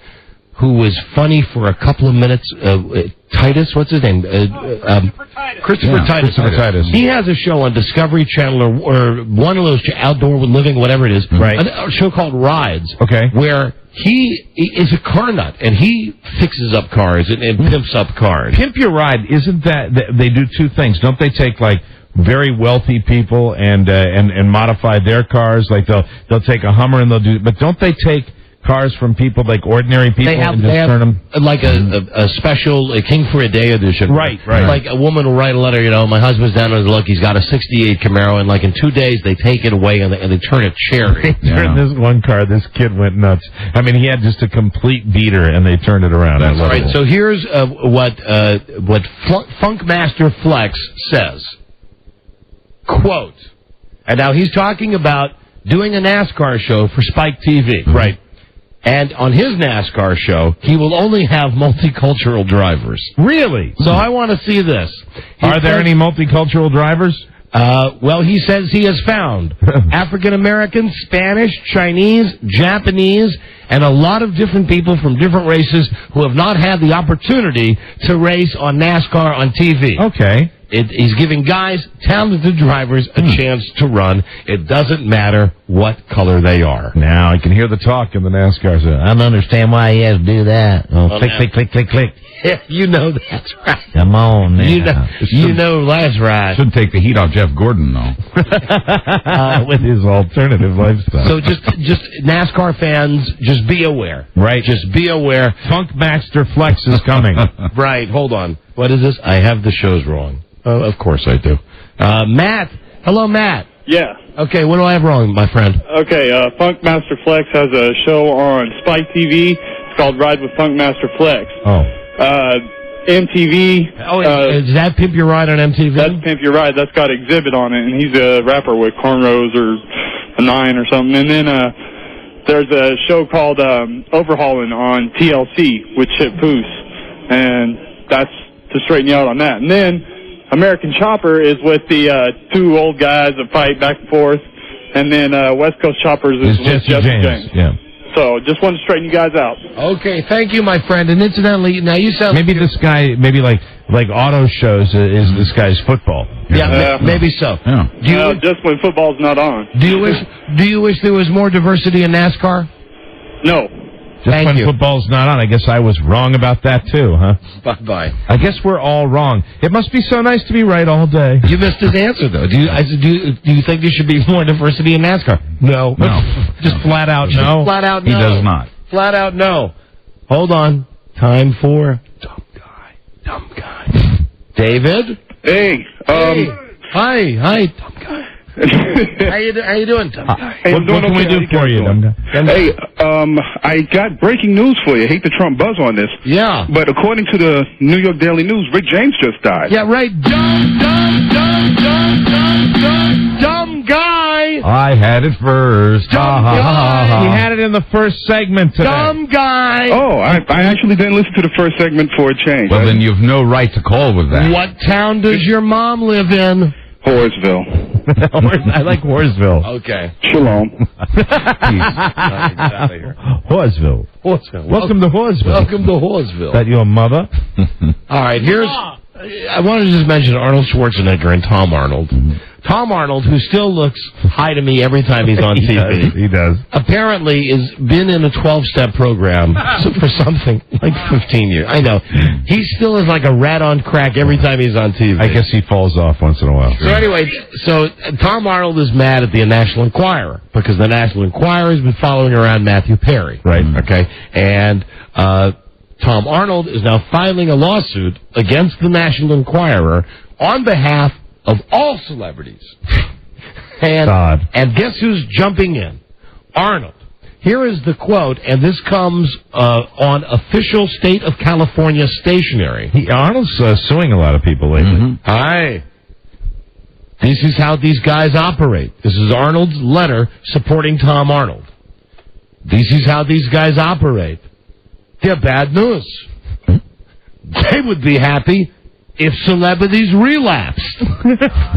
Speaker 4: who was funny for a couple of minutes. Titus, what's his name? Christopher Titus. He has a show on Discovery Channel or one of those outdoor living, whatever it is.
Speaker 6: Right.
Speaker 4: A show called Rides.
Speaker 6: Okay.
Speaker 4: Where he is a car nut and he fixes up cars and pimps up cars.
Speaker 6: Pimp Your Ride, isn't that they do two things? Don't they take like very wealthy people and modify their cars? Like they'll take a Hummer and they'll do, but don't they take cars from people like ordinary people and just turn them
Speaker 4: like a special King for a Day edition.
Speaker 6: Right.
Speaker 4: Like a woman will write a letter, my husband's down and look, he's got a 68 Camaro, and like in 2 days they take it away and they turn it cherry.
Speaker 6: They turned this one car, this kid went nuts. I mean, he had just a complete beater and they turned it around.
Speaker 4: That's right. So here's what Funkmaster Flex says. Quote, and now he's talking about doing a NASCAR show for Spike TV.
Speaker 6: Right.
Speaker 4: And on his NASCAR show, he will only have multicultural drivers.
Speaker 6: Really?
Speaker 4: So I want to see this.
Speaker 6: Are there any multicultural drivers?
Speaker 4: Well, he says he has found African American, Spanish, Chinese, Japanese, and a lot of different people from different races who have not had the opportunity to race on NASCAR on TV.
Speaker 6: Okay.
Speaker 4: He's giving guys, talented drivers, a chance to run. It doesn't matter what color they are.
Speaker 6: Now, I can hear the talk in the NASCAR. So I don't understand why he has to do that. Oh, click.
Speaker 4: Yeah, you know that's right.
Speaker 6: Come on now.
Speaker 4: You know that's right.
Speaker 7: Shouldn't take the heat off Jeff Gordon, though.
Speaker 6: With his alternative lifestyle.
Speaker 4: So just NASCAR fans, just be aware.
Speaker 6: Right.
Speaker 4: Just be aware.
Speaker 6: Funkmaster Flex is coming.
Speaker 4: Right, hold on. What is this? I have the shows wrong. Oh, of course I do. Matt. Hello, Matt.
Speaker 2: Yeah.
Speaker 4: Okay, what do I have wrong, my friend?
Speaker 2: Okay, Funkmaster Flex has a show on Spike TV. It's called Ride with Funkmaster Flex.
Speaker 6: Oh.
Speaker 2: MTV.
Speaker 4: Oh, is that Pimp Your Ride on MTV?
Speaker 2: That's Pimp Your Ride. That's got Exhibit on it, and he's a rapper with cornrows or a 9 or something. And then there's a show called Overhauling on TLC with Chip Poose, and that's to straighten you out on that. And then American Chopper is with the two old guys that fight back and forth, and then West Coast Choppers is with Jesse James.
Speaker 6: Yeah.
Speaker 2: So just wanted to straighten you guys out.
Speaker 4: Okay, thank you, my friend. And incidentally, now you sound
Speaker 6: maybe this guy, like auto shows is this guy's football.
Speaker 4: Yeah, maybe so.
Speaker 6: Yeah.
Speaker 2: Just when football's not on.
Speaker 4: Do you wish there was more diversity in NASCAR?
Speaker 2: No.
Speaker 6: Just when football's not on. I guess I was wrong about that, too, huh?
Speaker 4: Bye-bye.
Speaker 6: I guess we're all wrong. It must be so nice to be right all day.
Speaker 4: You missed his answer, though. Do you think there should be more diversity in NASCAR? No.
Speaker 6: Just flat out no.
Speaker 4: Flat out no.
Speaker 7: He does not.
Speaker 4: Flat out no. Hold on. Time for Dumb Guy. David?
Speaker 2: Hey.
Speaker 4: Hi, Dumb Guy. How you doing, Dumb Guy?
Speaker 6: Hey, what can we do for you, Dumb Guy?
Speaker 10: Hey, I got breaking news for you. I hate to Trump buzz on this.
Speaker 4: Yeah.
Speaker 10: But according to the New York Daily News, Rick James just died.
Speaker 4: Yeah, right. Dumb Guy.
Speaker 6: I had it first.
Speaker 4: Dumb Guy.
Speaker 6: He had it in the first segment today.
Speaker 4: Dumb Guy.
Speaker 10: Oh, I actually didn't listen to the first segment for a change.
Speaker 7: Well, then you've no right to call with that.
Speaker 4: What town does your mom live in?
Speaker 10: Horseville.
Speaker 6: I like Horseville.
Speaker 4: Okay.
Speaker 10: Shalom.
Speaker 4: Peace. Out of here.
Speaker 6: Horseville. Welcome to Horseville.
Speaker 4: Welcome to Horseville.
Speaker 6: Is that your mother?
Speaker 4: All right, I wanted to just mention Arnold Schwarzenegger and Tom Arnold. Tom Arnold, who still looks high to me every time he's on TV.
Speaker 6: He does.
Speaker 4: Apparently has been in a 12-step program for something like 15 years. I know. He still is like a rat on crack every time he's on TV.
Speaker 6: I guess he falls off once in a while.
Speaker 4: So anyway, Tom Arnold is mad at the National Enquirer because the National Enquirer has been following around Matthew Perry.
Speaker 6: Right.
Speaker 4: Okay. And Tom Arnold is now filing a lawsuit against the National Enquirer on behalf of all celebrities. And guess who's jumping in? Arnold. Here is the quote, and this comes on official state of California stationery.
Speaker 6: Arnold's suing a lot of people lately.
Speaker 4: Hi. This is how these guys operate. This is Arnold's letter supporting Tom Arnold. This is how these guys operate. They're bad news. They would be happy if celebrities relapsed.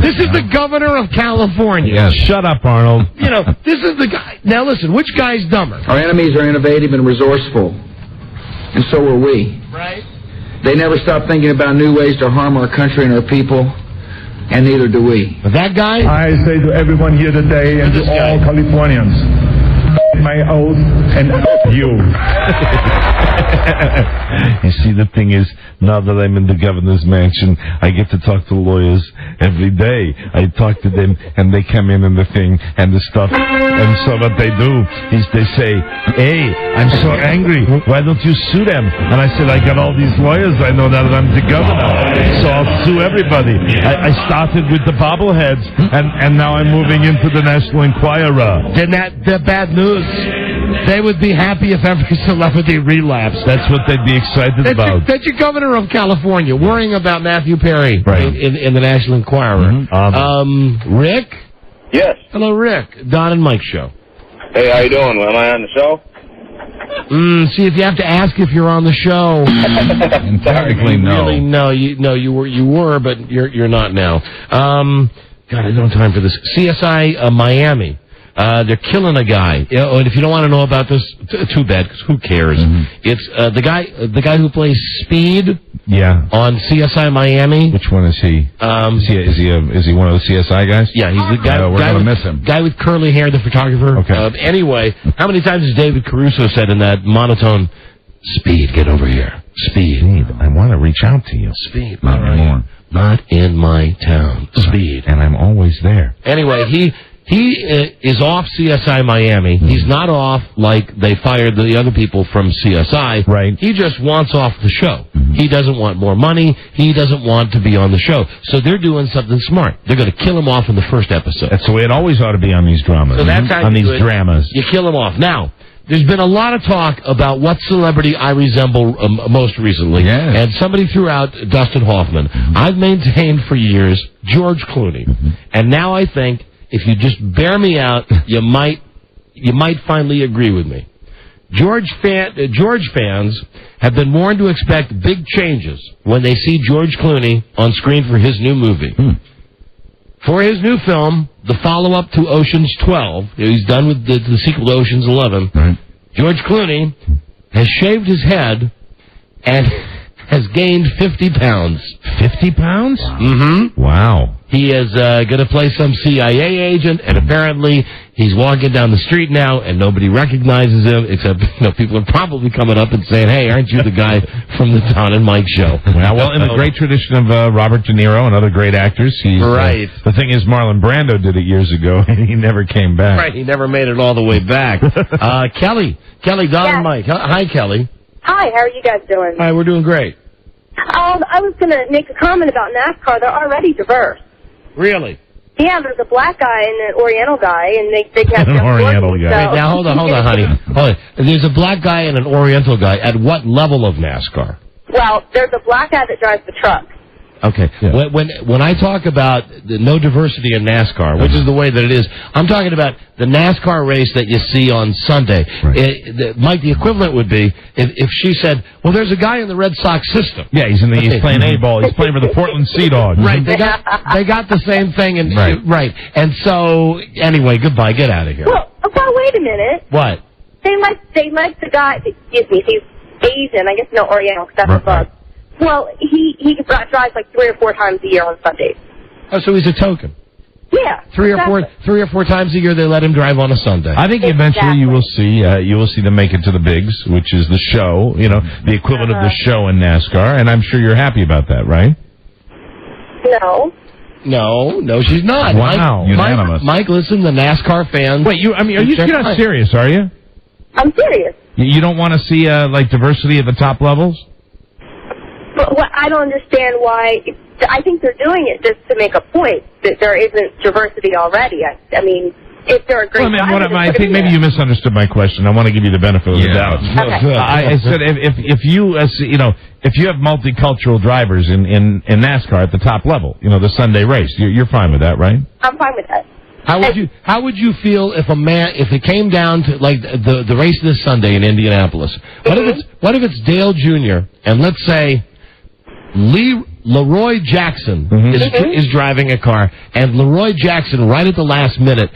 Speaker 4: This is the governor of California.
Speaker 6: Yes. Shut up, Arnold.
Speaker 4: You know, this is the guy. Now listen, which guy's dumber?
Speaker 15: Our enemies are innovative and resourceful, and so are we.
Speaker 4: Right.
Speaker 15: They never stop thinking about new ways to harm our country and our people, and neither do we.
Speaker 4: But that guy?
Speaker 11: I say to everyone here today and to all Californians, my oath and you.
Speaker 6: You see, the thing is, now that I'm in the governor's mansion, I get to talk to lawyers every day. I talk to them, and they come in and the thing and the stuff. And so what they do is they say, hey, I'm so angry. Why don't you sue them? And I said, I got all these lawyers. I know that I'm the governor. So I'll sue everybody. I started with the bobbleheads, and now I'm moving into the National Enquirer.
Speaker 4: Then the bad news. They would be happy if every celebrity relapsed.
Speaker 6: That's what they'd be excited about.
Speaker 4: That's your governor of California worrying about Matthew Perry in the National Enquirer. Rick?
Speaker 14: Yes.
Speaker 4: Hello, Rick. Don and Mike show.
Speaker 14: Hey, how you doing? Am I on the show?
Speaker 4: See, if you have to ask if you're on the show.
Speaker 6: Technically, no.
Speaker 4: Really, no, you were, but you're not now. God, I don't have time for this. CSI Miami. They're killing a guy. And if you don't want to know about this, too bad, because who cares? It's the guy who plays Speed.
Speaker 6: Yeah.
Speaker 4: On CSI Miami.
Speaker 6: Which one is he? Is he one of the CSI guys?
Speaker 4: Yeah, he's the guy.
Speaker 6: We're gonna miss him.
Speaker 4: Guy with curly hair, the photographer.
Speaker 6: Okay.
Speaker 4: Anyway, how many times has David Caruso said in that monotone, "Speed, get over here. Speed,
Speaker 6: I want to reach out to you.
Speaker 4: Speed, not anymore. Not in my town. Speed."
Speaker 6: And I'm always there.
Speaker 4: Anyway, he is off CSI Miami. He's not off like they fired the other people from CSI.
Speaker 6: Right.
Speaker 4: He just wants off the show. He doesn't want more money. He doesn't want to be on the show. So they're doing something smart. They're going to kill him off in the first episode.
Speaker 6: That's the way it always ought to be on these dramas.
Speaker 4: So that's how
Speaker 6: on
Speaker 4: you
Speaker 6: these
Speaker 4: do it.
Speaker 6: dramas.
Speaker 4: You kill him off. Now, there's been a lot of talk about what celebrity I resemble most recently.
Speaker 6: Yes.
Speaker 4: And somebody threw out Dustin Hoffman. I've maintained for years George Clooney. And now I think if you just bear me out, you might finally agree with me. George fans have been warned to expect big changes when they see George Clooney on screen for his new movie. For his new film, the follow-up to Ocean's 12, he's done with the sequel to Ocean's 11, George Clooney has shaved his head and has gained 50 pounds.
Speaker 6: 50 pounds?
Speaker 4: Mm-hmm.
Speaker 6: Wow.
Speaker 4: He is going to play some CIA agent, and apparently he's walking down the street now, and nobody recognizes him, except people are probably coming up and saying, "Hey, aren't you the guy from the Don and Mike show?"
Speaker 6: Well, in the great tradition of Robert De Niro and other great actors, he's
Speaker 4: right.
Speaker 6: The thing is, Marlon Brando did it years ago, and he never came back.
Speaker 4: Right, he never made it all the way back. Kelly, Don and Mike. Hi, Kelly.
Speaker 23: Hi, how are you guys doing?
Speaker 4: Hi, we're doing great.
Speaker 23: I was going to make a comment about NASCAR. They're already diverse.
Speaker 4: Really?
Speaker 23: Yeah, there's a black guy and an Oriental guy, and they have
Speaker 6: an Oriental guy.
Speaker 23: So.
Speaker 4: Wait, now, hold on, honey. Hold on. There's a black guy and an Oriental guy. At what level of NASCAR?
Speaker 23: Well, there's a black guy that drives the truck.
Speaker 4: Okay. Yeah. When I talk about no diversity in NASCAR, which is the way that it is, I'm talking about the NASCAR race that you see on Sunday. Right. Mike, the equivalent would be if she said, "Well, there's a guy in the Red Sox system."
Speaker 6: Yeah, he's playing A-ball. He's playing for the Portland Sea Dogs.
Speaker 4: Right. They got the same thing. And right. And so anyway, goodbye. Get out of here.
Speaker 23: Well, wait a minute.
Speaker 4: What?
Speaker 23: They like the guy. Excuse me. He's Asian. I guess no Oriental. Cause that's a bug. Well, he drives like 3 or 4 times a year on Sundays.
Speaker 4: Oh, so he's a token.
Speaker 23: Yeah.
Speaker 4: 3 or 4 times a year they let him drive on a Sunday.
Speaker 6: I think eventually you will see them make it to the bigs, which is the show, the equivalent of the show in NASCAR, and I'm sure you're happy about that, right?
Speaker 23: No,
Speaker 4: she's not.
Speaker 6: Wow, unanimous.
Speaker 4: Mike, listen, the NASCAR fans.
Speaker 6: Wait, you're not serious, are you?
Speaker 23: I'm serious.
Speaker 6: You don't want to see diversity at the top levels?
Speaker 23: But I don't understand why. I think they're doing it just to make a point that there isn't diversity already. I mean, if they're a great driver,
Speaker 6: I think maybe you misunderstood my question. I want to give you the benefit of the doubt.
Speaker 23: Okay.
Speaker 6: I said if you if you have multicultural drivers in NASCAR at the top level, the Sunday race, you're fine with that, right?
Speaker 23: I'm fine with that.
Speaker 4: How would you feel if it came down to like the race this Sunday in Indianapolis? What if it's Dale Jr. and let's say Leroy Jackson is driving a car, and Leroy Jackson right at the last minute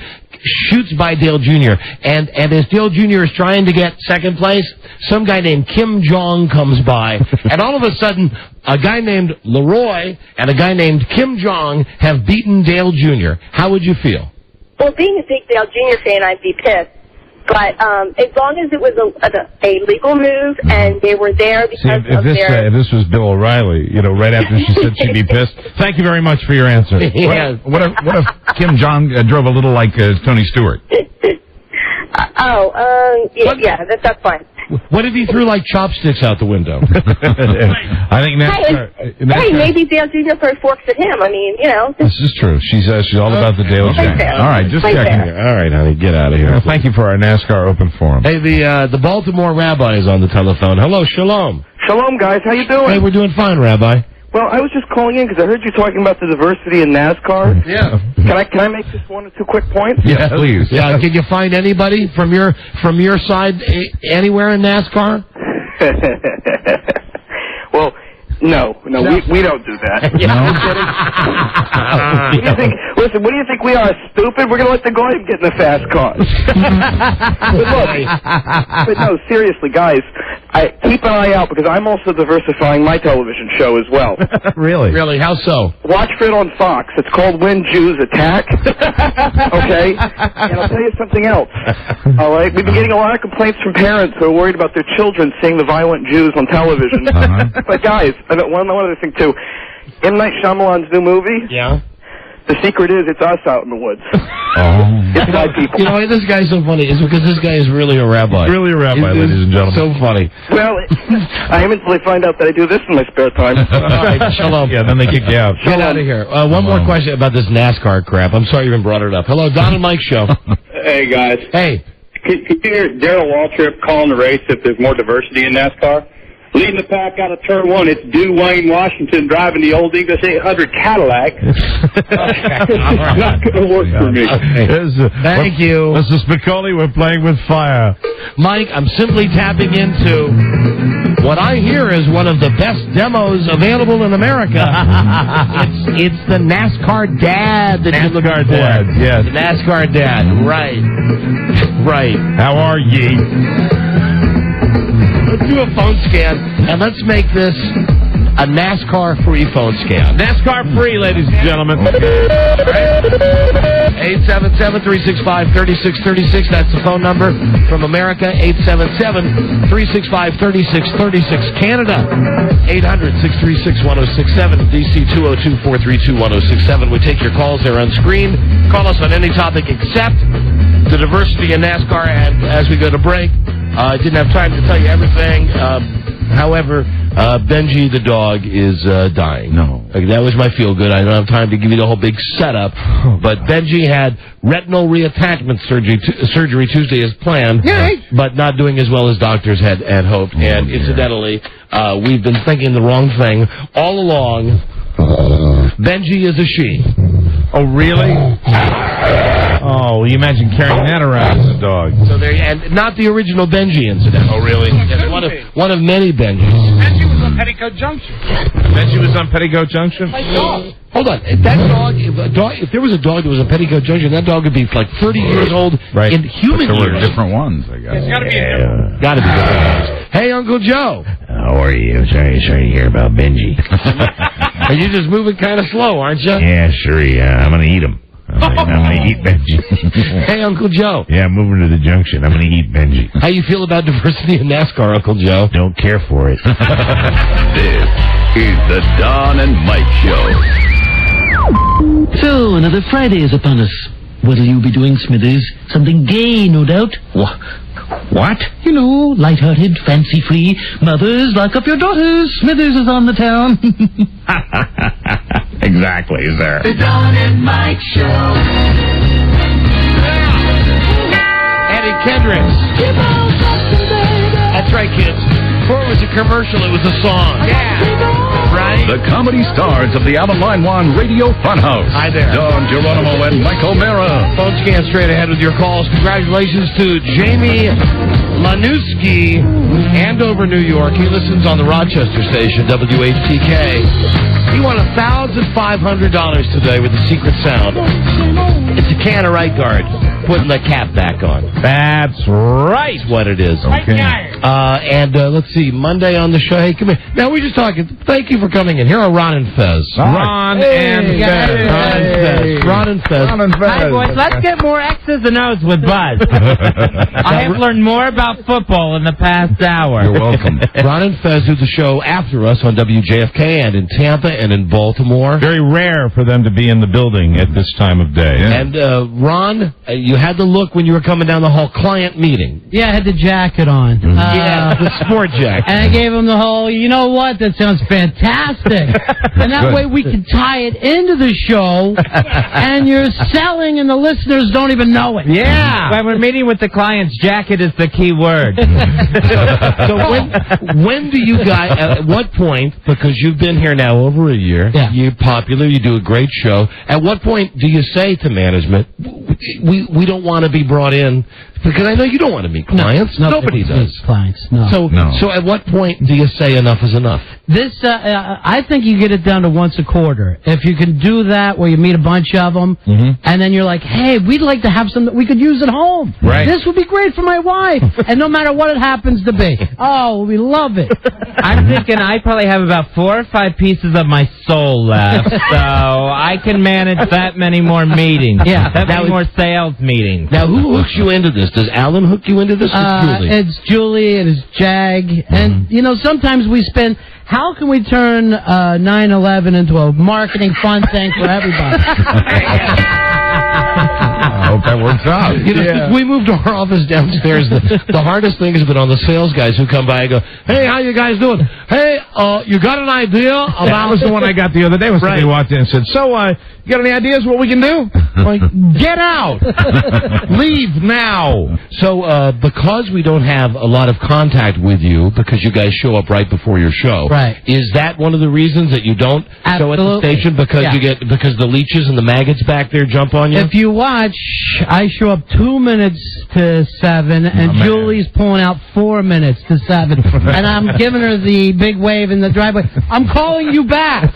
Speaker 4: shoots by Dale Jr. and as Dale Jr. is trying to get second place, some guy named Kim Jong comes by, and all of a sudden a guy named Leroy and a guy named Kim Jong have beaten Dale Jr. How would you feel?
Speaker 23: Well, being a big Dale Jr. fan, I'd be pissed. But as long as it was a legal move and they were there because of their...
Speaker 6: If this was Bill O'Reilly, right after she said she'd be pissed. Thank you very much for your answer.
Speaker 4: Yes.
Speaker 7: What if Kim Jong drove a little like Tony Stewart?
Speaker 23: Yeah, that's fine.
Speaker 4: What if he threw like chopsticks out the window?
Speaker 6: I think NASCAR.
Speaker 23: Hey, maybe Dale Jr. throws forks at him. I mean,
Speaker 6: This is true. She's all about the Dale Jr. All right, just checking here. All right, honey, get out of here. Well, thank you for our NASCAR Open Forum.
Speaker 4: Hey, the Baltimore Rabbi is on the telephone. Hello, Shalom.
Speaker 16: Shalom, guys. How you doing?
Speaker 4: Hey, we're doing fine, Rabbi.
Speaker 16: Well, I was just calling in because I heard you talking about the diversity in NASCAR.
Speaker 4: Yeah.
Speaker 16: Can I make just one or two quick points?
Speaker 6: Yes, please.
Speaker 4: Yeah. Can you find anybody from your side anywhere in NASCAR?
Speaker 16: Well, no, we don't do that. What do you think? Listen, what do you think we are, stupid? We're going to let the guys get in the fast cars. but no, seriously, guys, keep an eye out because I'm also diversifying my television show as well.
Speaker 6: Really?
Speaker 4: Really? How so?
Speaker 16: Watch for it on Fox. It's called When Jews Attack. Okay? And I'll tell you something else. All right? We've been getting a lot of complaints from parents who are worried about their children seeing the violent Jews on television. But guys, one other thing too. M. Night Shyamalan's new movie.
Speaker 4: Yeah.
Speaker 16: The secret is it's us out in the woods. It's my people.
Speaker 4: You know why this guy's so funny? It's because this guy is really a rabbi.
Speaker 6: Really a rabbi, ladies and gentlemen.
Speaker 4: So funny.
Speaker 16: Well, I am until they find out that I do this in my spare time.
Speaker 4: All right, Shalom.
Speaker 6: Yeah, then they kick you out.
Speaker 4: Get out of here. One more question about this NASCAR crap. I'm sorry you even brought it up. Hello, Don and Mike Show.
Speaker 18: Hey, guys.
Speaker 4: Hey.
Speaker 18: Could you hear Darrell Waltrip calling the race if there's more diversity in NASCAR? Leading the pack out of turn one, it's Dwayne Washington driving the old English 800 Cadillac. Not going to work for me.
Speaker 4: Thank you.
Speaker 6: This is Spicoli. We're playing with fire.
Speaker 4: Mike, I'm simply tapping into what I hear is one of the best demos available in America. It's the NASCAR Dad that you're looking for.
Speaker 6: NASCAR Dad, yes.
Speaker 4: The NASCAR Dad, right. Right.
Speaker 6: How are ye?
Speaker 4: Let's do a phone scan, and let's make this a NASCAR-free phone scan.
Speaker 6: NASCAR-free, ladies and gentlemen.
Speaker 4: 877-365-3636. That's the phone number from America. 877-365-3636. Canada. 800-636-1067. DC 202-432-1067. We take your calls there on screen. Call us on any topic except the diversity in NASCAR. And as we go to break, I didn't have time to tell you everything. However, Benji the dog is dying.
Speaker 6: No.
Speaker 4: That was my feel-good. I don't have time to give you the whole big setup. But Benji had retinal reattachment surgery Tuesday as planned, but not doing as well as doctors had hoped. And incidentally, we've been thinking the wrong thing all along. Benji is a she.
Speaker 6: Oh, really? Oh, you imagine carrying that around as a dog.
Speaker 4: So there, and not the original Benji incident.
Speaker 6: Oh, really?
Speaker 4: Yes, one of many Benjis.
Speaker 8: Benji was on Petticoat Junction.
Speaker 6: Benji was on Petticoat Junction?
Speaker 4: Hold on. That dog, if there was a dog that was on Petticoat Junction, that dog would be like 30 years old in human
Speaker 7: There were
Speaker 4: years.
Speaker 7: different ones, I guess.
Speaker 8: It's got to be a different.
Speaker 4: Got to be different ones. Hey, Uncle Joe.
Speaker 19: How are you? Sorry to hear about Benji.
Speaker 4: Are you just moving kind of slow, aren't you?
Speaker 19: Yeah, sure. Yeah, I'm going to eat him. I'm going to eat Benji.
Speaker 4: Hey, Uncle Joe.
Speaker 19: Yeah, I'm moving to the junction. I'm going to eat Benji.
Speaker 4: How you feel about diversity in NASCAR, Uncle Joe?
Speaker 19: Don't care for it.
Speaker 1: This is the Don and Mike Show.
Speaker 24: So, another Friday is upon us. What'll you be doing, Smithers? Something gay, no doubt. What? You know, light-hearted, fancy-free. Mothers, lock up your daughters. Smithers is on the town.
Speaker 19: Exactly, sir.
Speaker 13: The Don and Mike Show.
Speaker 4: Kendricks. That's right, kids. Before it was a commercial, it was a song. Yeah. Right?
Speaker 1: The comedy stars of the Alan Line Radio Funhouse.
Speaker 4: Hi there.
Speaker 1: Don Geronimo and Michael Mara.
Speaker 4: Phone scan straight ahead with your calls. Congratulations to Jamie Lanuski, Andover, New York. He listens on the Rochester station, WHTK. He won $1,500 today with the secret sound. It's a can of Right Guard. Putting the cap back on.
Speaker 6: That's right.
Speaker 4: That's what it is.
Speaker 6: Okay.
Speaker 4: And let's see, Monday on the show. Hey, come here. Now, we're just talking. Thank you for coming in. Here are Ron and Fez.
Speaker 6: Ron and Fez.
Speaker 4: Ron and Fez.
Speaker 12: Hi, boys. Let's get more X's and O's with Buzz. I have learned more about football in the past hour.
Speaker 6: You're welcome.
Speaker 4: Ron and Fez do the show after us on WJFK and in Tampa and in Baltimore.
Speaker 6: Very rare for them to be in the building at this time of day.
Speaker 4: And Ron, you had the look when you were coming down the hall, client meeting.
Speaker 17: Yeah, I had the jacket on.
Speaker 4: Yeah, the sport jacket.
Speaker 17: And I gave him the whole, you know what, that sounds fantastic. And that way we can tie it into the show, and you're selling and the listeners don't even know it.
Speaker 12: Yeah. When we're meeting with the clients, jacket is the key word.
Speaker 4: So when do you guys, at what point, because you've been here now over a year, you're popular, you do a great show, at what point do you say to management, we don't want to be brought in, because I know you don't want to meet clients. Nobody does.
Speaker 17: Clients, no.
Speaker 4: So at what point do you say enough is enough?
Speaker 17: This, I think you get it down to once a quarter. If you can do that, where you meet a bunch of them, and then you're like, hey, we'd like to have some that we could use at home.
Speaker 6: Right.
Speaker 17: This would be great for my wife. And no matter what it happens to be. Oh, we love it.
Speaker 12: I'm thinking I probably have about 4 or 5 pieces of my soul left, so I can manage that many more meetings.
Speaker 17: Yeah.
Speaker 12: That many more sales meetings.
Speaker 4: Now, who hooks you into this? Does Alan hook you into this?
Speaker 17: It's Julie and it's Jag. And, you know, sometimes we spend... How can we turn 9/11 into a marketing fun thing for everybody?
Speaker 6: I hope that works out.
Speaker 4: You know, since we moved our office downstairs, the hardest thing has been on the sales guys who come by and go, hey, how you guys doing? Hey, you got an idea about...
Speaker 6: That was the one I got the other day when somebody walked in and said, so, you got any ideas what we can do? Like, get out! Leave now!
Speaker 4: So, because we don't have a lot of contact with you, because you guys show up right before your show, is that one of the reasons that you don't show at the station because because the leeches and the maggots back there jump on you?
Speaker 17: If you watch, I show up 2 minutes to 7, and Julie's pulling out 4 minutes to 7, and I'm giving her the big wave in the driveway. I'm calling you back.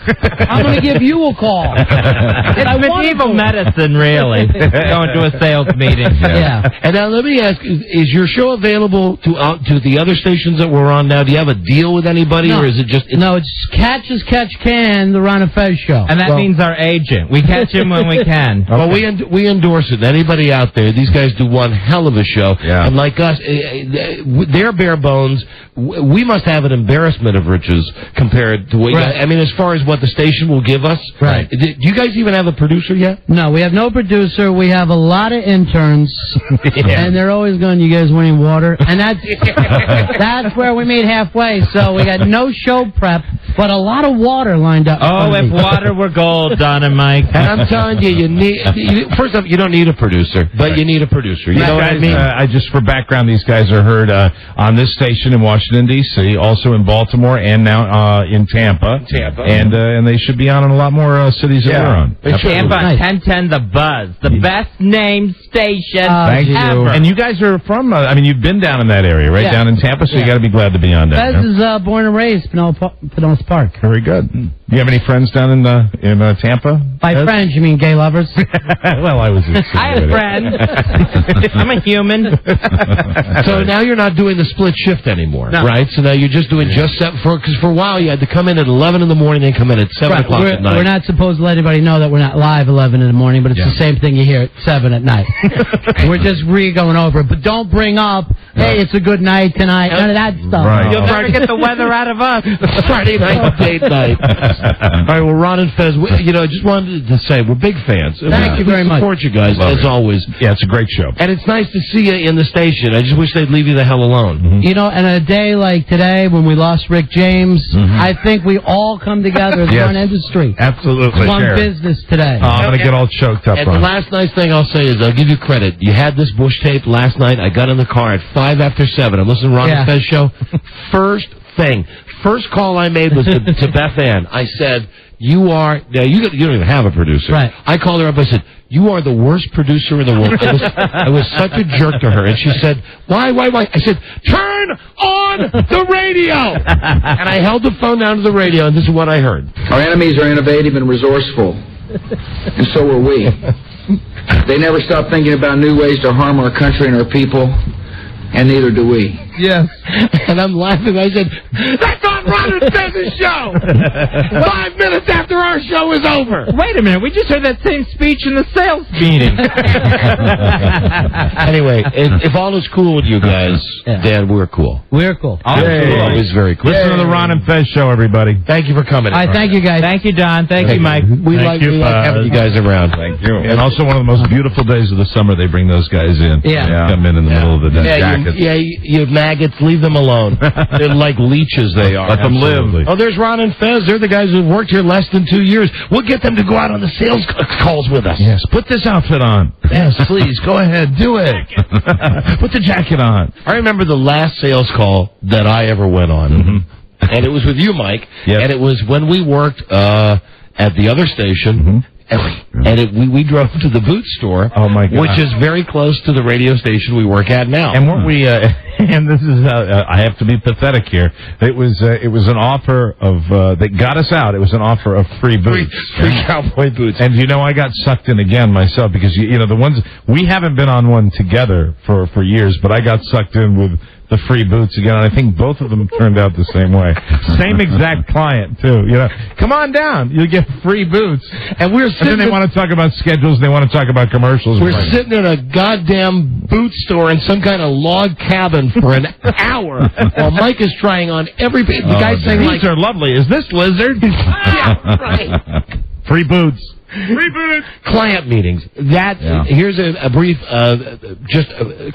Speaker 17: I'm going to give you a call.
Speaker 12: It's medieval medicine, really, going to a sales meeting.
Speaker 17: Yeah.
Speaker 4: And now let me ask, is your show available to the other stations that we're on now? Do you have a deal with anybody, or is it just...
Speaker 17: No, it's Catch as Catch Can, the Ron and Fez show.
Speaker 12: And that means our agent. We catch him when we can.
Speaker 4: Well, we endorse it. Anybody out there, these guys do one hell of a show. Yeah. And like us, they're bare bones. We must have an embarrassment of riches compared to what you guys, I mean, as far as what the station will give us.
Speaker 17: Right.
Speaker 4: Do you guys even have a producer yet?
Speaker 17: No, we have no producer. We have a lot of interns, and they're always going, you guys wanting water? And that's where we meet halfway. So we got no show prep, but a lot of water lined up.
Speaker 12: Oh, if water were gold, Don and Mike.
Speaker 4: And I'm telling you, first off, you don't need a producer, but you need a producer. You know what I mean?
Speaker 6: Just for background, these guys are heard on this station in Washington, D.C., also in Baltimore, and now in Tampa. And they should be on in a lot more cities that we're on.
Speaker 12: Tampa, 1010 The Buzz, the best named station
Speaker 6: Thank you.
Speaker 12: ever.
Speaker 6: And you guys are from, you've been down in that area, right?
Speaker 17: Yeah.
Speaker 6: Down in Tampa, so you got to be glad to be on down
Speaker 17: Fez
Speaker 6: there.
Speaker 17: is born and raised Pinellas Park.
Speaker 6: Very good. Do you have any friends down in Tampa?
Speaker 17: By friends, you mean gay lovers?
Speaker 6: Well, I was...
Speaker 12: I have friends. I'm a human.
Speaker 4: So now you're not doing the split shift anymore, right? So now you're just doing because for a while you had to come in at 11 in the morning and come in at 7 o'clock at night.
Speaker 17: We're not supposed to let anybody know that we're not live 11 in the morning, but it's the same thing you hear at 7 at night. We're just going over it. But don't bring up hey, it's a good night tonight. None of that stuff.
Speaker 6: Right.
Speaker 12: You'll never get the weather out of us.
Speaker 4: Friday night date night. All right, well, Ron and Fez, I just wanted to say we're big fans.
Speaker 17: Thank you very much.
Speaker 4: Support you guys, as always.
Speaker 6: Yeah, it's a great show.
Speaker 4: And it's nice to see you in the station. I just wish they'd leave you the hell alone.
Speaker 17: And a day like today when we lost Rick James, I think we all come together as one industry.
Speaker 6: Absolutely.
Speaker 17: One business today.
Speaker 6: I'm going to get all choked up.
Speaker 4: And the last nice thing I'll say is I'll give you credit. You had this Bush tape last night. I got in the car at 5 after 7. I'm listening to Ron and Fez show. First call I made was to Beth Ann. I said, you don't even have a producer.
Speaker 17: Right.
Speaker 4: I called her up. I said, you are the worst producer in the world. I was such a jerk to her. And she said, why? I said, turn on the radio. And I held the phone down to the radio, and this is what I heard.
Speaker 15: Our enemies are innovative and resourceful, and so are we. They never stop thinking about new ways to harm our country and our people, and neither do we.
Speaker 17: Yes.
Speaker 4: And I'm laughing. I said, that's on Ron and Fez's show. 5 minutes after our show is over.
Speaker 12: Wait a minute. We just heard that same speech in the sales meeting.
Speaker 4: Anyway, if all is cool with you guys, Dan, we're cool.
Speaker 17: We're cool.
Speaker 4: Always very cool.
Speaker 6: Listen to the Ron and Fez show, everybody.
Speaker 4: Thank you for coming.
Speaker 17: All right, thank you, guys.
Speaker 12: Thank you, Don. Thank you, Mike.
Speaker 4: We like having you guys around.
Speaker 6: Thank you. And also one of the most beautiful days of the summer, they bring those guys in.
Speaker 17: Yeah.
Speaker 6: Come in the middle of the day.
Speaker 4: You maggots, leave them alone. They're like leeches, they are.
Speaker 6: Let them live.
Speaker 4: Oh, there's Ron and Fez. They're the guys who've worked here less than 2 years. We'll get them to go out on the sales calls with us.
Speaker 6: Yes, put this outfit on.
Speaker 4: Yes, please, go ahead, do it.
Speaker 6: Put the jacket on.
Speaker 4: I remember the last sales call that I ever went on, and it was with you, Mike, and it was when we worked at the other station, and we drove to the boot store, which is very close to the radio station we work at now.
Speaker 6: And weren't we? And this is I have to be pathetic here. It was an offer of that got us out. It was an offer of free boots,
Speaker 4: free cowboy boots.
Speaker 6: And I got sucked in again myself because the ones we haven't been on one together for years, but I got sucked in with the free boots again, and I think both of them turned out the same way. Same exact client, too. Come on down. You'll get free boots. And then they want to talk about schedules. They want to talk about commercials.
Speaker 4: We're sitting in a goddamn boot store in some kind of log cabin for an hour while Mike is trying on every... The guy's saying,
Speaker 6: these are lovely. Is this Lizard?
Speaker 4: Yeah, right.
Speaker 6: Free boots.
Speaker 4: Reboot. Client meetings. Here's a brief,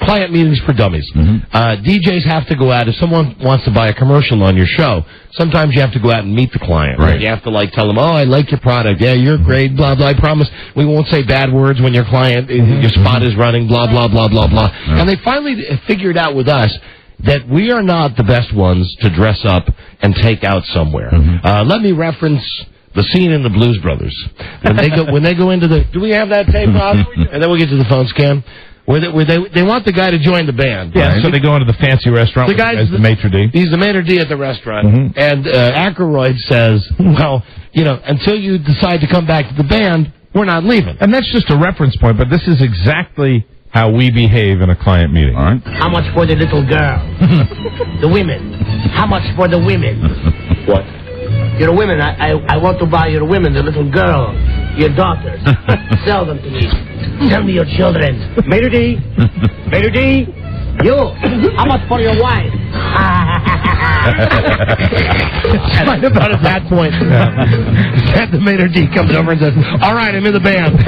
Speaker 4: client meetings for dummies. DJs have to go out. If someone wants to buy a commercial on your show, sometimes you have to go out and meet the client. Right. You have to tell them, I like your product. Yeah, you're great, blah, blah. I promise we won't say bad words when your client, your spot is running, blah, blah, blah, blah, blah. And they finally figured out with us that we are not the best ones to dress up and take out somewhere. Let me reference the scene in the Blues Brothers. When they go into the... Do we have that tape, Rob? And then we'll get to the phone scam. Where they want the guy to join the band.
Speaker 6: Yeah, right? So they go into the fancy restaurant
Speaker 4: the guy's
Speaker 6: the maitre d'.
Speaker 4: He's the maitre d' at the restaurant. And Aykroyd says, well, until you decide to come back to the band, we're not leaving.
Speaker 6: And that's just a reference point, but this is exactly how we behave in a client meeting. All right.
Speaker 3: How much for the little girl? The women. How much for the women?
Speaker 4: What?
Speaker 3: Your women, I want to buy your women, the little girl, your daughters. Sell them to me. Sell me your children. Maitre d', Maitre d', you, how much for your wife?
Speaker 4: Right about at that point, the maitre d' comes over and says, all right, I'm in the band.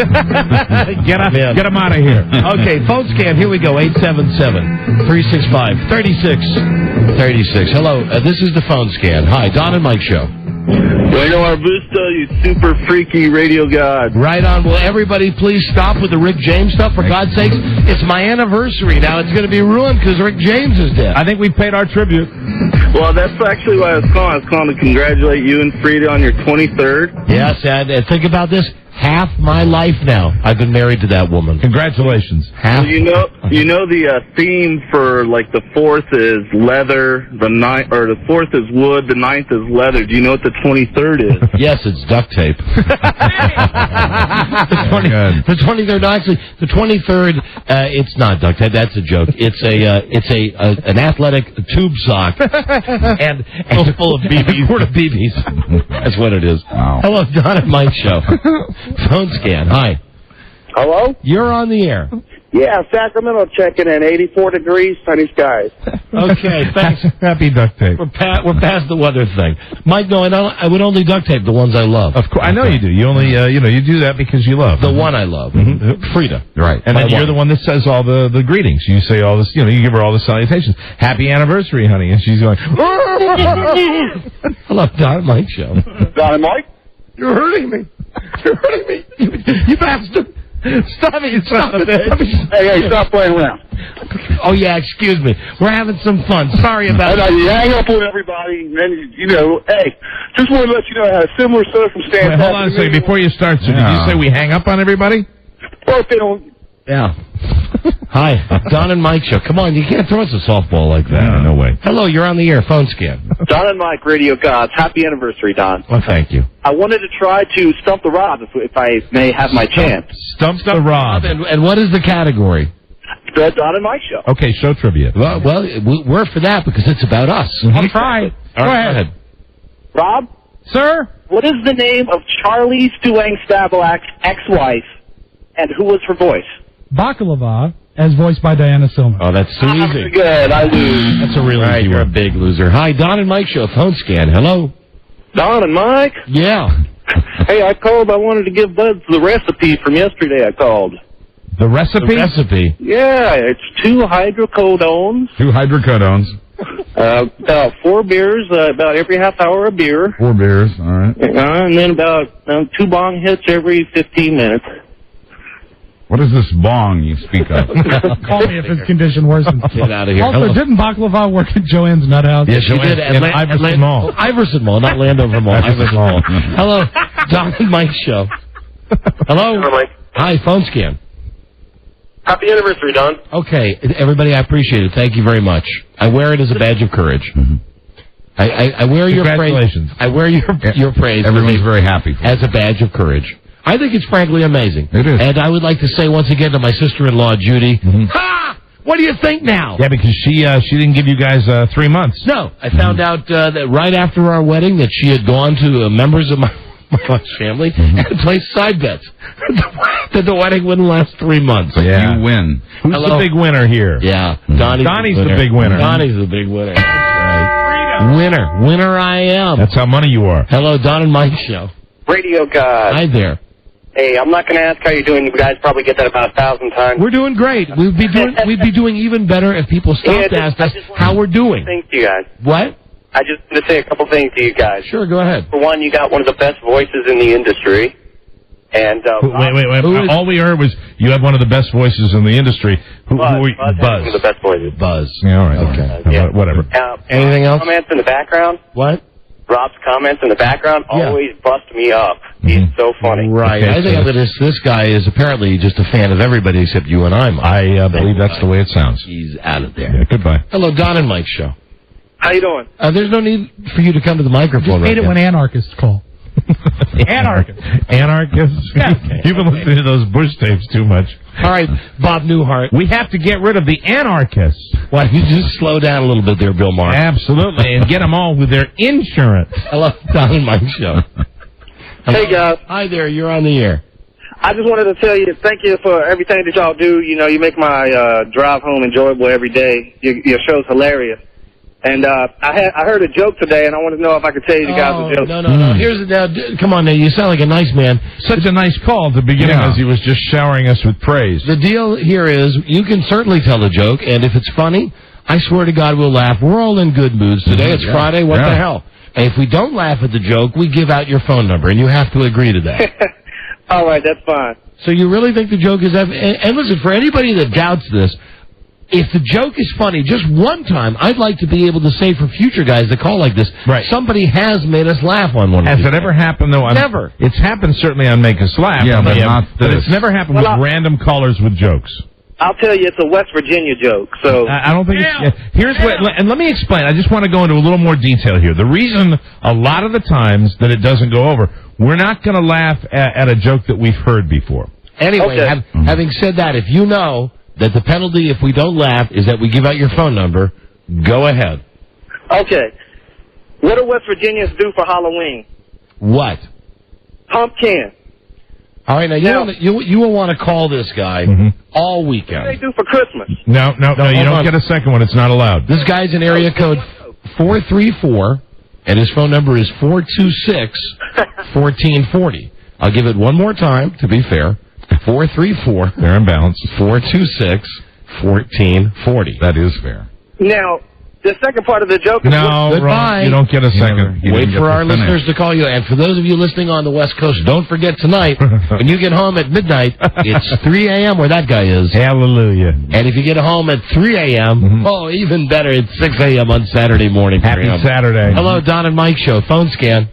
Speaker 6: Get him out of here.
Speaker 4: Okay, phone scam, here we go, 877-365-3636. Hello, this is the phone scan. Hi, Don and Mike Show.
Speaker 18: Bueno Arbusto, you super freaky radio god.
Speaker 4: Right on. Will everybody please stop with the Rick James stuff, for God's sakes? It's my anniversary now. It's going to be ruined because Rick James is dead.
Speaker 6: I think we paid our tribute.
Speaker 18: Well, that's actually why I was calling. I was calling to congratulate you and Frida on your 23rd.
Speaker 4: Yes, and think about this. Half my life now, I've been married to that woman.
Speaker 6: Congratulations.
Speaker 18: Well, you know the theme for the 4th is leather, the 4th is wood, the 9th is leather. Do you know what the 23rd is?
Speaker 4: Yes, it's duct tape. The 23rd, no, actually, the 23rd, it's not duct tape. That's a joke. It's an athletic tube sock and full of BBs. Full of BBs. That's what it is. Wow. Hello, Don and Mike Show. Phone scan. Hi.
Speaker 18: Hello?
Speaker 4: You're on the air.
Speaker 16: Yeah, Sacramento checking in, 84 degrees, sunny skies.
Speaker 4: Okay, thanks.
Speaker 6: Happy duct tape.
Speaker 4: We're past the weather thing. Mike, no, I would only duct tape the ones I love.
Speaker 6: Of course, I know you do. You only, you do that because you love.
Speaker 4: The one I love. Frida.
Speaker 6: Right. And then you're the one that says all the greetings. You say all this, you give her all the salutations. Happy anniversary, honey. And she's going,
Speaker 4: Hello, Don and Mike show.
Speaker 14: Don and Mike?
Speaker 4: You're hurting me. You're hurting me. You bastard. Stop it, stop it.
Speaker 14: Hey, stop playing around.
Speaker 4: Oh, yeah, excuse me. We're having some fun. Sorry about that.
Speaker 14: You hang up on everybody, and then, hey, just want to let you know I had a similar circumstance.
Speaker 6: Wait, hold on a second. Before you start, sir, did you say we hang up on everybody?
Speaker 14: Well, if they don't...
Speaker 4: Yeah. Hi, Don and Mike show. Come on, you can't throw us a softball like that.
Speaker 6: No way.
Speaker 4: Hello, you're on the air. Phone scan.
Speaker 14: Don and Mike, Radio Gods. Happy anniversary, Don.
Speaker 4: Well, thank you.
Speaker 14: I wanted to try to stump the Rob if I may have my chance.
Speaker 6: Stump the Rob.
Speaker 4: And what is the category?
Speaker 14: The Don and Mike show.
Speaker 6: Okay, show trivia.
Speaker 4: Well, we're for that because it's about us.
Speaker 8: I'll try.
Speaker 4: Go ahead.
Speaker 14: Rob?
Speaker 8: Sir?
Speaker 14: What is the name of Charlie Stuang Stavelak's ex-wife, and who was her voice?
Speaker 8: Baklava, as voiced by Diana Silver.
Speaker 4: Oh, that's too easy.
Speaker 14: Good, I lose.
Speaker 4: That's a really easy You're a big loser. Hi, Don and Mike show. Phone scan. Hello.
Speaker 14: Don and Mike?
Speaker 4: Yeah.
Speaker 14: Hey, I called. I wanted to give Bud the recipe from yesterday. I called.
Speaker 6: The recipe?
Speaker 4: The recipe.
Speaker 14: Yeah, it's 2 hydrocodones.
Speaker 6: 2 hydrocodones.
Speaker 14: About 4 beers, about every half hour a beer.
Speaker 6: 4 beers, all right.
Speaker 14: And then about 2 bong hits every 15 minutes.
Speaker 6: What is this bong you speak of?
Speaker 8: Call me if his condition worsens.
Speaker 4: Get out of here.
Speaker 8: Also, didn't Baklava work at Joanne's Nut House?
Speaker 4: Yes, she did.
Speaker 6: At Iverson Mall.
Speaker 4: Iverson Mall, not Landover Mall. Iverson Mall. Hello, Don and Mike show. Hello.
Speaker 14: Hello, Mike.
Speaker 4: Hi, phone scan.
Speaker 14: Happy anniversary, Don.
Speaker 4: Okay, everybody, I appreciate it. Thank you very much. I wear it as a badge of courage. Mm-hmm. I wear your praise.
Speaker 6: Congratulations.
Speaker 4: I wear your praise.
Speaker 6: Everyone's very happy for
Speaker 4: as a badge of courage. I think it's frankly amazing.
Speaker 6: It is.
Speaker 4: And I would like to say once again to my sister-in-law, Judy, Ha! What do you think now?
Speaker 6: Yeah, because she didn't give you guys 3 months.
Speaker 4: No, I found out that right after our wedding that she had gone to members of my wife's family and placed side bets that the wedding wouldn't last 3 months.
Speaker 6: But you win. Who's the big winner here?
Speaker 4: Yeah,
Speaker 6: Donnie's the big winner.
Speaker 4: Donnie's the big winner. Right. Winner I am.
Speaker 6: That's how money you are.
Speaker 4: Hello, Don and Mike show.
Speaker 14: Radio God.
Speaker 4: Hi there.
Speaker 14: Hey, I'm not going to ask how you're doing. You guys probably get that about 1,000 times.
Speaker 4: We're doing great. We'd be doing even better if people stopped to ask us how we're doing.
Speaker 14: Thank you guys.
Speaker 4: What?
Speaker 14: I just want to say a couple things to you guys.
Speaker 4: Sure, go ahead.
Speaker 14: For one, you got one of the best voices in the industry. And
Speaker 6: wait. All we heard was you have one of the best voices in the industry.
Speaker 14: Buzz.
Speaker 6: Buzz.
Speaker 14: One of the best voices.
Speaker 6: Buzz. Yeah, all right. Okay. Whatever.
Speaker 4: Anything else?
Speaker 14: Comments in the background?
Speaker 4: What?
Speaker 14: Rob's comments in the background always bust me up. He's so funny.
Speaker 4: Right.
Speaker 6: Okay,
Speaker 4: I think that this guy is apparently just a fan of everybody except you and I, Mike.
Speaker 6: I believe that's the way it sounds.
Speaker 4: He's out of there.
Speaker 6: Yeah, goodbye.
Speaker 4: Hello, Don and Mike show.
Speaker 14: How you doing?
Speaker 4: There's no need for you to come to the microphone.
Speaker 8: Just hate it when anarchists call. Anarchists.
Speaker 6: Anarchists? You've been listening to those Bush tapes too much.
Speaker 4: All right, Bob Newhart.
Speaker 6: We have to get rid of the anarchists.
Speaker 4: Why don't you just slow down a little bit there, Bill Maher?
Speaker 6: Absolutely, and get them all with their insurance.
Speaker 4: Hello, Don and Mike show.
Speaker 16: Hey, guys.
Speaker 4: Hi there, you're on the air.
Speaker 16: I just wanted to tell you, thank you for everything that y'all do. You know, you make my drive home enjoyable every day. Your show's hilarious. And I heard a joke today, and I wanted to know if I could tell you guys a joke.
Speaker 4: No. Come on now. You sound like a nice man.
Speaker 6: Such a nice call at the beginning as he was just showering us with praise.
Speaker 4: The deal here is you can certainly tell a joke, and if it's funny, I swear to God we'll laugh. We're all in good moods today. It's Friday. What the hell? And if we don't laugh at the joke, we give out your phone number, and you have to agree to that.
Speaker 16: All right, that's fine.
Speaker 4: So you really think the joke is... And listen, for anybody that doubts this, if the joke is funny, just one time, I'd like to be able to say for future guys that call like this, somebody has made us laugh on one of these.
Speaker 6: Has it ever happened, though?
Speaker 4: Never.
Speaker 6: It's happened certainly on Make Us Laugh.
Speaker 7: Yeah, but
Speaker 6: it's never happened with random callers with jokes.
Speaker 16: I'll tell you, it's a West Virginia joke. So
Speaker 6: I don't think it's... Here's what... And let me explain. I just want to go into a little more detail here. The reason a lot of the times that it doesn't go over, we're not going to laugh at a joke that we've heard before.
Speaker 4: Anyway, having said that, if you know that the penalty if we don't laugh is that we give out your phone number, go ahead.
Speaker 16: Okay. What do West Virginians do for Halloween?
Speaker 4: What?
Speaker 16: Pumpkin.
Speaker 4: All right, now you will want to call this guy all weekend.
Speaker 16: What do they do for Christmas?
Speaker 6: No, you don't get a second one. It's not allowed.
Speaker 4: This guy's in area code 434, and his phone number is 426-1440. I'll give it one more time, to be fair. 434.
Speaker 6: Fair and balanced.
Speaker 4: 426-1440.
Speaker 6: That is fair.
Speaker 16: Now, the second part of the joke is...
Speaker 6: No,
Speaker 4: goodbye.
Speaker 6: You don't get a second.
Speaker 4: Wait for our listeners to call you. And for those of you listening on the West Coast, don't forget tonight, when you get home at midnight, it's 3 a.m. where that guy is.
Speaker 6: Hallelujah.
Speaker 4: And if you get home at 3 a.m., oh, even better, it's 6 a.m. on Saturday morning.
Speaker 6: Happy Saturday.
Speaker 4: Hello, Don and Mike Show. Phone scan.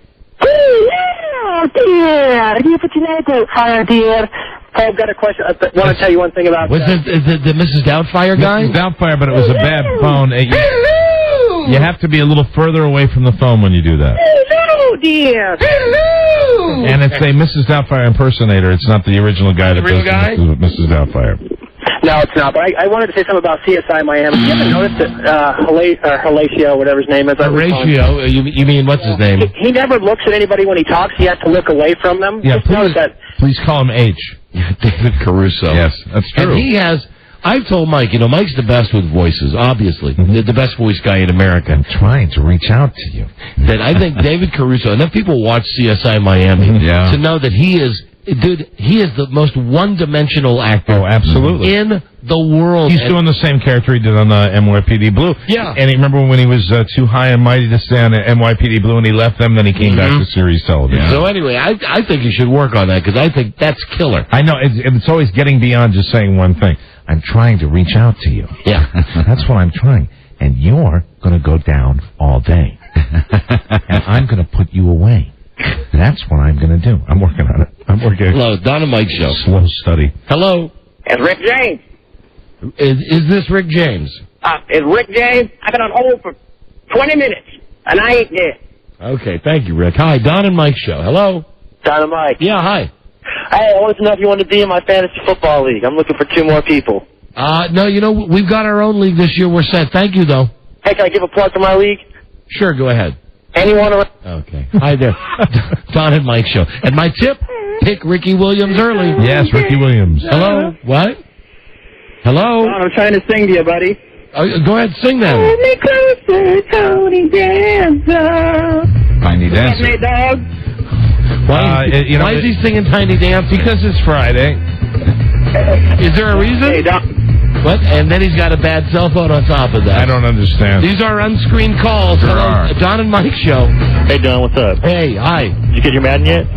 Speaker 16: Hi, dear. I've got a question. I want to tell you one thing about...
Speaker 4: Is it the Mrs. Doubtfire guy?
Speaker 6: Mrs. Doubtfire, but it was a bad phone. You have to be a little further away from the phone when you do that.
Speaker 16: Hello, dear. Hello.
Speaker 6: And it's a Mrs. Doubtfire impersonator. It's not the original guy that does Mrs. Doubtfire.
Speaker 16: No, it's not. But I wanted to say something about CSI Miami. You ever notice that Horatio, whatever his name is?
Speaker 4: Horatio? You mean what's his name?
Speaker 16: He never looks at anybody when he talks. He has to look away from them.
Speaker 6: Yeah, please call him H.
Speaker 4: David Caruso.
Speaker 6: Yes, that's true.
Speaker 4: And he has... I've told Mike, Mike's the best with voices, obviously. The best voice guy in America.
Speaker 6: I'm trying to reach out to you.
Speaker 4: That I think David Caruso, enough people watch CSI Miami to know that he is the most one-dimensional actor
Speaker 6: absolutely.
Speaker 4: in the world.
Speaker 6: He's doing the same character he did on NYPD Blue.
Speaker 4: Yeah.
Speaker 6: And remember when he was too high and mighty to stay on NYPD Blue and he left them, then he came back to series television.
Speaker 4: So anyway, I think you should work on that because I think that's killer.
Speaker 6: I know. It's always getting beyond just saying one thing. I'm trying to reach out to you.
Speaker 4: Yeah.
Speaker 6: That's what I'm trying. And you're going to go down all day. And I'm going to put you away. That's what I'm going to do. I'm working on it.
Speaker 4: Hello, Don and Mike Show.
Speaker 6: Slow study.
Speaker 4: Hello.
Speaker 16: It's Rick James.
Speaker 4: Is this Rick James?
Speaker 16: It's Rick James. I've been on hold for 20 minutes, and I ain't dead.
Speaker 4: Okay, thank you, Rick. Hi, Don and Mike Show. Hello.
Speaker 16: Don and Mike.
Speaker 4: Yeah, hi.
Speaker 16: Hey, I wanted to know if you want to be in my fantasy football league. I'm looking for 2 more people.
Speaker 4: No, we've got our own league this year. We're set. Thank you, though.
Speaker 16: Hey, can I give a plug to my league?
Speaker 4: Sure, go ahead.
Speaker 16: Anyone around?
Speaker 4: Okay. Hi there. Don and Mike Show. And my tip, pick Ricky Williams early.
Speaker 6: Yes, Ricky Williams.
Speaker 4: Hello? What? Hello?
Speaker 16: Don, I'm trying to sing to you, buddy.
Speaker 4: Go ahead, sing then.
Speaker 16: Hold me closer, Tony Dancer.
Speaker 6: Tiny Dancer.
Speaker 16: Hey, dog.
Speaker 4: Why is he singing Tiny Dancer?
Speaker 6: Because it's Friday.
Speaker 4: Is there a reason?
Speaker 16: Hey, Don.
Speaker 4: What? And then he's got a bad cell phone on top of that.
Speaker 6: I don't understand.
Speaker 4: These are unscreened calls.
Speaker 6: There
Speaker 4: Hello,
Speaker 6: are.
Speaker 4: Don and Mike Show.
Speaker 18: Hey, Don, what's up?
Speaker 4: Hey, hi.
Speaker 18: Did you get your Madden yet?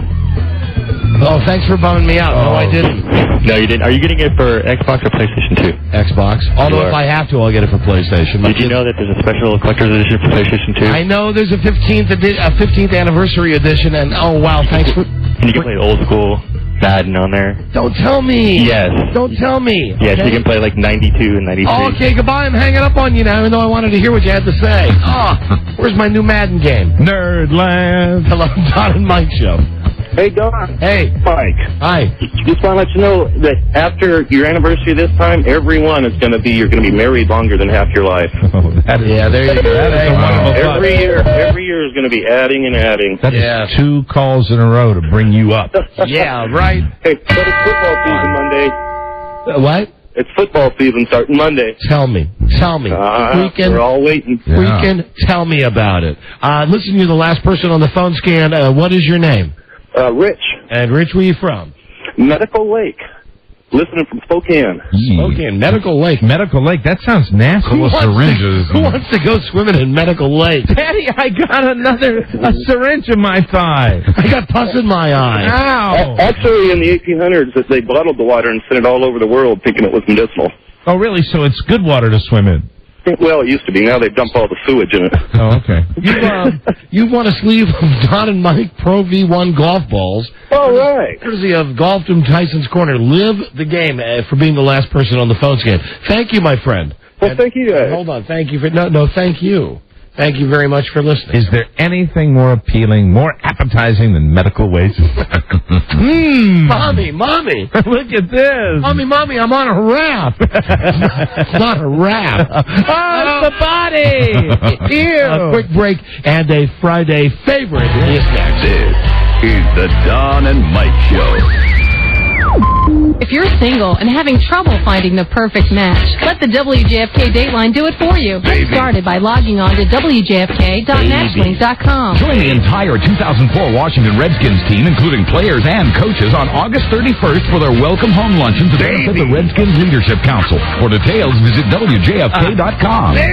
Speaker 4: Oh, thanks for bumming me out. No, I didn't.
Speaker 18: No, you didn't. Are you getting it for Xbox or PlayStation 2?
Speaker 4: Xbox. Although if I have to, I'll get it for PlayStation.
Speaker 18: Did you know that there's a special collector's edition for PlayStation 2?
Speaker 4: I know there's a 15th anniversary edition, and oh, wow, thanks for...
Speaker 18: And you can play old school Madden on there.
Speaker 4: Don't tell me.
Speaker 18: Yes.
Speaker 4: Don't tell me.
Speaker 18: Yes,
Speaker 4: okay?
Speaker 18: you can play like 92 and 93.
Speaker 4: Oh, okay, goodbye. I'm hanging up on you now, even though I wanted to hear what you had to say. Where's my new Madden game?
Speaker 6: Nerdland.
Speaker 4: Hello, Don and Mike Show.
Speaker 18: Hey, Don.
Speaker 4: Hey.
Speaker 18: Mike.
Speaker 4: Hi.
Speaker 18: Just want to let you know that after your anniversary this time, everyone is going to be, you're going to be married longer than half your life.
Speaker 6: Oh, that is,
Speaker 4: yeah, there you go.
Speaker 18: Every year is going to be adding and adding.
Speaker 6: That is 2 calls in a row to bring you up.
Speaker 4: Yeah, right.
Speaker 18: Hey, but it's football season Monday.
Speaker 4: What?
Speaker 18: It's football season starting Monday.
Speaker 4: Tell me.
Speaker 18: We're all waiting.
Speaker 4: Freaking tell me about it. Listen, you're the last person on the phone scan. What is your name?
Speaker 18: Rich.
Speaker 4: And Rich, where you from?
Speaker 18: Medical Lake. Listening from Spokane.
Speaker 4: Spokane. Medical Lake.
Speaker 6: Medical Lake. That sounds nasty.
Speaker 4: Who wants to go swimming in Medical Lake?
Speaker 6: Daddy, I got a syringe in my thigh.
Speaker 4: I got pus in my eye.
Speaker 6: Ow.
Speaker 18: Actually, in the 1800s, they bottled the water and sent it all over the world thinking it was medicinal.
Speaker 6: Oh, really? So it's good water to swim in?
Speaker 18: Well, it used to be. Now they dump all the sewage in it.
Speaker 6: Oh, okay.
Speaker 4: You've won a sleeve of Don and Mike Pro V1 golf balls.
Speaker 18: All right.
Speaker 4: Courtesy of Golf Room Tyson's Corner. Live the game for being the last person on the phone scan. Thank you, my friend.
Speaker 18: Well, thank you, guys.
Speaker 4: Hold on. Thank you for... No, thank you. Thank you very much for listening.
Speaker 6: Is there anything more appealing, more appetizing than medical waste?
Speaker 4: Mommy.
Speaker 6: Look at this.
Speaker 4: Mommy, I'm on a raft. It's not a raft.
Speaker 6: Oh, it's the body. Ew.
Speaker 4: A quick break and a Friday favorite is next.
Speaker 1: This is the Don and Mike Show.
Speaker 5: If you're single and having trouble finding the perfect match, let the WJFK Dateline do it for you. Get started by logging on to WJFK.matchlink.com.
Speaker 7: Join the entire 2004 Washington Redskins team, including players and coaches, on August 31st for their welcome home luncheon to benefit the Redskins Leadership Council. For details, visit WJFK.com.
Speaker 13: The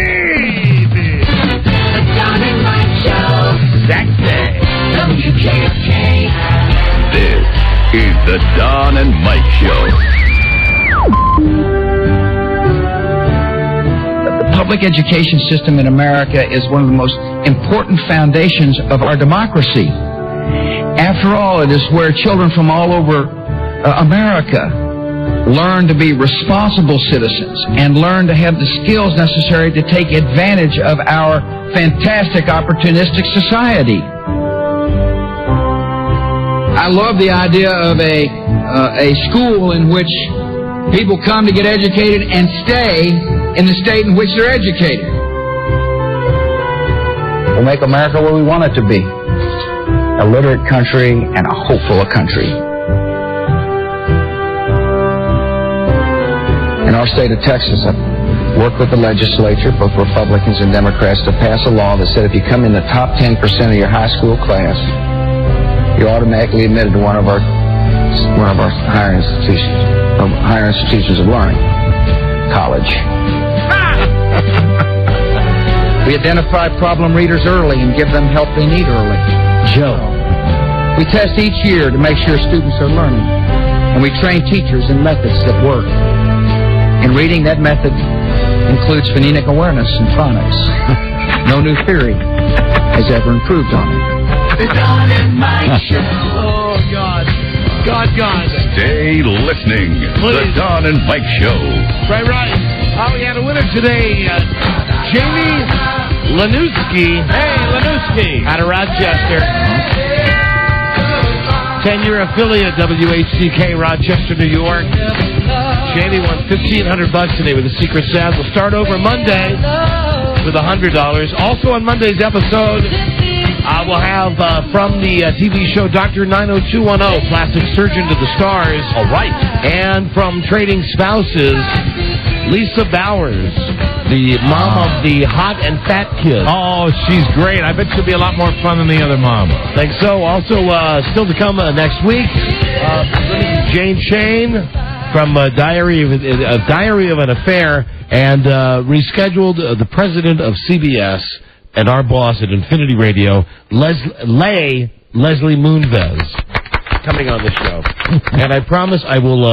Speaker 13: Don and Mike Show.
Speaker 7: Sexy.
Speaker 13: WJFK.
Speaker 1: This is the Don and Mike Show.
Speaker 15: The public education system in America is one of the most important foundations of our democracy. After all, it is where children from all over America learn to be responsible citizens and learn to have the skills necessary to take advantage of our fantastic opportunistic society. I love the idea of a school in which people come to get educated and stay in the state in which they're educated. We'll make America what we want it to be. A literate country and a hopeful country. In our state of Texas, I've worked with the legislature, both Republicans and Democrats, to pass a law that said if you come in the top 10% of your high school class, you're automatically admitted to one of our higher institutions of learning, college. We identify problem readers early and give them help they need early. Joe. We test each year to make sure students are learning, and we train teachers in methods that work. In reading, that method includes phonemic awareness and phonics. No new theory has ever improved on it.
Speaker 13: The Don and Mike Show.
Speaker 4: Oh, God. God.
Speaker 1: Stay listening. The Don and Mike Show.
Speaker 4: Right. Oh, we had a winner today. Jamie Lanuski. Hey, Lanuski. Out of Rochester. 10-year affiliate, WHCK, Rochester, New York. Jamie won $1,500 today with a secret sound. We'll start over Monday with $100. Also on Monday's episode, we'll have from the TV show Dr. 90210, Plastic Surgeon to the Stars. All right. And from Trading Spouses, Lisa Bowers, the mom of the hot and fat kid.
Speaker 6: Oh, she's great. I bet she'll be a lot more fun than the other mom.
Speaker 4: Think so. Also, still to come next week, Jane Shane from Diary of an Affair, and rescheduled the president of CBS and our boss at Infinity Radio, Leslie Moonves, coming on the show. And I promise I will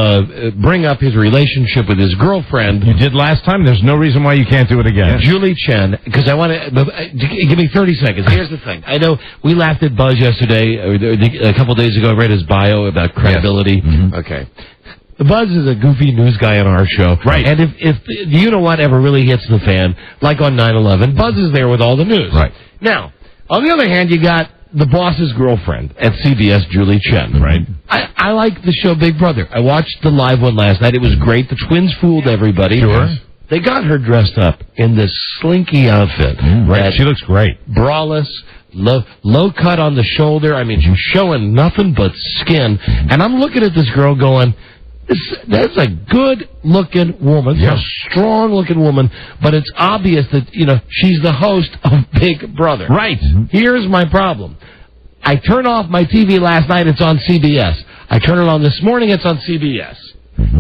Speaker 4: bring up his relationship with his girlfriend.
Speaker 6: You did last time. There's no reason why you can't do it again.
Speaker 4: Julie Chen, because I want to... Give me 30 seconds. Here's the thing. I know we laughed at Buzz yesterday, a couple days ago. I read his bio about credibility. Yes. Mm-hmm. Okay. Buzz is a goofy news guy on our show. Right. And if you know what ever really hits the fan, like on 9/11, Buzz is there with all the news. Right. Now, on the other hand, you got the boss's girlfriend at CBS, Julie Chen. Right. I like the show Big Brother. I watched the live one last night. It was great. The twins fooled everybody. Sure. They got her dressed up in this slinky outfit.
Speaker 6: Right. She looks great.
Speaker 4: Braless. Low cut on the shoulder. I mean, she's showing nothing but skin. And I'm looking at this girl going... That's a good-looking woman. Yeah. A strong-looking woman, but it's obvious that, she's the host of Big Brother. Right. Here's my problem. I turn off my TV last night, it's on CBS. I turn it on this morning, it's on CBS.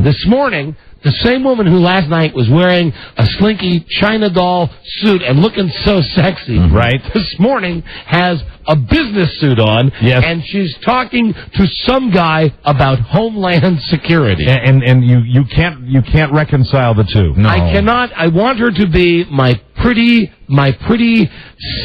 Speaker 4: This morning, the same woman who last night was wearing a slinky China doll suit and looking so sexy, right? This morning has a business suit on, and she's talking to some guy about Homeland Security.
Speaker 6: And you can't reconcile the two. No.
Speaker 4: I cannot. I want her to be my pretty,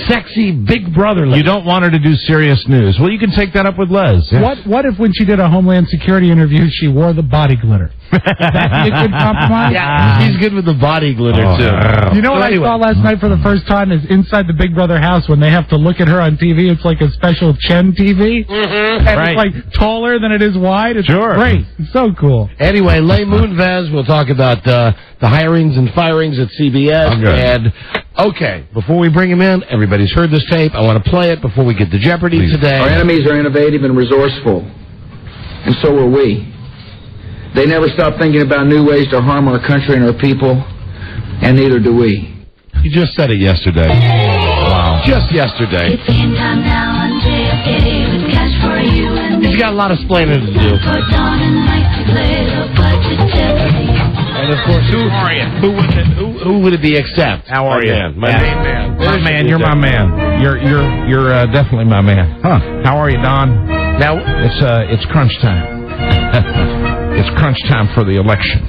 Speaker 4: sexy Big Brother lady.
Speaker 6: You don't want her to do serious news. Well, you can take that up with Les. Yes.
Speaker 8: What if when she did a Homeland Security interview, she wore the body glitter? Would that be a good compromise?
Speaker 4: Yeah, she's good with the body glitter, too.
Speaker 8: You know what I saw last night for the first time is inside the Big Brother house when they have to look at her on TV. It's like a special Chen TV. And it's like taller than it is wide. It's great. It's so cool.
Speaker 4: Anyway, Leigh Moonves, we'll talk about the hirings and firings at CBS. And, okay, before we bring him in, everybody's heard this tape. I want to play it before we get to Jeopardy today.
Speaker 15: Our enemies are innovative and resourceful, and so are we. They never stop thinking about new ways to harm our country and our people, and neither do we.
Speaker 6: You just said it yesterday. Wow. Just yesterday.
Speaker 13: It's game time now on JFK with cash for you and me.
Speaker 4: He's got a lot of explaining to do.
Speaker 13: For Dawn and Mike to play the budget Jeopardy.
Speaker 4: And of course, who would it be except?
Speaker 6: How are you?
Speaker 4: My main man.
Speaker 6: My man, you're my man. You're definitely my man. Huh? How are you, Don?
Speaker 4: Now
Speaker 6: it's crunch time. It's crunch time for the election,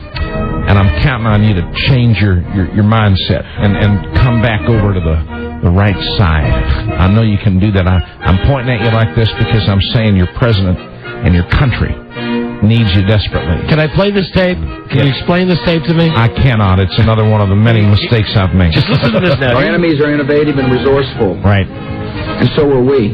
Speaker 6: and I'm counting on you to change your mindset and come back over to the right side. I know you can do that. I'm pointing at you like this because I'm saying your president and your country needs you desperately.
Speaker 4: Can I play this tape? Can you explain this tape to me?
Speaker 6: I cannot. It's another one of the many mistakes I've made.
Speaker 4: Just listen to this now.
Speaker 15: Our enemies are innovative and resourceful.
Speaker 6: Right.
Speaker 15: And so are we.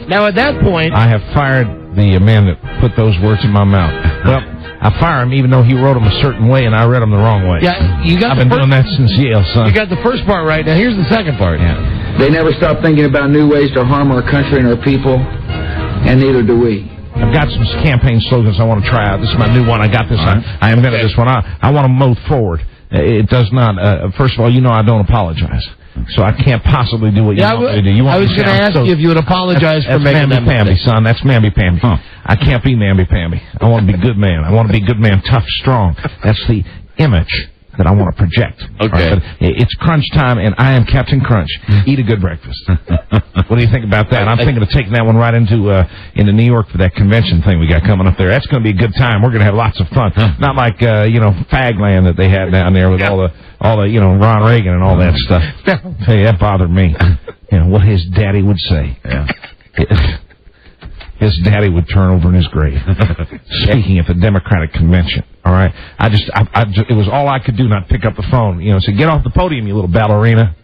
Speaker 4: Now, at that point...
Speaker 6: I have fired the man that put those words in my mouth. Well, I fire him even though he wrote them a certain way and I read them the wrong way.
Speaker 4: Yeah, you got
Speaker 6: I've been doing that since Yale, son.
Speaker 4: You got the first part right. Now, here's the second part.
Speaker 6: Yeah.
Speaker 15: They never stop thinking about new ways to harm our country and our people, and neither do we.
Speaker 6: I've got some campaign slogans I want to try out. This is my new one. I got this. I am going to this one. I want to move forward. It does not. First of all, you know I don't apologize. So I can't possibly do what you want me to do.
Speaker 4: I was going to ask you if you would apologize for making that
Speaker 6: mamby-pamby, son. That's mamby-pamby. Huh. I can't be mamby-pamby. I want to be good man. I want to be good man, tough, strong. That's the image that I want to project.
Speaker 4: Okay.
Speaker 6: Right? It's crunch time, and I am Captain Crunch. Eat a good breakfast. What do you think about that? I'm thinking of taking that one right into New York for that convention thing we got coming up there. That's going to be a good time. We're going to have lots of fun. Not like Fagland that they had down there with all the Ron Reagan and all that stuff. I'll tell you, that bothered me. What his daddy would say. Yeah. His daddy would turn over in his grave. Speaking at the Democratic convention. All right. It was all I could do not pick up the phone. Say, get off the podium, you little ballerina.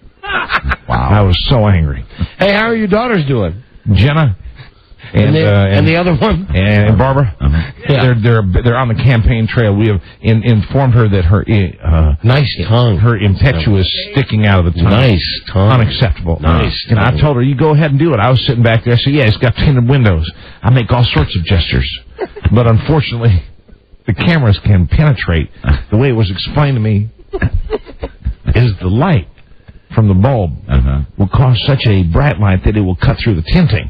Speaker 6: Wow. I was so angry.
Speaker 4: Hey, how are your daughters doing?
Speaker 6: Jenna. And
Speaker 4: the other one?
Speaker 6: And Barbara. Yeah. They're on the campaign trail. We have informed her that her
Speaker 4: nice tongue,
Speaker 6: her impetuous sticking out of the tongue.
Speaker 4: Nice tongue.
Speaker 6: Unacceptable.
Speaker 4: Nice.
Speaker 6: I told her, you go ahead and do it. I was sitting back there. I said, yeah, it's got tinted windows. I make all sorts of gestures. But unfortunately, the cameras can penetrate. The way it was explained to me is the light from the bulb will cause such a bright light that it will cut through the tinting,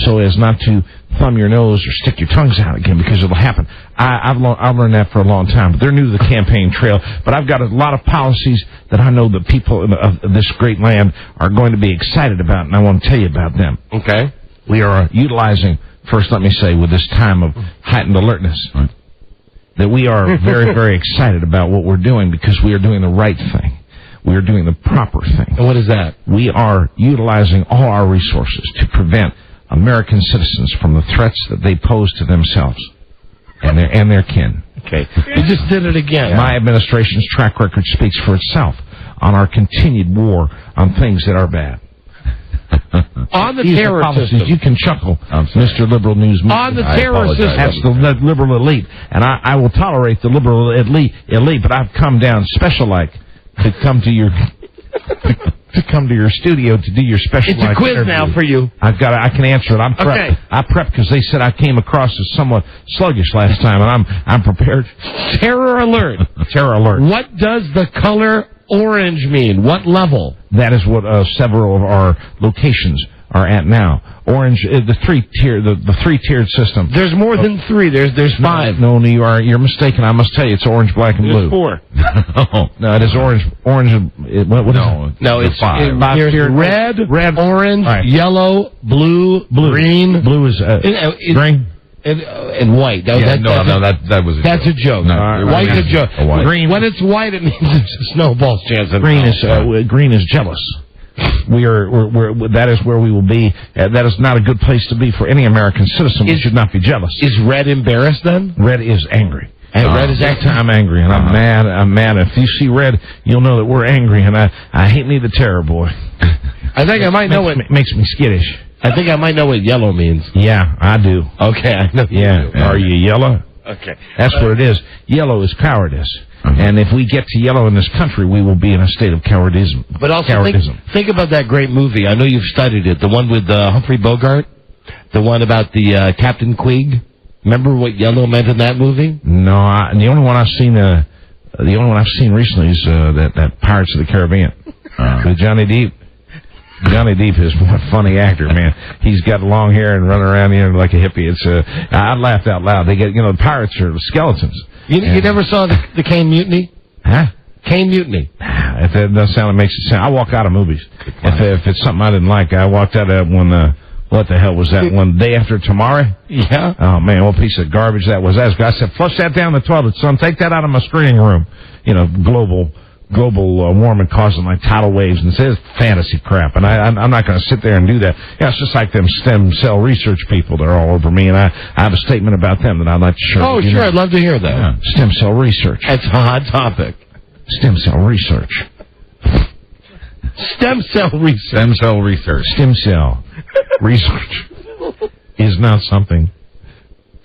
Speaker 6: so as not to thumb your nose or stick your tongues out again, because it'll happen. I've learned that for a long time, but they're new to the campaign trail. But I've got a lot of policies that I know the people of this great land are going to be excited about, and I want to tell you about them.
Speaker 4: Okay.
Speaker 6: We are utilizing, first let me say, with this time of heightened alertness, that we are very, very excited about what we're doing, because we are doing the right thing. We are doing the proper thing.
Speaker 4: And what is that?
Speaker 6: We are utilizing all our resources to prevent American citizens from the threats that they pose to themselves and their kin.
Speaker 4: Okay. You just did it again.
Speaker 6: My administration's track record speaks for itself on our continued war on things that are bad.
Speaker 4: On the
Speaker 6: These
Speaker 4: terror
Speaker 6: are policies.
Speaker 4: system.
Speaker 6: You can chuckle, Mr. Liberal News Media.
Speaker 4: On the terror system.
Speaker 6: That's the liberal elite. And I will tolerate the liberal elite, but I've come down special-like to come to your studio to do your special.
Speaker 4: It's a quiz
Speaker 6: interview.
Speaker 4: now for you.
Speaker 6: I can answer it. I'm prepped.
Speaker 4: Okay.
Speaker 6: I prepped because they said I came across as somewhat sluggish last time, and I'm prepared.
Speaker 4: Terror alert.
Speaker 6: Terror alert.
Speaker 4: What does the color orange mean? What level?
Speaker 6: That is what several of our locations are at now. Orange, the three-tiered system.
Speaker 4: There's more than three. There's five.
Speaker 6: No, you're mistaken. I must tell you, it's orange, black, and blue.
Speaker 4: There's four.
Speaker 6: No, it is orange. What is it?
Speaker 4: No, it's
Speaker 6: five.
Speaker 4: There's red, orange, right. Yellow, blue, green.
Speaker 6: Blue is green.
Speaker 4: And white.
Speaker 19: That was a
Speaker 4: that's
Speaker 19: joke.
Speaker 4: A joke.
Speaker 6: No,
Speaker 4: white's a joke.
Speaker 6: Green.
Speaker 4: When it's white, it means it's a snowball's chance.
Speaker 6: Green is jealous. That is where we will be. That is not a good place to be for any American citizen. We should not be jealous.
Speaker 4: Is red embarrassed then?
Speaker 6: Red is angry.
Speaker 4: And red is angry.
Speaker 6: I'm angry, and I'm mad. I'm mad. If you see red, you'll know that we're angry, and I hate me the terror boy.
Speaker 4: I think I might know what
Speaker 6: makes me skittish.
Speaker 4: I think I might know what yellow means.
Speaker 6: Yeah, I do.
Speaker 4: Okay, I know.
Speaker 6: Yeah. Are you yellow?
Speaker 4: Okay.
Speaker 6: That's what it is. Yellow is cowardice. And if we get to yellow in this country, we will be in a state of cowardism.
Speaker 4: But also think about that great movie. I know you've studied it. The one with Humphrey Bogart. The one about the Captain Queeg. Remember what yellow meant in that movie?
Speaker 6: No, the only one I've seen recently is that Pirates of the Caribbean with Johnny Depp. Johnny Depp is one funny actor, man. He's got long hair and running around here like a hippie. I laughed out loud. They get, the pirates are skeletons.
Speaker 4: You never saw the Caine Mutiny?
Speaker 6: Huh?
Speaker 4: Caine Mutiny.
Speaker 6: If that does sound, it makes it sound. I walk out of movies. If it's something I didn't like, I walked out of when. What the hell was that one? Day After Tomorrow?
Speaker 4: Yeah.
Speaker 6: Oh, man, what piece of garbage that was. I said, flush that down the toilet, son. Take that out of my screening room. Global warming causing like tidal waves, and it's fantasy crap. And I'm not going to sit there and do that. Yeah, it's just like them stem cell research people. They're all over me, and I have a statement about them that I'd like to share.
Speaker 4: Oh, sure. I'd love to hear that.
Speaker 6: Yeah. Stem cell research.
Speaker 4: That's a hot topic.
Speaker 6: Stem cell research.
Speaker 4: Stem cell research.
Speaker 7: Stem cell research.
Speaker 6: Stem cell research is not something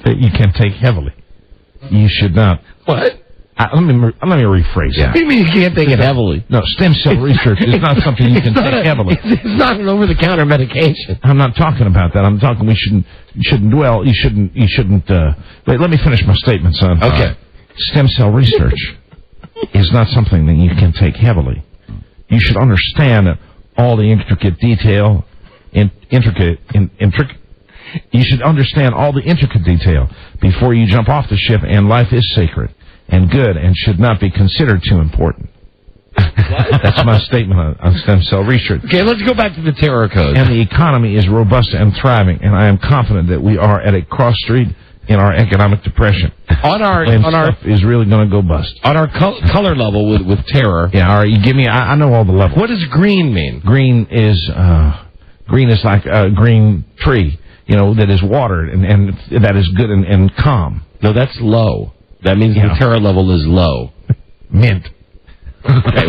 Speaker 6: that you can take heavily. You should not.
Speaker 4: What?
Speaker 6: Let me rephrase that.
Speaker 4: What do you mean you can't take it heavily?
Speaker 6: No, stem cell research is not something you can take heavily.
Speaker 4: It's not an over-the-counter medication.
Speaker 6: I'm not talking about that. I'm talking you shouldn't dwell. You shouldn't. Wait, let me finish my statement, son.
Speaker 4: Okay.
Speaker 6: Stem cell research is not something that you can take heavily. You should understand all the intricate detail. You should understand all the intricate detail before you jump off the ship, and life is sacred and good and should not be considered too important. That's my statement on stem cell research.
Speaker 4: Okay, let's go back to the terror code.
Speaker 6: And the economy is robust and thriving, and I am confident that we are at a cross street in our economic depression. Stuff is really going to go bust.
Speaker 4: On our color level with terror.
Speaker 6: Yeah, all right, you give me, I know all the levels.
Speaker 4: What does green mean?
Speaker 6: Green is like a green tree, that is watered and that is good and calm.
Speaker 4: No, that's low. That means the terror level is low.
Speaker 6: Mint. Okay,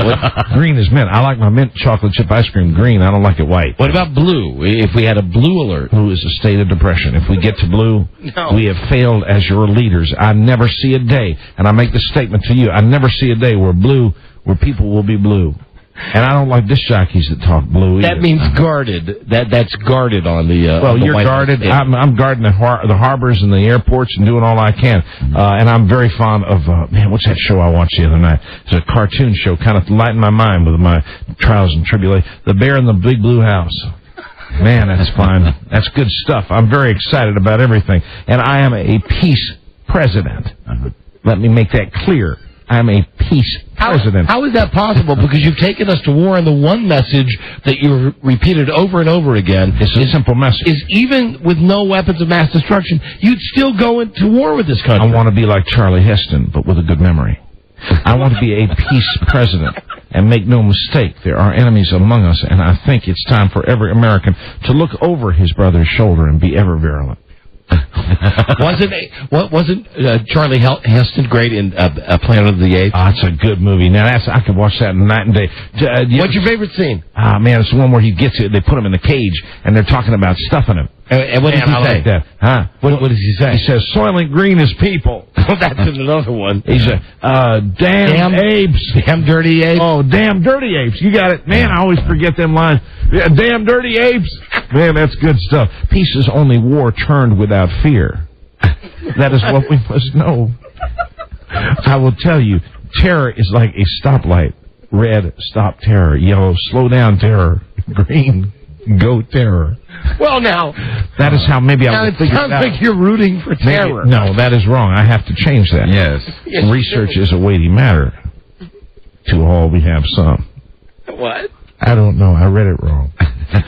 Speaker 6: green is mint. I like my mint chocolate chip ice cream green. I don't like it white.
Speaker 4: What about blue? If we had a blue alert.
Speaker 6: Blue is a state of depression. If we get to blue, we have failed as your leaders. I never see a day, and I make the statement to you, I never see a day where people will be blue. And I don't like disc jockeys that talk blue either.
Speaker 4: That means guarded. That's guarded on the
Speaker 6: well, you're guarded. I'm guarding the harbors and the airports and doing all I can. And I'm very fond of, what's that show I watched the other night? It's a cartoon show, kind of lightened my mind with my trials and tribulations. The Bear in the Big Blue House. Man, that's fine. That's good stuff. I'm very excited about everything. And I am a peace president. Let me make that clear. I'm a peace president.
Speaker 4: How is that possible? Because you've taken us to war, and the one message that you've repeated over and over again
Speaker 6: is a simple message.
Speaker 4: Is even with no weapons of mass destruction, you'd still go into war with this country.
Speaker 6: I want to be like Charlie Heston, but with a good memory. I want to be a peace president. And make no mistake, there are enemies among us, and I think it's time for every American to look over his brother's shoulder and be ever virulent.
Speaker 4: Wasn't Charlie Heston great in Planet of the Apes?
Speaker 6: It's a good movie. Now I could watch that night and day.
Speaker 4: What's your favorite scene?
Speaker 6: Man, it's the one where he gets it. They put him in the cage and they're talking about stuffing him.
Speaker 4: And what does he say?
Speaker 6: Like that. Huh?
Speaker 4: What does he say?
Speaker 6: He says, "Soylent Green is people."
Speaker 4: That's another one.
Speaker 6: He said, "Damn apes,
Speaker 4: damn dirty apes."
Speaker 6: Oh, damn dirty apes! You got it, man. I always forget them lines. Yeah, damn dirty apes. Man, that's good stuff. Peace is only war turned without fear. That is what we must know. I will tell you, terror is like a stoplight. Red, stop terror. Yellow, slow down terror. Green, go terror.
Speaker 4: Well, now
Speaker 6: that is how maybe I would figure it out.
Speaker 4: It sounds like you're rooting for terror.
Speaker 6: No, that is wrong. I have to change that.
Speaker 7: Yes.
Speaker 6: Research is a weighty matter. To all we have some.
Speaker 4: What?
Speaker 6: I don't know. I read it wrong.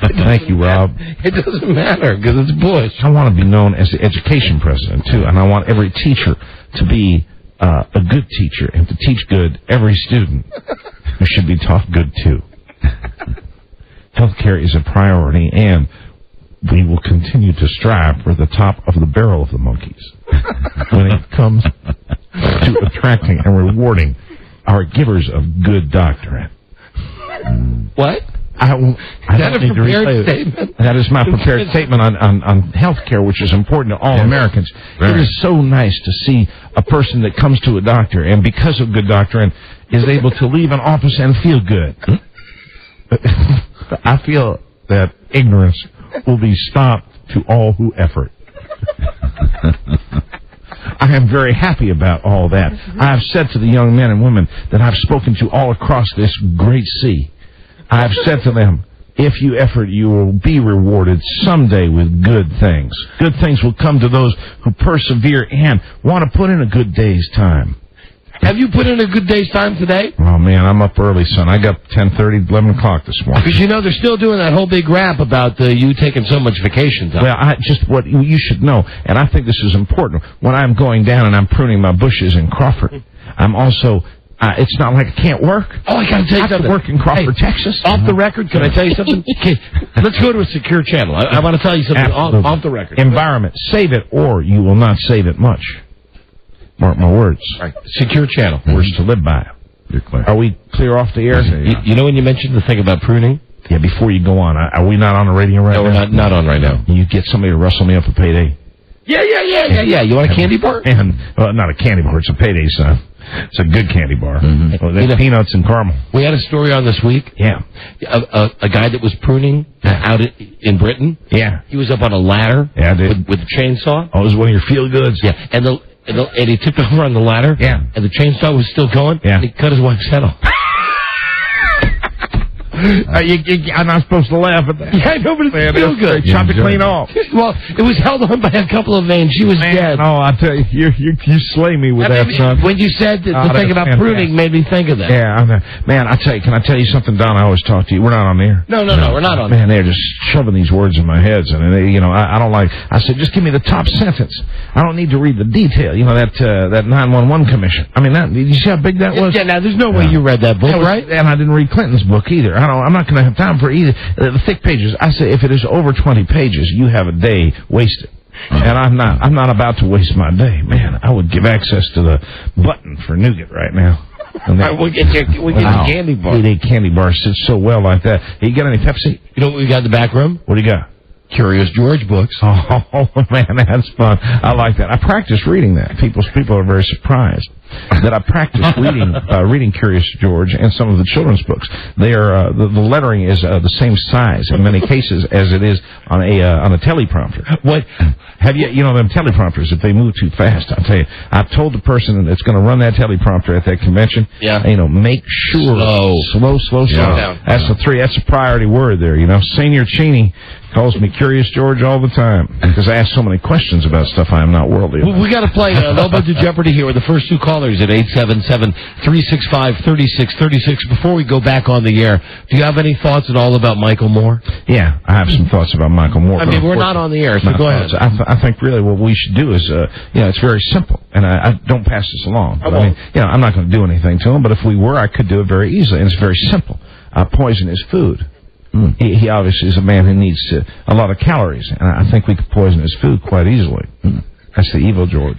Speaker 6: Thank you, Rob.
Speaker 4: It doesn't matter because it's Bush.
Speaker 6: I want to be known as the education president, too, and I want every teacher to be a good teacher and to teach good every student who should be taught good, too. Healthcare is a priority, and we will continue to strive for the top of the barrel of the monkeys when it comes to attracting and rewarding our givers of good doctorate.
Speaker 4: What?
Speaker 6: I don't need to replay it. That is my prepared statement on health care, which is important to all Americans. It is so nice to see a person that comes to a doctor and because of good doctrine is able to leave an office and feel good. I feel that ignorance will be stopped to all who effort. I am very happy about all that. I have said to the young men and women that I've spoken to all across this great sea, I have said to them, if you effort, you will be rewarded someday with good things. Good things will come to those who persevere and want to put in a good day's time.
Speaker 4: Have you put in a good day's time today?
Speaker 6: Oh, man, I'm up early, son. I got 10:30, 11 o'clock this morning.
Speaker 4: Because, they're still doing that whole big rap about you taking so much vacation time.
Speaker 6: Well, just what you should know, and I think this is important, when I'm going down and I'm pruning my bushes in Crawford, I'm also... it's not like I can't work.
Speaker 4: Oh, I got to tell you something.
Speaker 6: I have to work in Crawford, Texas.
Speaker 4: Off the record, can I tell you something? Okay, let's go to a secure channel. I want to tell you something off the record.
Speaker 6: Environment. Save it, or you will not save it much. Mark my words.
Speaker 4: Right. Secure channel.
Speaker 6: Words to live by.
Speaker 7: You're clear.
Speaker 6: Are we clear off the air?
Speaker 4: You know when you mentioned the thing about pruning?
Speaker 6: Yeah, before you go on, are we not on the radio right now?
Speaker 4: No, we're not on right now.
Speaker 6: You get somebody to rustle me up a payday?
Speaker 4: Yeah. You want a candy bar?
Speaker 6: And, not a candy bar. It's a payday, son. It's a good candy bar. Well, there's peanuts and caramel.
Speaker 4: We had a story on this week.
Speaker 6: Yeah.
Speaker 4: A guy that was pruning out in Britain.
Speaker 6: Yeah.
Speaker 4: He was up on a ladder with a chainsaw.
Speaker 6: Oh, it was one of your feel-goods.
Speaker 4: Yeah. And he tipped over on the ladder.
Speaker 6: Yeah.
Speaker 4: And the chainsaw was still going.
Speaker 6: Yeah.
Speaker 4: And he cut his wife's head off.
Speaker 6: I'm not supposed to laugh at that.
Speaker 4: Yeah, no, but it's still good.
Speaker 6: Chopped it clean off.
Speaker 4: Well, it was held on by a couple of veins. She was dead.
Speaker 6: Oh, I tell you, you slay me with that, son.
Speaker 4: When you said the thing about pruning made me think of that.
Speaker 6: Yeah, man, can I tell you something, Don? I always talk to you. We're not on the air.
Speaker 4: No, we're not on.
Speaker 6: Man, they're just shoving these words in my head, and I don't like. I said, just give me the top sentence. I don't need to read the detail. That 911 commission. I mean, did you see how big that was?
Speaker 4: Yeah. Now, there's no way you read that book, right?
Speaker 6: And I didn't read Clinton's book either. I'm not going to have time for either. The thick pages. I say, if it is over 20 pages, you have a day wasted. And I'm not about to waste my day. Man, I would give access to the button for nougat right now.
Speaker 4: We'll get you a candy bar.
Speaker 6: We candy bars sit so well like that. Hey, you got any Pepsi?
Speaker 4: You know what we got in the back room?
Speaker 6: What do you got?
Speaker 4: Curious George books.
Speaker 6: Oh, man, that's fun. I like that. I practice reading that. People are very surprised that I practice reading Curious George and some of the children's books. They are the lettering is the same size in many cases as it is on a teleprompter.
Speaker 4: What
Speaker 6: have you know them teleprompters? If they move too fast, I'll tell you. I've told the person that's going to run that teleprompter at that convention.
Speaker 4: Yeah.
Speaker 6: Make sure slow down. That's a priority word there. Senior Cheney calls me Curious George all the time because I ask so many questions about stuff I am not worldly about.
Speaker 4: We got to play Low Budget Jeopardy here with the first two callers at 877-365-3636. Before we go back on the air, do you have any thoughts at all about Michael Moore?
Speaker 6: Yeah, I have some thoughts about Michael Moore.
Speaker 4: I mean, we're not on the air, so go ahead.
Speaker 6: I think really what we should do is, it's very simple, and I don't pass this along. But I'm not going to do anything to him, but if we were, I could do it very easily, and it's very simple. Poison his food. He obviously is a man who needs a lot of calories, and I think we could poison his food quite easily. That's the evil George.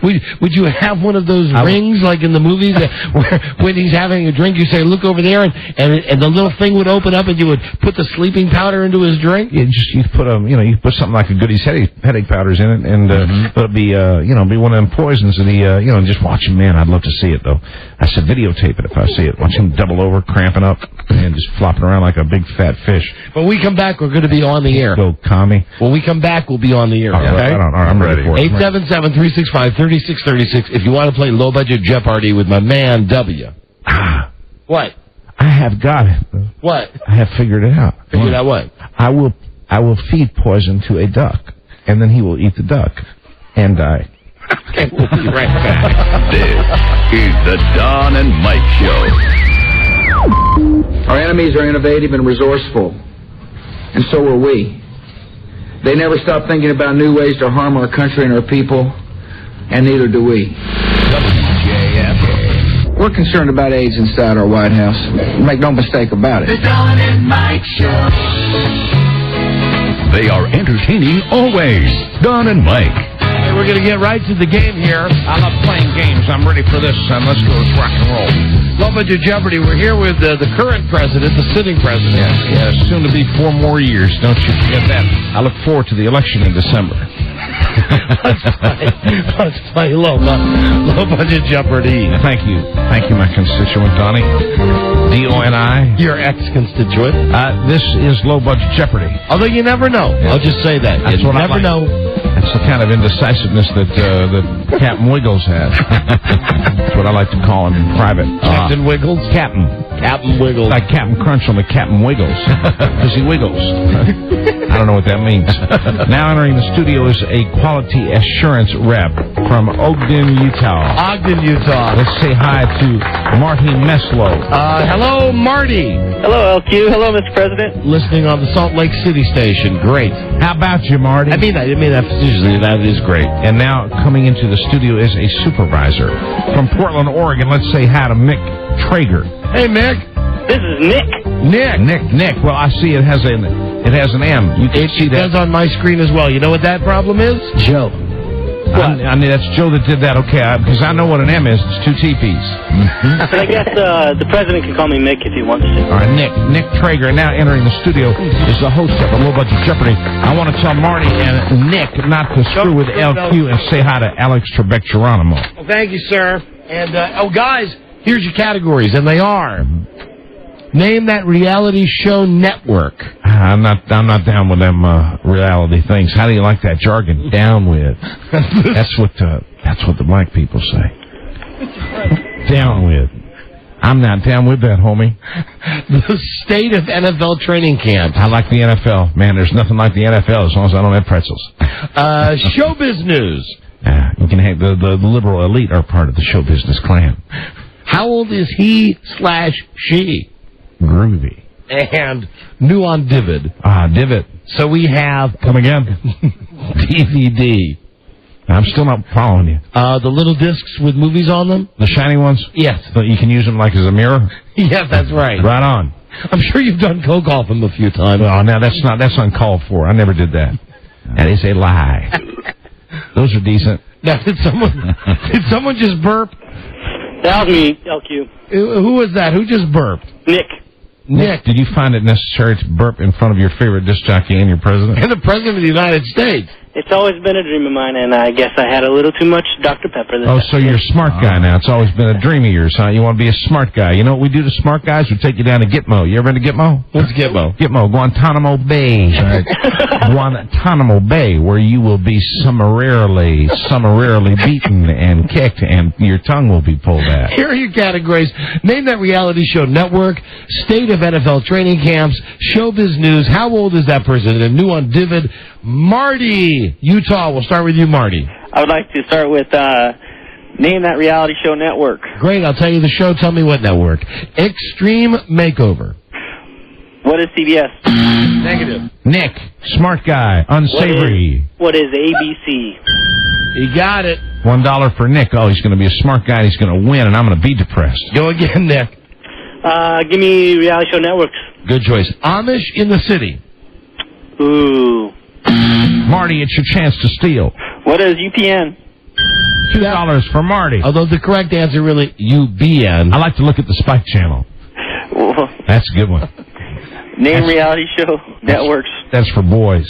Speaker 4: Would you have one of those rings like in the movies where when he's having a drink, you say, look over there, and the little thing would open up and you would put the sleeping powder into his drink?
Speaker 6: Yeah, you put you put something like a Goody's headache powders in it, and it'll be be one of them poisons, and and just watch him. Man, I'd love to see it though. I said videotape it if I see it. Watch him double over, cramping up, and just flopping around like a big fat fish.
Speaker 4: When we come back, we're going to be on the air.
Speaker 6: Go commie.
Speaker 4: When we come back, we'll be on the air. Okay.
Speaker 6: I'm ready for it.
Speaker 4: 877-365-3636 if you want to play Low Budget Jeopardy with my man, W. What?
Speaker 6: I have got it.
Speaker 4: What?
Speaker 6: I have figured it out.
Speaker 4: Figured out what?
Speaker 6: I will feed poison to a duck, and then he will eat the duck and die.
Speaker 4: Okay, we'll be right back.
Speaker 1: This is the Don and Mike Show.
Speaker 15: Our enemies are innovative and resourceful, and so are we. They never stop thinking about new ways to harm our country and our people, and neither do we.
Speaker 1: WJFK.
Speaker 15: We're concerned about AIDS inside our White House. Make no mistake about it.
Speaker 13: The Don and Mike Show.
Speaker 1: They are entertaining always. Don and Mike.
Speaker 4: Hey, we're going to get right to the game here.
Speaker 6: I love playing games. I'm ready for this, son. Let's go. Let's rock and roll.
Speaker 4: Low Budget Jeopardy. We're here with the current president, the sitting president.
Speaker 6: Yeah, soon to be 4 more years. Don't you forget that. I look forward to the election in December.
Speaker 4: Let's play Low Budget Jeopardy.
Speaker 6: Thank you, my constituent, Donnie. DONI.
Speaker 4: Your ex-constituent.
Speaker 6: This is Low Budget Jeopardy.
Speaker 4: Although you never know. I'll just say that.
Speaker 6: That's
Speaker 4: you
Speaker 6: what
Speaker 4: never know.
Speaker 6: That's That's the kind of indecisiveness that Captain Wiggles has. That's what I like to call him in private.
Speaker 4: Captain Wiggles? Captain Wiggles.
Speaker 6: Like Captain Crunch on the Captain Wiggles. Because he wiggles. I don't know what that means. Now entering the studio is a quality assurance rep from Ogden, Utah.
Speaker 4: Ogden, Utah.
Speaker 6: Let's say hi to Marty Meslow.
Speaker 4: Hello, Marty.
Speaker 9: Hello, LQ. Hello, Mr. President.
Speaker 4: Listening on the Salt Lake City station. Great.
Speaker 6: How about you, Marty?
Speaker 4: I mean that usually that is great.
Speaker 6: And now coming into the studio is a supervisor from Portland, Oregon. Let's say hi to Mick Traeger.
Speaker 4: Hey, Mick.
Speaker 9: This is Nick.
Speaker 6: Nick. Well, I see it has an M. You can see that.
Speaker 4: It does on my screen as well. You know what that problem is?
Speaker 6: Joe. I mean, that's Joe that did that. Okay, because I know what an M is. It's two TPs.
Speaker 9: But I guess the president can call me Mick if he wants to.
Speaker 6: All right, Nick Traeger, now entering the studio, is the host of A Little Bunch of Jeopardy. I want to tell Marty and Nick not to screw with LQ and say hi to Alex Trebek-Geronimo.
Speaker 4: Well, thank you, sir. And, guys, here's your categories, and they are... Name that reality show network.
Speaker 6: I'm not down with them reality things. How do you like that jargon? Down with. That's what the black people say. Down with. I'm not down with that, homie.
Speaker 4: The state of NFL training camp.
Speaker 6: I like the NFL. Man, there's nothing like the NFL as long as I don't have pretzels.
Speaker 4: Showbiz news.
Speaker 6: You can have the liberal elite are part of the show business clan.
Speaker 4: How old is he/she?
Speaker 6: Groovy.
Speaker 4: And new on Divot.
Speaker 6: Divot.
Speaker 4: So we have...
Speaker 6: Come again.
Speaker 4: DVD.
Speaker 6: I'm still not following you.
Speaker 4: The little discs with movies on them?
Speaker 6: The shiny ones?
Speaker 4: Yes.
Speaker 6: So you can use them like as a mirror?
Speaker 4: Yes, that's right.
Speaker 6: Right on.
Speaker 4: I'm sure you've done coke off them a few times.
Speaker 6: Oh, no, that's uncalled for. I never did that. That is a lie. Those are decent.
Speaker 4: Now, did someone just burp?
Speaker 9: That was me, LQ.
Speaker 4: Who was that? Who just burped?
Speaker 9: Nick,
Speaker 6: did you find it necessary to burp in front of your favorite disc jockey and your president?
Speaker 4: And the President of the United States.
Speaker 9: it's always been a dream of mine, and I guess I had a little too much Dr. Pepper this
Speaker 6: so you're a smart guy now. It's always been a dream of yours, huh? You want to be a smart guy. You know what we do to smart guys? We take you down to Gitmo. You ever been to Gitmo?
Speaker 4: What's Gitmo?
Speaker 6: Gitmo, Guantanamo Bay. Guantanamo Bay, where you will be summarily beaten and kicked, and your tongue will be pulled out.
Speaker 4: Here are your categories. Name that reality show network, state of NFL training camps, showbiz news, how old is that person, and new on Divot, Marty, Utah. We'll start with you, Marty.
Speaker 9: I would like to start with name that reality show network.
Speaker 4: Great. I'll tell you the show. Tell me what network. Extreme Makeover.
Speaker 9: What is CBS?
Speaker 4: Negative.
Speaker 6: Nick, smart guy, unsavory.
Speaker 9: What is ABC?
Speaker 4: You got it.
Speaker 6: $1 for Nick. Oh, he's going to be a smart guy, and he's going to win, and I'm going to be depressed.
Speaker 4: Go again, Nick.
Speaker 9: Give me reality show networks.
Speaker 4: Good choice. Amish in the City.
Speaker 9: Ooh.
Speaker 6: Marty, it's your chance to steal.
Speaker 9: What is UPN?
Speaker 6: $2 for Marty.
Speaker 4: Although the correct answer really UBN.
Speaker 6: I like to look at the Spike Channel. That's a good one.
Speaker 9: Name reality show networks.
Speaker 6: That's for boys.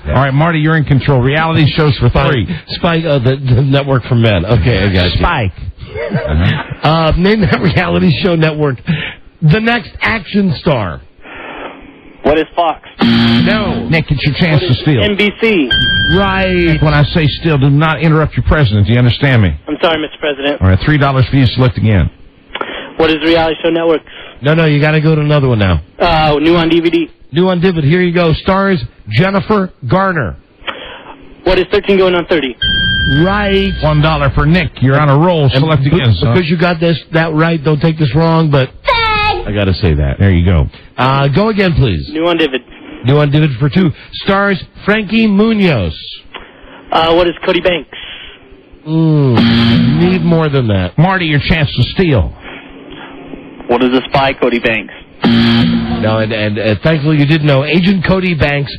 Speaker 6: Yeah. All right, Marty, you're in control. Reality shows for free.
Speaker 4: Spike, the network for men. Okay, I got you.
Speaker 6: Spike.
Speaker 4: Name that reality show network. The Next Action Star.
Speaker 9: What is Fox?
Speaker 6: No. Nick, it's your chance to steal.
Speaker 9: NBC.
Speaker 4: Right.
Speaker 6: When I say steal, do not interrupt your president. Do you understand me?
Speaker 9: I'm sorry, Mr. President.
Speaker 6: All right, $3 for you. Select again.
Speaker 9: What is reality show network?
Speaker 4: No, you got to go to another one now.
Speaker 9: New on DVD.
Speaker 4: New on Divot. Here you go. Stars Jennifer Garner.
Speaker 9: What is 13 going on 30?
Speaker 4: Right.
Speaker 6: $1 for Nick. You're on a roll. Select again, son.
Speaker 4: Because you got that right, don't take this wrong, but I got to say that.
Speaker 6: There you go.
Speaker 4: Go again, please.
Speaker 9: New on Divot.
Speaker 4: New on Divot for 2. Stars Frankie Munoz.
Speaker 9: What is Cody Banks?
Speaker 4: Need more than that.
Speaker 6: Marty, your chance to steal.
Speaker 9: What is a spy, Cody Banks?
Speaker 4: No, and thankfully you did know Agent Cody Banks,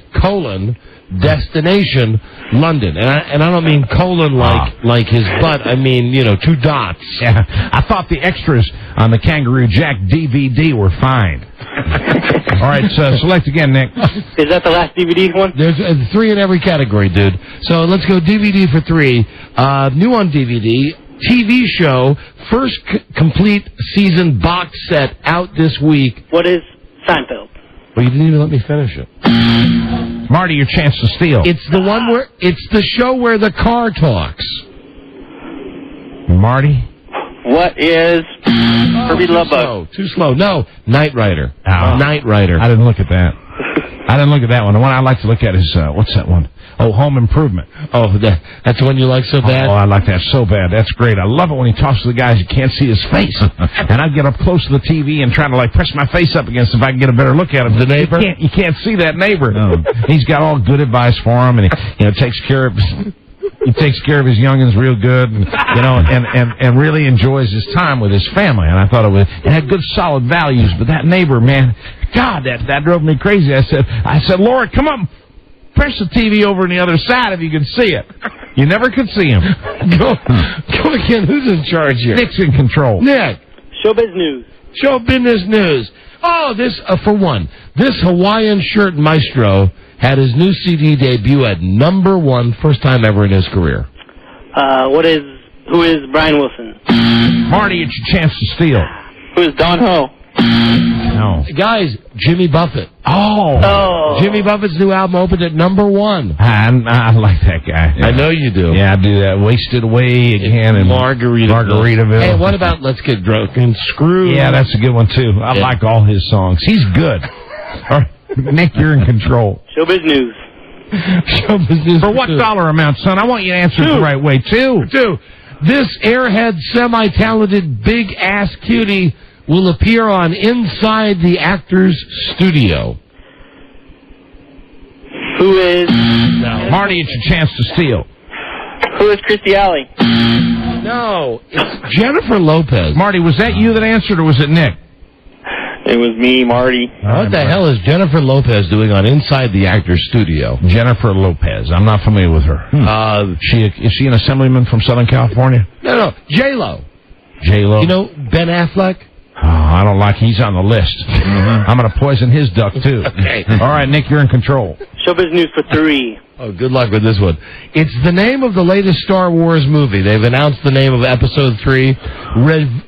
Speaker 4: destination, London. And I don't mean colon like his butt. I mean, 2 dots.
Speaker 6: Yeah, I thought the extras on the Kangaroo Jack DVD were fine. All right, so select again, Nick.
Speaker 9: Is that the last DVD one?
Speaker 4: There's 3 in every category, dude. So let's go DVD for 3. New on DVD. TV show, first complete season box set out this week.
Speaker 9: What is Seinfeld?
Speaker 4: Well, you didn't even let me finish it.
Speaker 6: Marty, your chance to steal.
Speaker 4: It's the one where it's the show where the car talks.
Speaker 6: Marty?
Speaker 18: What is Herbie Love Bug?
Speaker 4: Too slow. No, Knight Rider.
Speaker 6: Oh.
Speaker 4: Knight Rider.
Speaker 6: I didn't look at that. I didn't look at that one. The one I like to look at is, what's that one? Oh, Home Improvement.
Speaker 4: Oh, that's the one you like so bad?
Speaker 6: Oh, I like that so bad. That's great. I love it when he talks to the guys. You can't see his face. And I'd get up close to the TV and try to, like, press my face up against if I can get a better look at him.
Speaker 4: The neighbor?
Speaker 6: You can't see that neighbor. No. He's got all good advice for him, and he takes care of his youngins real good, and and really enjoys his time with his family. And I thought it had good, solid values. But that neighbor, man, God, that drove me crazy. I said, Laura, come up, press the TV over on the other side if you can see it. You never could see him.
Speaker 4: Go again. Who's in charge here?
Speaker 6: Nick's in control.
Speaker 4: Nick.
Speaker 18: Showbiz News.
Speaker 4: Show business news. Oh, this for one. This Hawaiian shirt maestro had his new CD debut at #1, first time ever in his career.
Speaker 9: Who is Brian Wilson?
Speaker 6: Marty, it's your chance to steal.
Speaker 18: Who is Don Ho?
Speaker 6: No.
Speaker 4: Guys, Jimmy Buffett.
Speaker 6: Oh.
Speaker 4: Jimmy Buffett's new album opened at #1.
Speaker 6: I like that guy.
Speaker 4: I know you do.
Speaker 6: Yeah, I do that. Wasted Away again. And Margaritaville.
Speaker 4: Hey, what about Let's Get Drunk and Screw?
Speaker 6: Yeah, that's a good one, too. I like all his songs. He's good. All right, Nick, you're in control.
Speaker 9: Showbiz News.
Speaker 4: Showbiz News.
Speaker 6: For what dollar amount, son? I want you to answer it the right way. Two.
Speaker 4: This airhead, semi-talented, big-ass cutie will appear on Inside the Actor's Studio.
Speaker 9: Who is...
Speaker 6: Marty, it's your chance to steal.
Speaker 18: Who is Christy Alley?
Speaker 4: No, it's Jennifer Lopez.
Speaker 6: Marty, was that you that answered, or was it Nick?
Speaker 18: It was me, Marty.
Speaker 4: What the hell is Jennifer Lopez doing on Inside the Actor's Studio?
Speaker 6: Jennifer Lopez. I'm not familiar with her. Is she an assemblyman from Southern California?
Speaker 4: No, J-Lo.
Speaker 6: J-Lo?
Speaker 4: You know Ben Affleck?
Speaker 6: Oh, I don't like he's on the list. I'm going to poison his duck, too.
Speaker 4: Okay.
Speaker 6: All right, Nick, you're in control.
Speaker 9: Showbiz News for 3.
Speaker 4: Oh, good luck with this one. It's the name of the latest Star Wars movie. They've announced the name of Episode 3,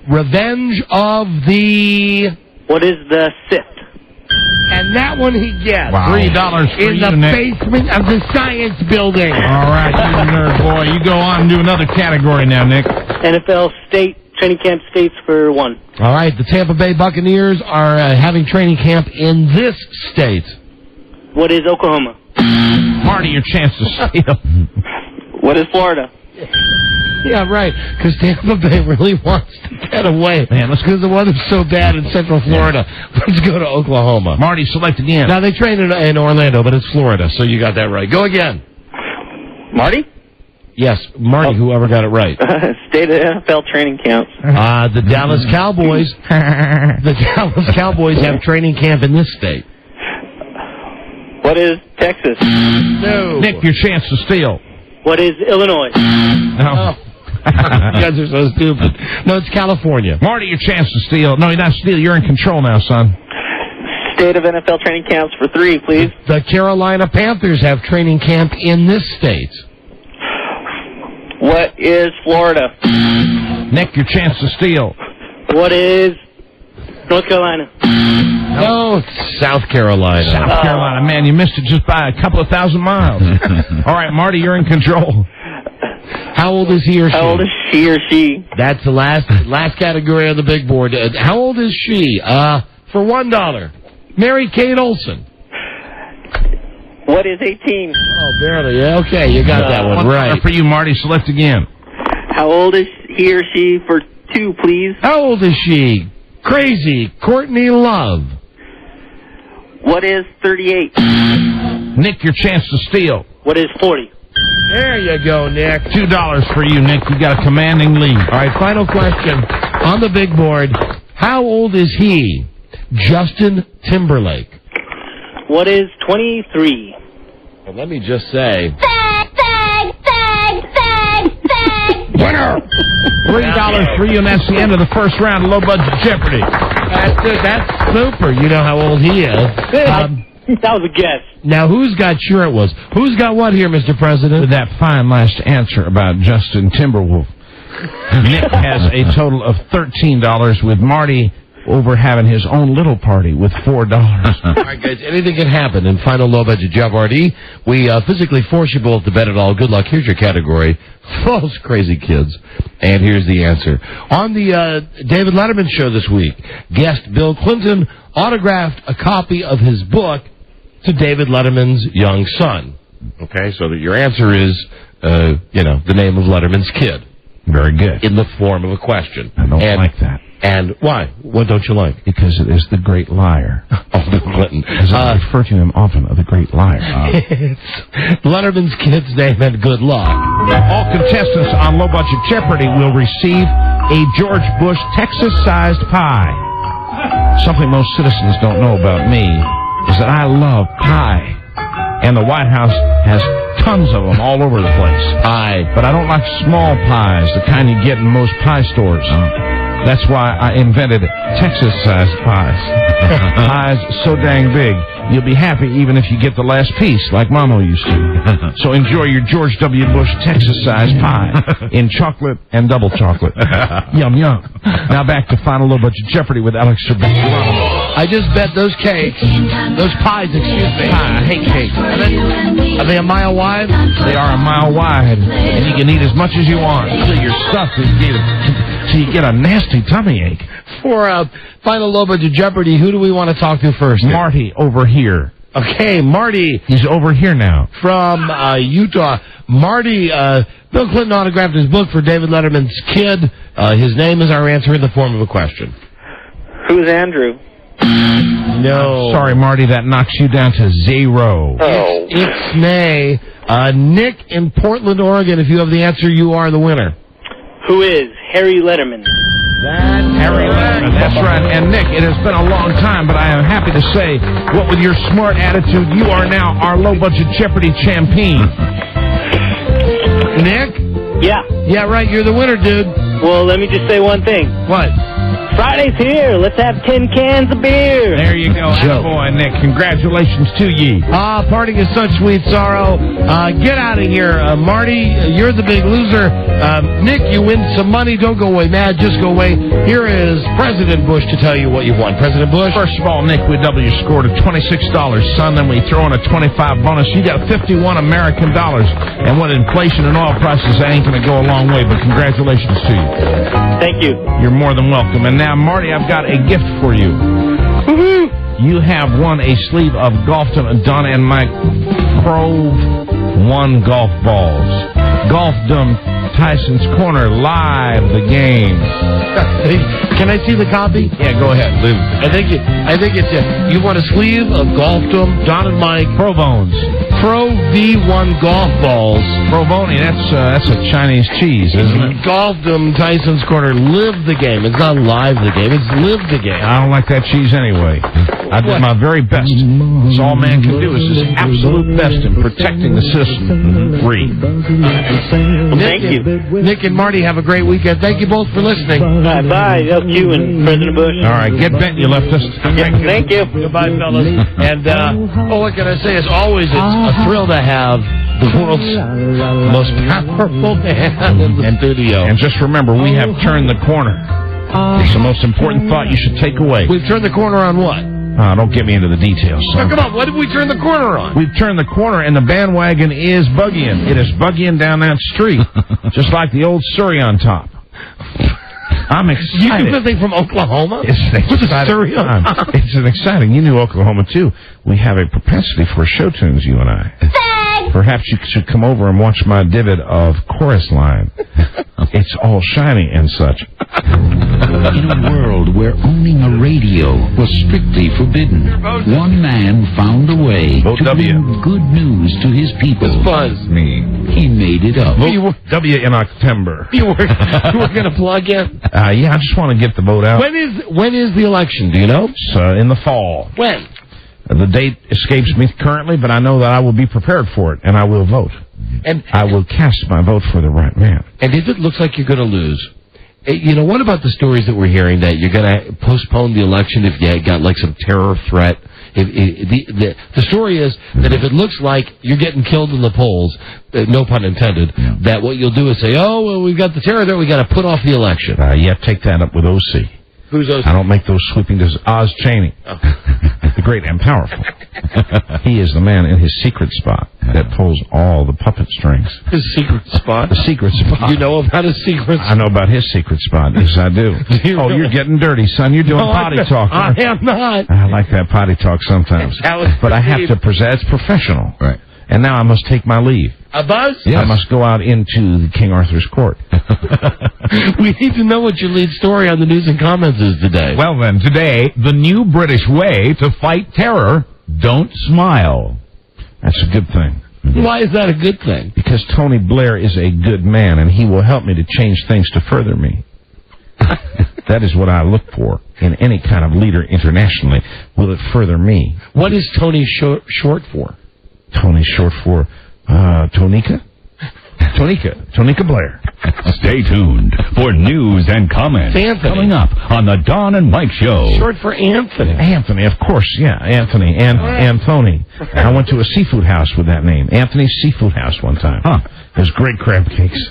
Speaker 4: Revenge of the...
Speaker 9: What is the Sith?
Speaker 4: And that one he gets.
Speaker 6: Wow. $3 for
Speaker 4: in
Speaker 6: you,
Speaker 4: the
Speaker 6: Nick.
Speaker 4: basement of the science building.
Speaker 6: All right, you nerd boy. You go on and do another category now, Nick.
Speaker 9: NFL state training camp states for 1.
Speaker 4: All right, the Tampa Bay Buccaneers are having training camp in this state.
Speaker 9: What is Oklahoma?
Speaker 6: Marty, your chance to steal.
Speaker 18: What is Florida?
Speaker 4: Yeah, right, because Tampa Bay really wants to get away. Man, because the weather's so bad in Central Florida. Let's go to Oklahoma.
Speaker 6: Marty, select again.
Speaker 4: Now, they train in Orlando, but it's Florida, so you got that right. Go again.
Speaker 18: Marty?
Speaker 4: Yes, Marty, whoever got it right.
Speaker 18: State of NFL training camps.
Speaker 4: The Dallas Cowboys. The Dallas Cowboys have training camp in this state.
Speaker 18: What is Texas?
Speaker 4: No.
Speaker 6: Nick, your chance to steal.
Speaker 9: What is Illinois?
Speaker 6: No.
Speaker 4: You guys are so stupid. No, it's California.
Speaker 6: Marty, your chance to steal. No, you're not steal. You're in control now, son.
Speaker 18: State of NFL training camps for 3, please.
Speaker 4: The Carolina Panthers have training camp in this state.
Speaker 18: What is Florida?
Speaker 6: Nick, your chance to steal.
Speaker 9: What is North Carolina?
Speaker 4: No, it's South Carolina.
Speaker 6: South Carolina. Man, you missed it just by a couple of thousand miles. All right, Marty, you're in control.
Speaker 4: How old is he or she?
Speaker 18: How old is he or she?
Speaker 4: That's the last category on the big board. How old is she? For $1. Mary Kate Olsen.
Speaker 18: What is 18?
Speaker 4: Oh, barely. Yeah, okay, you got that one right.
Speaker 6: For you, Marty, select again.
Speaker 18: How old is he or she for 2, please?
Speaker 4: How old is she? Crazy. Courtney Love.
Speaker 18: What is 38?
Speaker 6: Nick, your chance to steal.
Speaker 9: What is 40?
Speaker 4: There you go, Nick.
Speaker 6: $2 for you, Nick. You got a commanding lead.
Speaker 4: All right, final question. On the big board, how old is he? Justin Timberlake.
Speaker 9: What is 23?
Speaker 4: Well, let me just say.
Speaker 6: Winner! $3 for you, and that's the end of the first round of Low Budget Jeopardy.
Speaker 4: That's super. You know how old he is.
Speaker 9: That was a guess.
Speaker 4: Now, who's got Who's got what here, Mr. President?
Speaker 6: With that fine last answer about Justin Timberwolf, Nick has a total of $13, with Marty over having his own little party with $4.
Speaker 4: All right, guys, anything can happen in Final Low Budget Jeopardy. We physically force you both to bet it all. Good luck. Here's your category. False crazy kids. And here's the answer. On the David Letterman show this week, guest Bill Clinton autographed a copy of his book to David Letterman's young son. Okay, so that your answer is, the name of Letterman's kid.
Speaker 6: Very good.
Speaker 4: In the form of a question.
Speaker 6: I don't like that.
Speaker 4: And why? What don't you like?
Speaker 6: Because it is the great liar.
Speaker 4: Oh, Bill Clinton.
Speaker 6: As I refer to him often, the great liar.
Speaker 4: It's Letterman's kid's name, and good luck.
Speaker 6: All contestants on Low Budget Jeopardy will receive a George Bush Texas-sized pie. Something most citizens don't know about me is that I love pie. And the White House has tons of them all over the place. But I don't like small pies, the kind you get in most pie stores. That's why I invented Texas-sized pies. Pies so dang big, you'll be happy even if you get the last piece, like Mama used to. So enjoy your George W. Bush Texas-sized pie in chocolate and double chocolate. Yum, yum. Now back to Final Low Budget Jeopardy with Alex Trebek.
Speaker 4: I just bet those pies,
Speaker 6: I hate cake.
Speaker 4: Are they a mile wide?
Speaker 6: They are a mile wide, and you can eat as much as you want. So you're stuffed, so you get a nasty tummy ache.
Speaker 4: For Final Low Budget Jeopardy, who do we want to talk to first?
Speaker 6: Marty, over here.
Speaker 4: Okay, Marty.
Speaker 6: He's over here now.
Speaker 4: From Utah. Marty, Bill Clinton autographed his book for David Letterman's kid. His name is our answer in the form of a question.
Speaker 9: Who's Andrew?
Speaker 4: No.
Speaker 6: Sorry, Marty, that knocks you down to 0.
Speaker 9: Oh.
Speaker 4: It's Nay. Nick in Portland, Oregon. If you have the answer, you are the winner.
Speaker 9: Who is Harry Letterman?
Speaker 6: That's Harry Letterman. That's right. And Nick, it has been a long time, but I am happy to say, what with your smart attitude, you are now our Low Budget Jeopardy champion.
Speaker 4: Nick?
Speaker 9: Yeah.
Speaker 4: Yeah, right. You're the winner, dude.
Speaker 9: Well, let me just say one thing.
Speaker 4: What?
Speaker 9: Friday's here. Let's have 10 cans of beer.
Speaker 6: There you go. Boy, Nick. Congratulations to ye.
Speaker 4: Parting is such sweet sorrow. Get out of here. Marty, you're the big loser. Nick, you win some money. Don't go away mad. Just go away. Here is President Bush to tell you what you won. President Bush?
Speaker 6: First of all, Nick, we double your score to $26, son. Then we throw in a 25 bonus. You got 51 American dollars. And with inflation and oil prices, that ain't going to go a long way. But congratulations to you.
Speaker 9: Thank you.
Speaker 6: You're more than welcome. And now, Marty, I've got a gift for you.
Speaker 9: Woohoo!
Speaker 6: You have won a sleeve of Golfdom Donna and Mike Pro 1 golf balls. Golfdom Tyson's Corner live the game.
Speaker 4: Can I see the copy?
Speaker 6: Yeah, go ahead.
Speaker 4: I think it's you want a sleeve of Golfdom Don and Mike
Speaker 6: Pro Bones.
Speaker 4: Pro V1 golf balls.
Speaker 6: Provoni, that's a Chinese cheese, isn't it?
Speaker 4: Golfdom Tyson's Corner, live the game. It's not live the game, it's live the game.
Speaker 6: I don't like that cheese anyway. I did my very best. That's all man can do is his absolute best in protecting the system. Free.
Speaker 9: Well, thank you.
Speaker 4: Nick and Marty, have a great weekend. Thank you both for listening.
Speaker 9: Bye. That's you and President Bush.
Speaker 6: All right, get bent, you left us.
Speaker 9: Thank you.
Speaker 4: Goodbye, fellas. And, what can I say? As always, it's a thrill to have the world's most powerful man in the studio.
Speaker 6: And just remember, we have turned the corner. It's the most important thought you should take away.
Speaker 4: We've turned the corner on what?
Speaker 6: Don't get me into the details.
Speaker 4: Now, come on, what did we turn the corner on?
Speaker 6: We've turned the corner, and the bandwagon is buggying. It is buggying down that street, just like the old Surrey on top. I'm excited.
Speaker 4: You do something from Oklahoma?
Speaker 6: It's exciting. It's an exciting. You knew Oklahoma, too. We have a propensity for show tunes, you and I. Perhaps you should come over and watch my divot of Chorus Line. It's all shiny and such.
Speaker 2: In a world where owning a radio was strictly forbidden, one man found a way to bring good news to his people.
Speaker 4: Buzz.
Speaker 6: Me.
Speaker 2: He made it up.
Speaker 6: W in October.
Speaker 4: You were going to plug in?
Speaker 6: Yeah, I just want to get the vote out.
Speaker 4: When is the election? Do you know?
Speaker 6: It's in the fall.
Speaker 4: When?
Speaker 6: The date escapes me currently, but I know that I will be prepared for it, and I will vote.
Speaker 4: And
Speaker 6: I will cast my vote for the right man.
Speaker 4: And if it looks like you're going to lose, what about the stories that we're hearing that you're going to postpone the election if you got like some terror threat? The story is that if it looks like you're getting killed in the polls, no pun intended, that what you'll do is say, oh, well, we've got the terror there, we got to put off the election.
Speaker 6: Yeah, take that up with OC.
Speaker 4: Who's Oz?
Speaker 6: I don't make those sweeping decisions. Oz Chaney. Oh. The great and powerful. He is the man in his secret spot that pulls all the puppet strings.
Speaker 4: His secret spot?
Speaker 6: The secret spot.
Speaker 4: You know about his secret spot?
Speaker 6: I know about his secret spot. Yes, I do. You're getting dirty, son. You're doing potty talk.
Speaker 4: I am not.
Speaker 6: I like that potty talk sometimes. But I have to present. It's professional.
Speaker 7: Right.
Speaker 6: And now I must take my leave.
Speaker 4: A buzz?
Speaker 6: Yes. I must go out into King Arthur's court.
Speaker 4: We need to know what your lead story on the news and comments is today.
Speaker 7: Well, then, today, the new British way to fight terror, don't smile.
Speaker 6: That's a good thing.
Speaker 4: Why is that a good thing?
Speaker 6: Because Tony Blair is a good man, and he will help me to change things to further me. That is what I look for in any kind of leader internationally. Will it further me?
Speaker 4: What is Tony short for?
Speaker 6: Tony's short for Tonika? Tonika Blair.
Speaker 1: Stay tuned for news and comments coming up on the Don and Mike Show.
Speaker 4: Short for Anthony.
Speaker 6: Anthony, of course, yeah, Anthony. Anthony. I went to a seafood house with that name. Anthony's Seafood House one time. Huh. There's great crab cakes.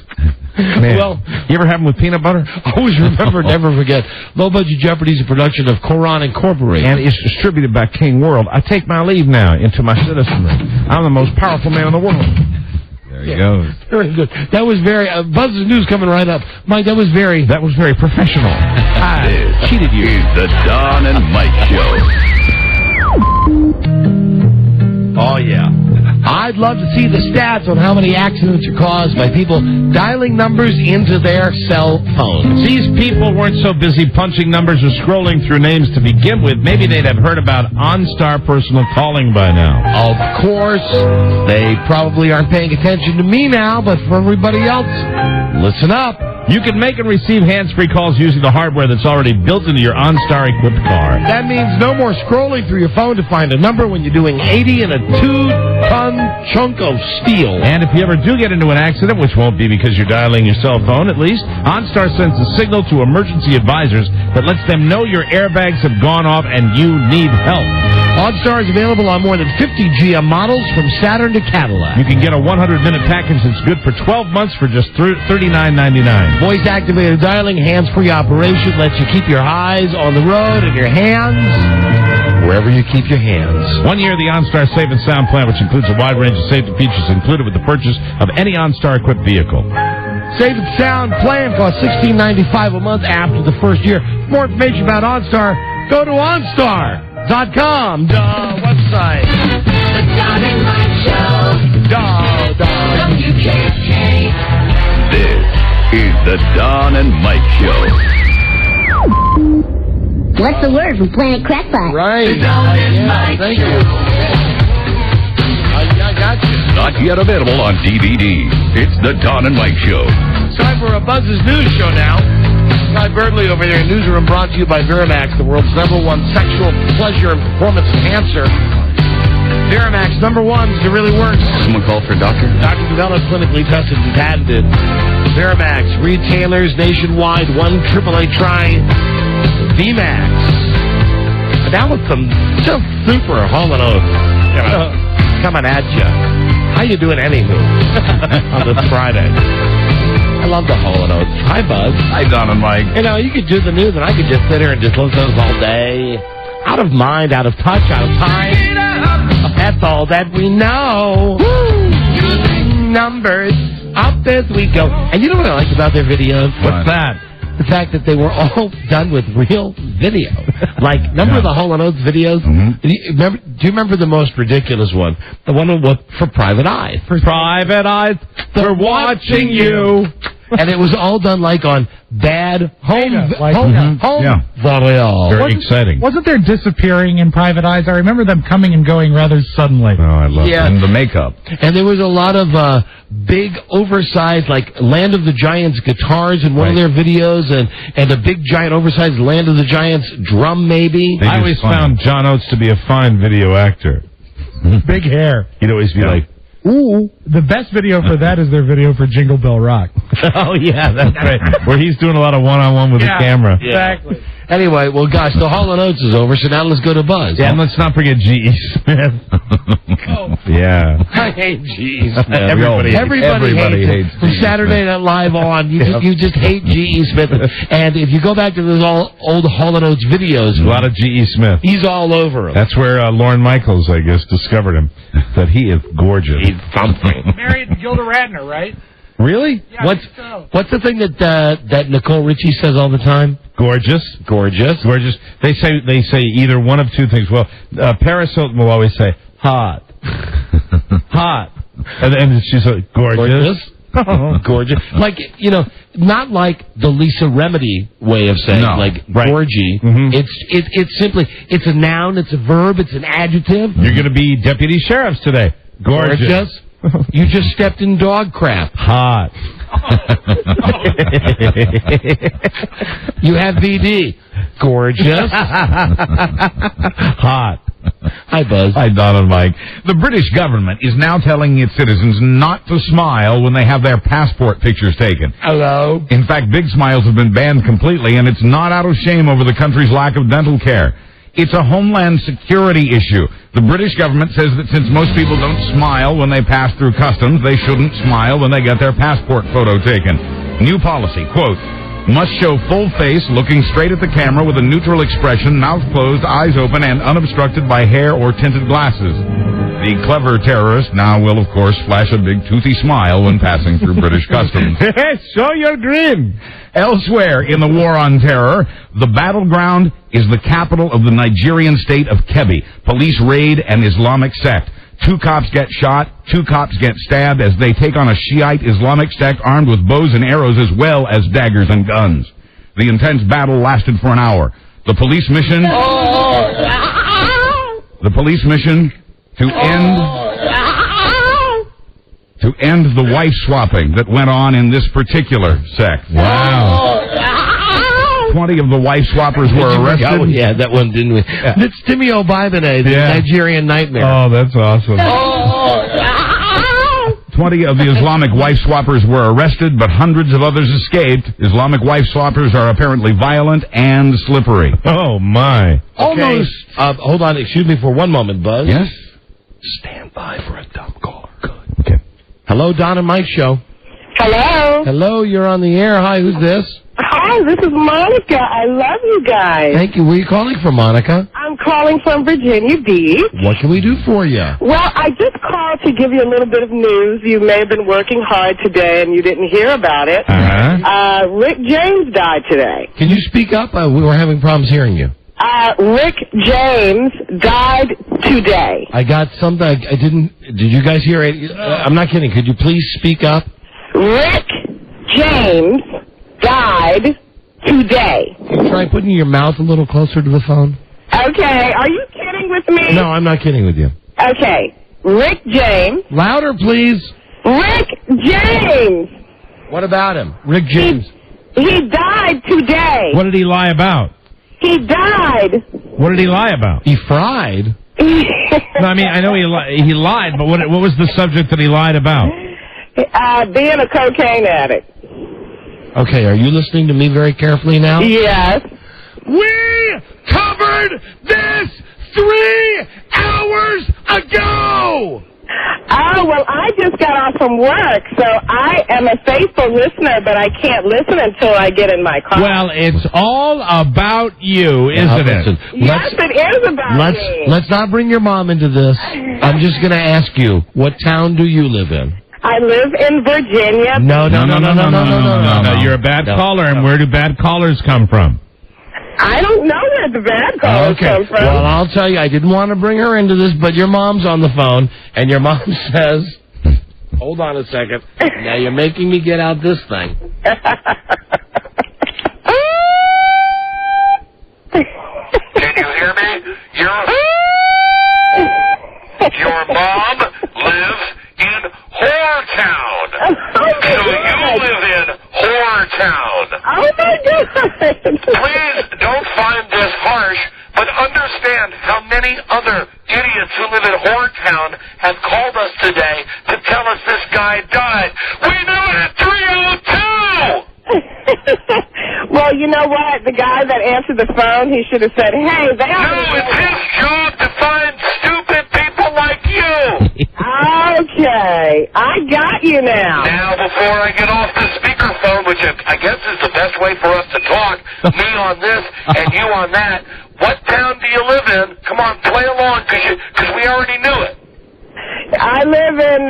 Speaker 6: Man,
Speaker 4: well,
Speaker 6: you ever have them with peanut butter?
Speaker 4: Always remember, never forget. Low Budget Jeopardy is a production of Koran Incorporated.
Speaker 6: And it's distributed by King World. I take my leave now into my citizenry. I'm the most powerful man in the world.
Speaker 7: There you go.
Speaker 4: Very good. That was very... Buzz's news coming right up. Mike, that was very
Speaker 6: professional.
Speaker 1: I cheated you. It's the Don and Mike Show.
Speaker 4: Oh, yeah. I'd love to see the stats on how many accidents are caused by people dialing numbers into their cell phones.
Speaker 6: These people weren't so busy punching numbers or scrolling through names to begin with. Maybe they'd have heard about OnStar personal calling by now.
Speaker 4: Of course. They probably aren't paying attention to me now, but for everybody else, listen up.
Speaker 6: You can make and receive hands-free calls using the hardware that's already built into your OnStar-equipped car.
Speaker 4: That means no more scrolling through your phone to find a number when you're doing 80 in a 2-ton chunk of steel.
Speaker 6: And if you ever do get into an accident, which won't be because you're dialing your cell phone at least, OnStar sends a signal to emergency advisors that lets them know your airbags have gone off and you need help.
Speaker 4: OnStar is available on more than 50 GM models from Saturn to Cadillac.
Speaker 6: You can get a 100-minute package that's good for 12 months for just $39.99.
Speaker 4: Voice-activated dialing, hands-free operation lets you keep your eyes on the road and your hands wherever you keep your hands.
Speaker 6: 1 year of the OnStar Safe and Sound plan, which includes a wide range of safety features included with the purchase of any OnStar-equipped vehicle.
Speaker 4: Safe and Sound plan costs $16.95 a month after the first year. For more information about OnStar, go to OnStar.com. Website.
Speaker 13: The Don and Mike Show. WKK.
Speaker 1: This is the Don and Mike Show.
Speaker 10: What's the word from Planet Crackpot?
Speaker 4: Right.
Speaker 13: The Don and Mike
Speaker 4: Thank
Speaker 13: Show.
Speaker 4: you. I got you.
Speaker 1: Not yet available on DVD. It's the Don and Mike Show.
Speaker 4: It's time for a Buzz's News Show now. Guy Burgley over there in Newsroom, brought to you by Veramax, the world's #1 sexual pleasure and performance enhancer. Veramax, #1, it really works.
Speaker 20: Someone called for a doctor?
Speaker 4: Doctor developed, clinically tested, and patented. Veramax, retailers nationwide, 1-888 try VMAX. And now with some just super Hall & Oates, coming at you. How you doing, anywho, on this Friday? I love the Hall & Oates. Hi, Buzz.
Speaker 7: Hi, Don and Mike.
Speaker 4: You know, you could do the news, and I could just sit here and just listen to those all day. Out of mind, out of touch, out of time. That's all that we know. Numbers up as we go. And you know what I liked about their videos?
Speaker 6: What's that?
Speaker 4: The fact that they were all done with real video. Like, remember the Hall & Oates videos?
Speaker 6: Mm-hmm.
Speaker 4: Do you remember the most ridiculous one? The one for Private Eye.
Speaker 6: Private Eyes, they're watching you.
Speaker 4: And it was all done like on bad home
Speaker 6: Yeah.
Speaker 4: video.
Speaker 6: Very exciting.
Speaker 8: Wasn't there disappearing in Private Eyes? I remember them coming and going rather suddenly.
Speaker 6: Oh, I love
Speaker 4: Yeah.
Speaker 6: that.
Speaker 7: And the makeup.
Speaker 4: And there was a lot of big, oversized, like Land of the Giants guitars in one of their videos, and a big, giant, oversized Land of the Giants drum, maybe.
Speaker 6: I always found John Oates to be a fine video actor.
Speaker 8: Big hair.
Speaker 6: He'd always be like,
Speaker 8: ooh. The best video for that is their video for Jingle Bell Rock.
Speaker 6: Oh, yeah, that's right. Where he's doing a lot of one-on-one with the camera.
Speaker 8: Exactly.
Speaker 4: Anyway, well, gosh, the Hall & Oates is over, so now let's go to Buzz.
Speaker 6: Yeah, and let's not forget G.E. Smith. Yeah.
Speaker 4: I hate G.E. Smith.
Speaker 6: Everybody hates
Speaker 4: him. From Saturday Night Live on, you just hate G.E. Smith. And if you go back to those old Hall & Oates videos...
Speaker 6: A lot of G.E. Smith.
Speaker 4: He's all over him.
Speaker 6: That's where Lorne Michaels, I guess, discovered him. That he is gorgeous.
Speaker 4: He's something.
Speaker 8: Married Gilda Radner, right?
Speaker 6: Really?
Speaker 8: Yeah,
Speaker 4: What's the thing that Nicole Richie says all the time?
Speaker 6: Gorgeous. They say either one of two things. Well, Paris Hilton will always say hot, hot, and she's like gorgeous.
Speaker 4: Gorgeous. Like, not like the Lisa Remedy way of saying, gorgy.
Speaker 6: Mm-hmm.
Speaker 4: It's simply, it's a noun, it's a verb, it's an adjective.
Speaker 6: You're going to be deputy sheriffs today. Gorgeous.
Speaker 4: You just stepped in dog crap.
Speaker 6: Hot.
Speaker 4: You have VD. Gorgeous.
Speaker 6: Hot.
Speaker 4: Hi, Buzz.
Speaker 7: Hi, Don and Mike. The British government is now telling its citizens not to smile when they have their passport pictures taken.
Speaker 4: Hello.
Speaker 7: In fact, big smiles have been banned completely, and it's not out of shame over the country's lack of dental care. It's a homeland security issue. The British government says that since most people don't smile when they pass through customs, they shouldn't smile when they get their passport photo taken. New policy, quote, must show full face, looking straight at the camera with a neutral expression, mouth closed, eyes open, and unobstructed by hair or tinted glasses. The clever terrorist now will, of course, flash a big toothy smile when passing through British customs.
Speaker 6: Show your grin.
Speaker 7: Elsewhere in the war on terror, the battleground is the capital of the Nigerian state of Kebbi. Police raid an Islamic sect. 2 cops get shot, 2 cops get stabbed as they take on a Shiite Islamic sect armed with bows and arrows as well as daggers and guns. The intense battle lasted for an hour. The police mission to end the wife swapping that went on in this particular sect.
Speaker 6: Wow.
Speaker 7: 20 of the wife swappers were arrested.
Speaker 4: Oh, yeah, that one didn't we? It's Timmy O'Bibine, the Nigerian nightmare.
Speaker 6: Oh, that's awesome.
Speaker 7: 20 of the Islamic wife swappers were arrested, but hundreds of others escaped. Islamic wife swappers are apparently violent and slippery.
Speaker 6: Oh, my.
Speaker 4: Almost. Hold on, excuse me for one moment, Buzz.
Speaker 7: Yes?
Speaker 4: Stand by for a dumb caller. Good. Okay. Hello, Don and Mike Show.
Speaker 23: Hello.
Speaker 4: Hello, you're on the air. Hi, who's this?
Speaker 23: Hi, this is Monica. I love you guys.
Speaker 4: Thank you. Where are you calling from, Monica?
Speaker 23: I'm calling from Virginia Beach.
Speaker 4: What can we do for you?
Speaker 23: Well, I just called to give you a little bit of news. You may have been working hard today and you didn't hear about it. Rick James died today.
Speaker 4: Can you speak up? We were having problems hearing you.
Speaker 23: Rick James died today.
Speaker 4: I got something. I didn't. Did you guys hear it? I'm not kidding. Could you please speak up?
Speaker 23: Rick James died today.
Speaker 4: Try putting your mouth a little closer to the phone.
Speaker 23: Okay. Are you kidding with me?
Speaker 4: No, I'm not kidding with you.
Speaker 23: Okay. Rick James.
Speaker 4: Louder, please.
Speaker 23: Rick James.
Speaker 4: What about him? Rick James.
Speaker 23: He died today.
Speaker 6: What did he lie about?
Speaker 23: He died.
Speaker 6: What did he lie about?
Speaker 4: He fried.
Speaker 6: No, I mean, I know he lied, but what was the subject that he lied about?
Speaker 23: Being a cocaine addict.
Speaker 4: Okay, are you listening to me very carefully now?
Speaker 23: Yes.
Speaker 6: We covered this 3 hours ago!
Speaker 23: Oh, well, I just got off from work, so I am a faithful listener, but I can't listen until I get in my car.
Speaker 6: Well, it's all about you, isn't it?
Speaker 23: Yes, it is about me.
Speaker 4: Let's not bring your mom into this. I'm just going to ask you, what town do you live in?
Speaker 23: I live in Virginia.
Speaker 6: No. You're a bad caller, and where do bad callers come from?
Speaker 23: I don't know where the bad callers come from.
Speaker 4: Well, I'll tell you, I didn't want to bring her into this, but your mom's on the phone, and your mom says, hold on a second. Now you're making me get out this thing.
Speaker 11: Can you hear me? Your mom lives in Whoretown. So you live in Whoretown.
Speaker 23: Oh, my God.
Speaker 11: Please don't find this harsh, but understand how many other idiots who live in Whoretown have called us today to tell us this guy died. We knew it at 3:02!
Speaker 20: Well, you know what? The guy that answered the phone, he should have said, hey, they are...
Speaker 11: No, it's his job to find stupid people like you.
Speaker 20: Okay, I got you now.
Speaker 11: Now, before I get off the speakerphone, which I guess is the best way for us to talk, me on this and you on that, what town do you live in? Come on, play along, because we already knew it.
Speaker 20: I live in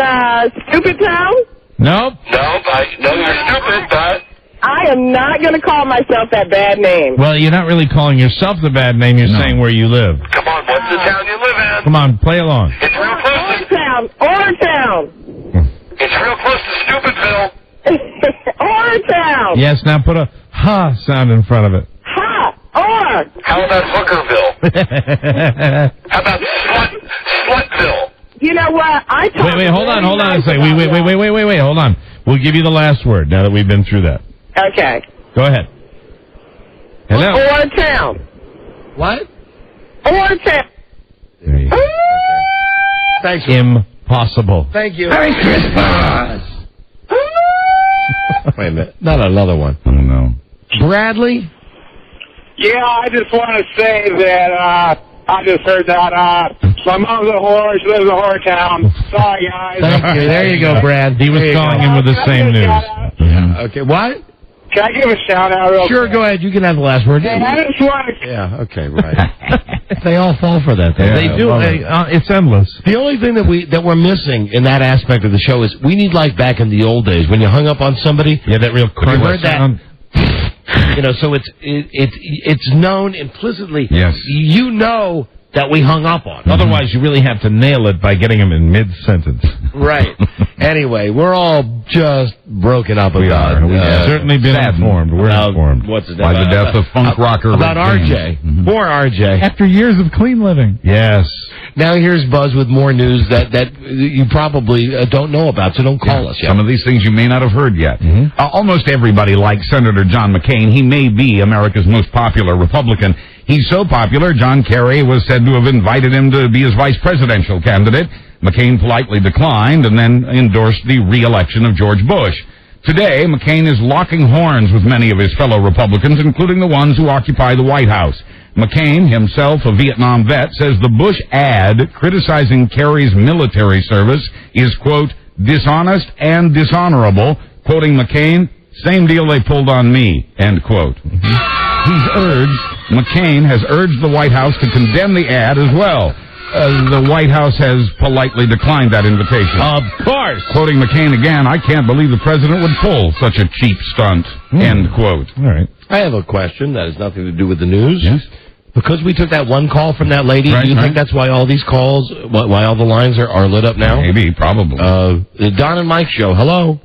Speaker 20: Stupid Town.
Speaker 6: Nope.
Speaker 11: No, you're stupid, but...
Speaker 20: I am not going to call myself that bad name.
Speaker 6: Well, you're not really calling yourself the bad name. You're saying where you live.
Speaker 11: Come on, what's the town you live in?
Speaker 6: Come on, play along.
Speaker 11: It's real close to...
Speaker 20: Ortown.
Speaker 11: It's real close to Stupidville.
Speaker 20: Ortown.
Speaker 6: Yes, now put a ha sound in front of it.
Speaker 20: Ha. Or.
Speaker 11: How about Hookerville? How about Slutville?
Speaker 20: You know what?
Speaker 6: Wait, hold on a second. Wait, hold on. We'll give you the last word now that we've been through that.
Speaker 20: Okay.
Speaker 6: Go ahead. Hello.
Speaker 20: Ortown.
Speaker 4: What?
Speaker 20: Ortown.
Speaker 6: There you go.
Speaker 4: Thanks.
Speaker 6: Impossible.
Speaker 4: Thank you.
Speaker 20: Merry Christmas.
Speaker 4: Wait a minute. Not another one.
Speaker 6: Oh, no.
Speaker 4: Bradley?
Speaker 18: Yeah, I just want to say that I just heard that my mom's a whore. She lives in a whore town. Sorry, guys.
Speaker 4: Thank you. There you go, Brad.
Speaker 6: He was calling in with the same news.
Speaker 4: Yeah. Okay, what?
Speaker 18: Can I give a shout-out real
Speaker 4: Sure,
Speaker 18: quick?
Speaker 4: go ahead. You can have the last word.
Speaker 18: I just want to...
Speaker 4: Yeah, okay, right. They all fall for that. Though.
Speaker 6: Yeah,
Speaker 4: They do.
Speaker 6: It's endless.
Speaker 4: The only thing that we're missing in that aspect of the show is we need, like back in the old days when you hung up on somebody.
Speaker 6: Yeah, that real
Speaker 4: When you heard
Speaker 6: sound.
Speaker 4: that, you know, so it's known implicitly.
Speaker 6: Yes.
Speaker 4: You know that we hung up on.
Speaker 6: Otherwise, you really have to nail it by getting him in mid-sentence.
Speaker 4: Right. Anyway, we're all just broken up
Speaker 6: We
Speaker 4: about
Speaker 6: are. We've certainly been informed. We're informed.
Speaker 4: What's it
Speaker 7: By the death of funk rocker
Speaker 4: about
Speaker 7: Rick James.
Speaker 4: RJ. Poor RJ.
Speaker 8: After years of clean living.
Speaker 6: Yes.
Speaker 4: Now here's Buzz with more news that you probably don't know about, so don't call us yet.
Speaker 7: Some of these things you may not have heard yet. Almost everybody likes Senator John McCain. He may be America's most popular Republican. He's so popular, John Kerry was said to have invited him to be his vice presidential candidate. McCain politely declined and then endorsed the re-election of George Bush. Today, McCain is locking horns with many of his fellow Republicans, including the ones who occupy the White House. McCain, himself a Vietnam vet, says the Bush ad criticizing Kerry's military service is, quote, dishonest and dishonorable. Quoting McCain, same deal they pulled on me, end quote. McCain has urged the White House to condemn the ad as well. The White House has politely declined that invitation.
Speaker 4: Of course.
Speaker 7: Quoting McCain again, I can't believe the president would pull such a cheap stunt, end quote.
Speaker 6: All right.
Speaker 4: I have a question that has nothing to do with the news.
Speaker 7: Yes?
Speaker 4: Because we took that one call from that lady, do you think that's why all these calls, why all the lines are lit up now?
Speaker 7: Maybe, probably.
Speaker 4: The Don and Mike show. Hello.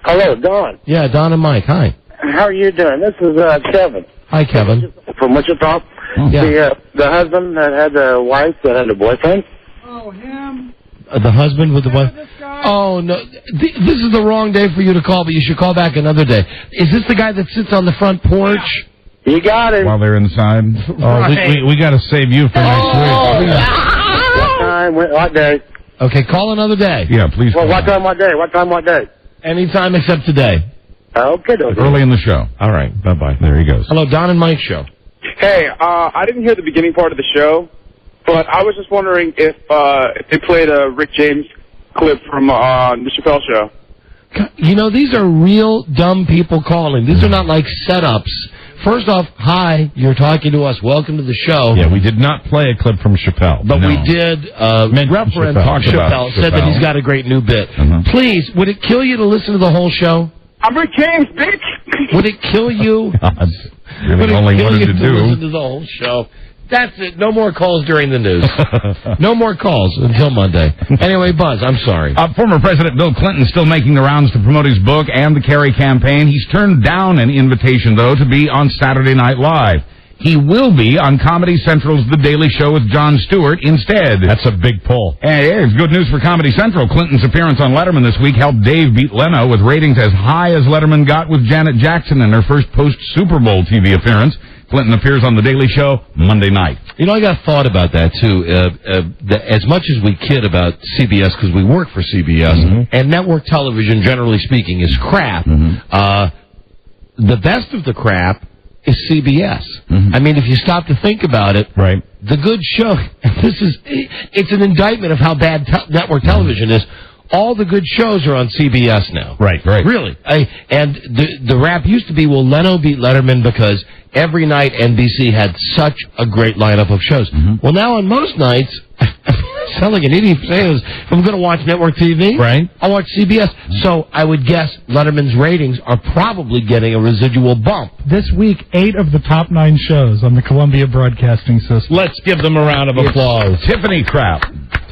Speaker 21: Hello, Don.
Speaker 4: Yeah, Don and Mike. Hi.
Speaker 21: How are you doing? This is Kevin.
Speaker 4: Hi, Kevin.
Speaker 21: From Wichita.
Speaker 4: Yeah.
Speaker 21: The husband that had the wife that had a boyfriend.
Speaker 8: Oh, him.
Speaker 4: The husband with the wife. Oh, no. This is the wrong day for you to call, but you should call back another day. Is this the guy that sits on the front porch?
Speaker 21: You got it.
Speaker 7: While they're inside.
Speaker 6: Oh, we got to save you for next week.
Speaker 21: What time, what day?
Speaker 4: Okay, call another day.
Speaker 7: Yeah, please.
Speaker 21: Well, what time, what day? What time, what day?
Speaker 4: Anytime except today.
Speaker 21: Okay,
Speaker 7: Early in the show.
Speaker 6: All right. Bye-bye. There he goes.
Speaker 4: Hello, Don and Mike show.
Speaker 18: Hey, I didn't hear the beginning part of the show, but I was just wondering if they played a Rick James clip from the Chappelle show.
Speaker 4: You know, these are real dumb people calling. These are not like setups. First off, hi, you're talking to us. Welcome to the show.
Speaker 6: Yeah, we did not play a clip from Chappelle.
Speaker 4: But we did reference Chappelle. Said that he's got a great new bit. Please, would it kill you to listen to the whole show?
Speaker 18: I'm Rick James, bitch!
Speaker 4: Would it kill you?
Speaker 7: God.
Speaker 4: Would it
Speaker 7: Only
Speaker 4: kill
Speaker 7: wanted
Speaker 4: you
Speaker 7: to
Speaker 4: to
Speaker 7: do.
Speaker 4: listen to the whole show? That's it. No more calls during the news. No more calls until Monday. Anyway, Buzz, I'm sorry.
Speaker 7: Former President Bill Clinton still making the rounds to promote his book and the Kerry campaign. He's turned down an invitation, though, to be on Saturday Night Live. He will be on Comedy Central's The Daily Show with Jon Stewart instead.
Speaker 6: That's a big pull.
Speaker 7: Hey, it's good news for Comedy Central. Clinton's appearance on Letterman this week helped Dave beat Leno with ratings as high as Letterman got with Janet Jackson in her first post-Super Bowl TV appearance. Clinton appears on The Daily Show Monday night.
Speaker 4: You know, I got thought about that, too. As much as we kid about CBS, because we work for CBS, and network television, generally speaking, is crap, the best of the crap is CBS. I mean, if you stop to think about it,
Speaker 6: right?
Speaker 4: The good show, it's an indictment of how bad network television is. All the good shows are on CBS now.
Speaker 6: Right.
Speaker 4: Really. And the rap used to be, well, Leno beat Letterman because every night NBC had such a great lineup of shows. Well, now on most nights, I sound like an idiot saying this, if I'm going to watch network TV,
Speaker 6: right,
Speaker 4: I'll watch CBS. So I would guess Letterman's ratings are probably getting a residual bump.
Speaker 8: This week, 8 of the top 9 shows on the Columbia Broadcasting System.
Speaker 6: Let's give them a round of applause.
Speaker 7: Tiffany crap.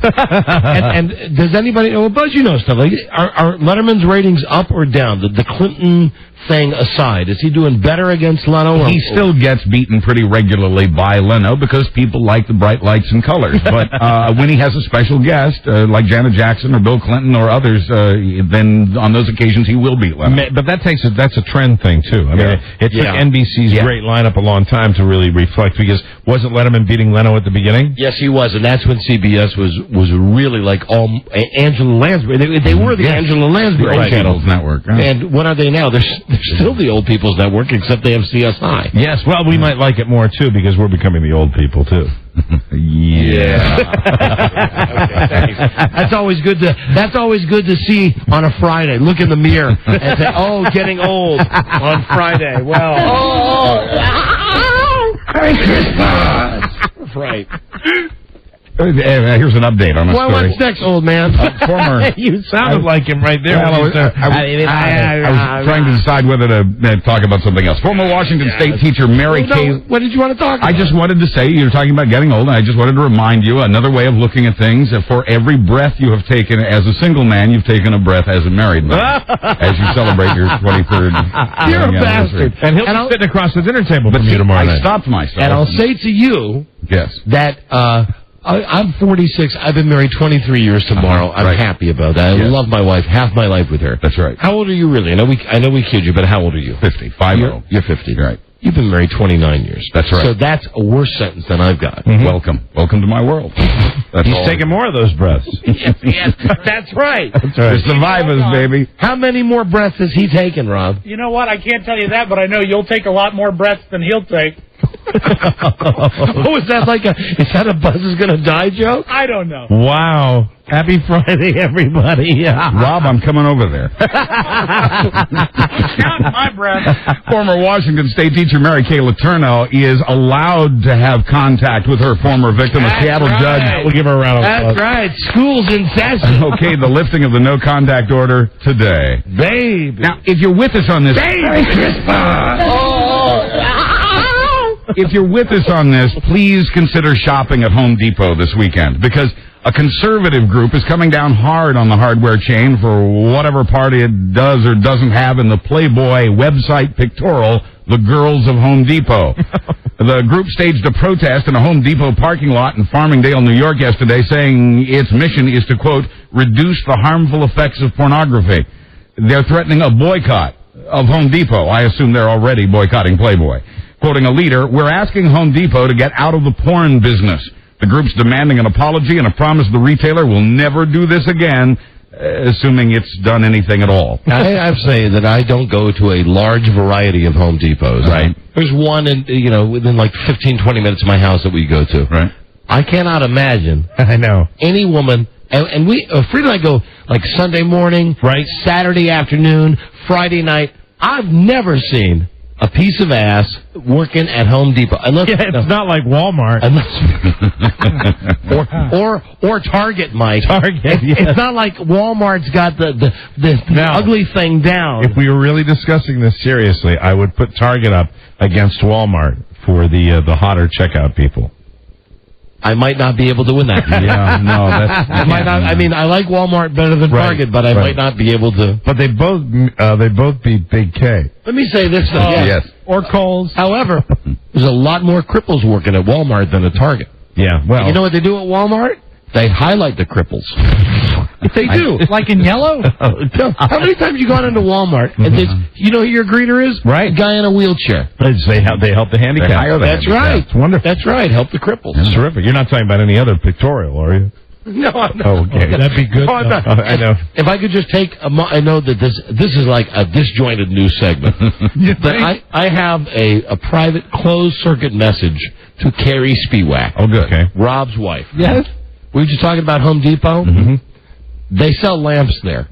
Speaker 4: and does anybody know, Buzz, you know stuff, like, are Letterman's ratings up or down? The Clinton thing aside, is he doing better against Leno?
Speaker 7: He still gets beaten pretty regularly by Leno because people like the bright lights and colors. But when he has a special guest, like Janet Jackson or Bill Clinton or others, then on those occasions he will beat Leno.
Speaker 6: But that's a trend thing, too. I mean, it took NBC's great lineup a long time to really reflect, because wasn't Letterman beating Leno at the beginning?
Speaker 4: Yes, he was, and that's when CBS was really like all Angela Lansbury. They were the Angela Lansbury
Speaker 7: Old People's Network.
Speaker 4: And what are they now? They're still the Old People's Network, except they have CSI.
Speaker 6: Yes, well, we might like it more, too, because we're becoming the old people, too.
Speaker 7: Yeah.
Speaker 4: Okay, thanks. That's always good to see on a Friday. Look in the mirror and say, "Oh, getting old on Friday." Well,
Speaker 7: Merry Christmas.
Speaker 4: Right.
Speaker 7: Here's an update on a story.
Speaker 4: What's next, old man?
Speaker 7: Former.
Speaker 6: You sounded like him right there.
Speaker 7: Well, I was trying to decide whether to talk about something else. Former Washington State teacher Mary Kay.
Speaker 4: What did you want to talk about?
Speaker 7: I just wanted to say, you're talking about getting old, and I just wanted to remind you another way of looking at things. For every breath you have taken as a single man, you've taken a breath as a married man as you celebrate your 23rd.
Speaker 4: You're a bastard.
Speaker 6: And he'll be sitting across the dinner table from you tomorrow night.
Speaker 7: I stopped myself.
Speaker 4: And I'll say to you that I'm 46. I've been married 23 years tomorrow. I'm happy about that. I love my wife. Half my life with her.
Speaker 7: That's right.
Speaker 4: How old are you really? I know we kid you, but how old are you?
Speaker 7: 50.
Speaker 4: You're 50.
Speaker 7: Right.
Speaker 4: You've been married 29 years.
Speaker 7: That's right.
Speaker 4: So that's a worse sentence than I've got.
Speaker 7: Welcome to my world.
Speaker 6: He's taking more of those breaths.
Speaker 4: yes, that's right.
Speaker 6: That's right.
Speaker 7: The survivors, baby.
Speaker 4: How many more breaths has he taken, Rob?
Speaker 8: You know what? I can't tell you that, but I know you'll take a lot more breaths than he'll take.
Speaker 4: Oh, is that a Buzz is gonna die joke?
Speaker 8: I don't know.
Speaker 6: Wow. Happy Friday, everybody.
Speaker 7: Rob, I'm coming over there.
Speaker 8: Count my breath.
Speaker 7: Former Washington State teacher Mary Kay Letourneau is allowed to have contact with her former victim. A Seattle judge.
Speaker 6: We'll give her a round of applause.
Speaker 4: That's right. School's in session.
Speaker 7: Okay, the lifting of the no contact order today.
Speaker 4: Baby.
Speaker 7: Now, if you're with us on this...
Speaker 4: Merry Christmas!
Speaker 7: If you're with us on this, please consider shopping at Home Depot this weekend, because a conservative group is coming down hard on the hardware chain for whatever part it does or doesn't have in the Playboy website pictorial, The Girls of Home Depot. The group staged a protest in a Home Depot parking lot in Farmingdale, New York yesterday, saying its mission is to, quote, reduce the harmful effects of pornography. They're threatening a boycott of Home Depot. I assume they're already boycotting Playboy. Quoting a leader, we're asking Home Depot to get out of the porn business. The group's demanding an apology and a promise the retailer will never do this again, assuming it's done anything at all.
Speaker 4: I have to say that I don't go to a large variety of Home Depots.
Speaker 7: Right.
Speaker 4: There's one within like 15, 20 minutes of my house that we go to.
Speaker 7: Right.
Speaker 4: I cannot imagine.
Speaker 6: I know.
Speaker 4: Any woman, and we, Frida and I go like Sunday morning,
Speaker 6: right,
Speaker 4: Saturday afternoon, Friday night. I've never seen a piece of ass working at Home Depot.
Speaker 6: It's not like Walmart.
Speaker 4: or Target, Mike.
Speaker 6: Target,
Speaker 4: It's not like Walmart's got the ugly thing down.
Speaker 6: If we were really discussing this seriously, I would put Target up against Walmart for the hotter checkout people.
Speaker 4: I might not be able to win that.
Speaker 7: Yeah, no, that's...
Speaker 4: I might not. I mean, I like Walmart better than Target, but I might not be able to.
Speaker 6: But they both beat Big K.
Speaker 4: Let me say this, though.
Speaker 7: Yes.
Speaker 8: Or Kohl's.
Speaker 4: However, there's a lot more cripples working at Walmart than at Target.
Speaker 6: Yeah, well...
Speaker 4: You know what they do at Walmart? They highlight the cripples. They do.
Speaker 8: Like in yellow?
Speaker 4: How many times you gone into Walmart and you know who your greeter is?
Speaker 6: Right.
Speaker 4: A guy in a wheelchair.
Speaker 6: They help the handicapped.
Speaker 4: That's right.
Speaker 6: It's wonderful.
Speaker 4: That's right. Help the cripples.
Speaker 6: It's terrific. You're not talking about any other pictorial, are you?
Speaker 4: No, I'm not.
Speaker 6: Oh, okay.
Speaker 8: That'd be good.
Speaker 4: No, I'm not.
Speaker 6: I know.
Speaker 4: If I could just take I know that this is like a disjointed news segment. But I have a private closed-circuit message to Carrie Spiewak.
Speaker 6: Oh, good. Okay.
Speaker 4: Rob's wife.
Speaker 8: Yes?
Speaker 4: We were just talking about Home Depot.
Speaker 6: Mm-hmm.
Speaker 4: They sell lamps there.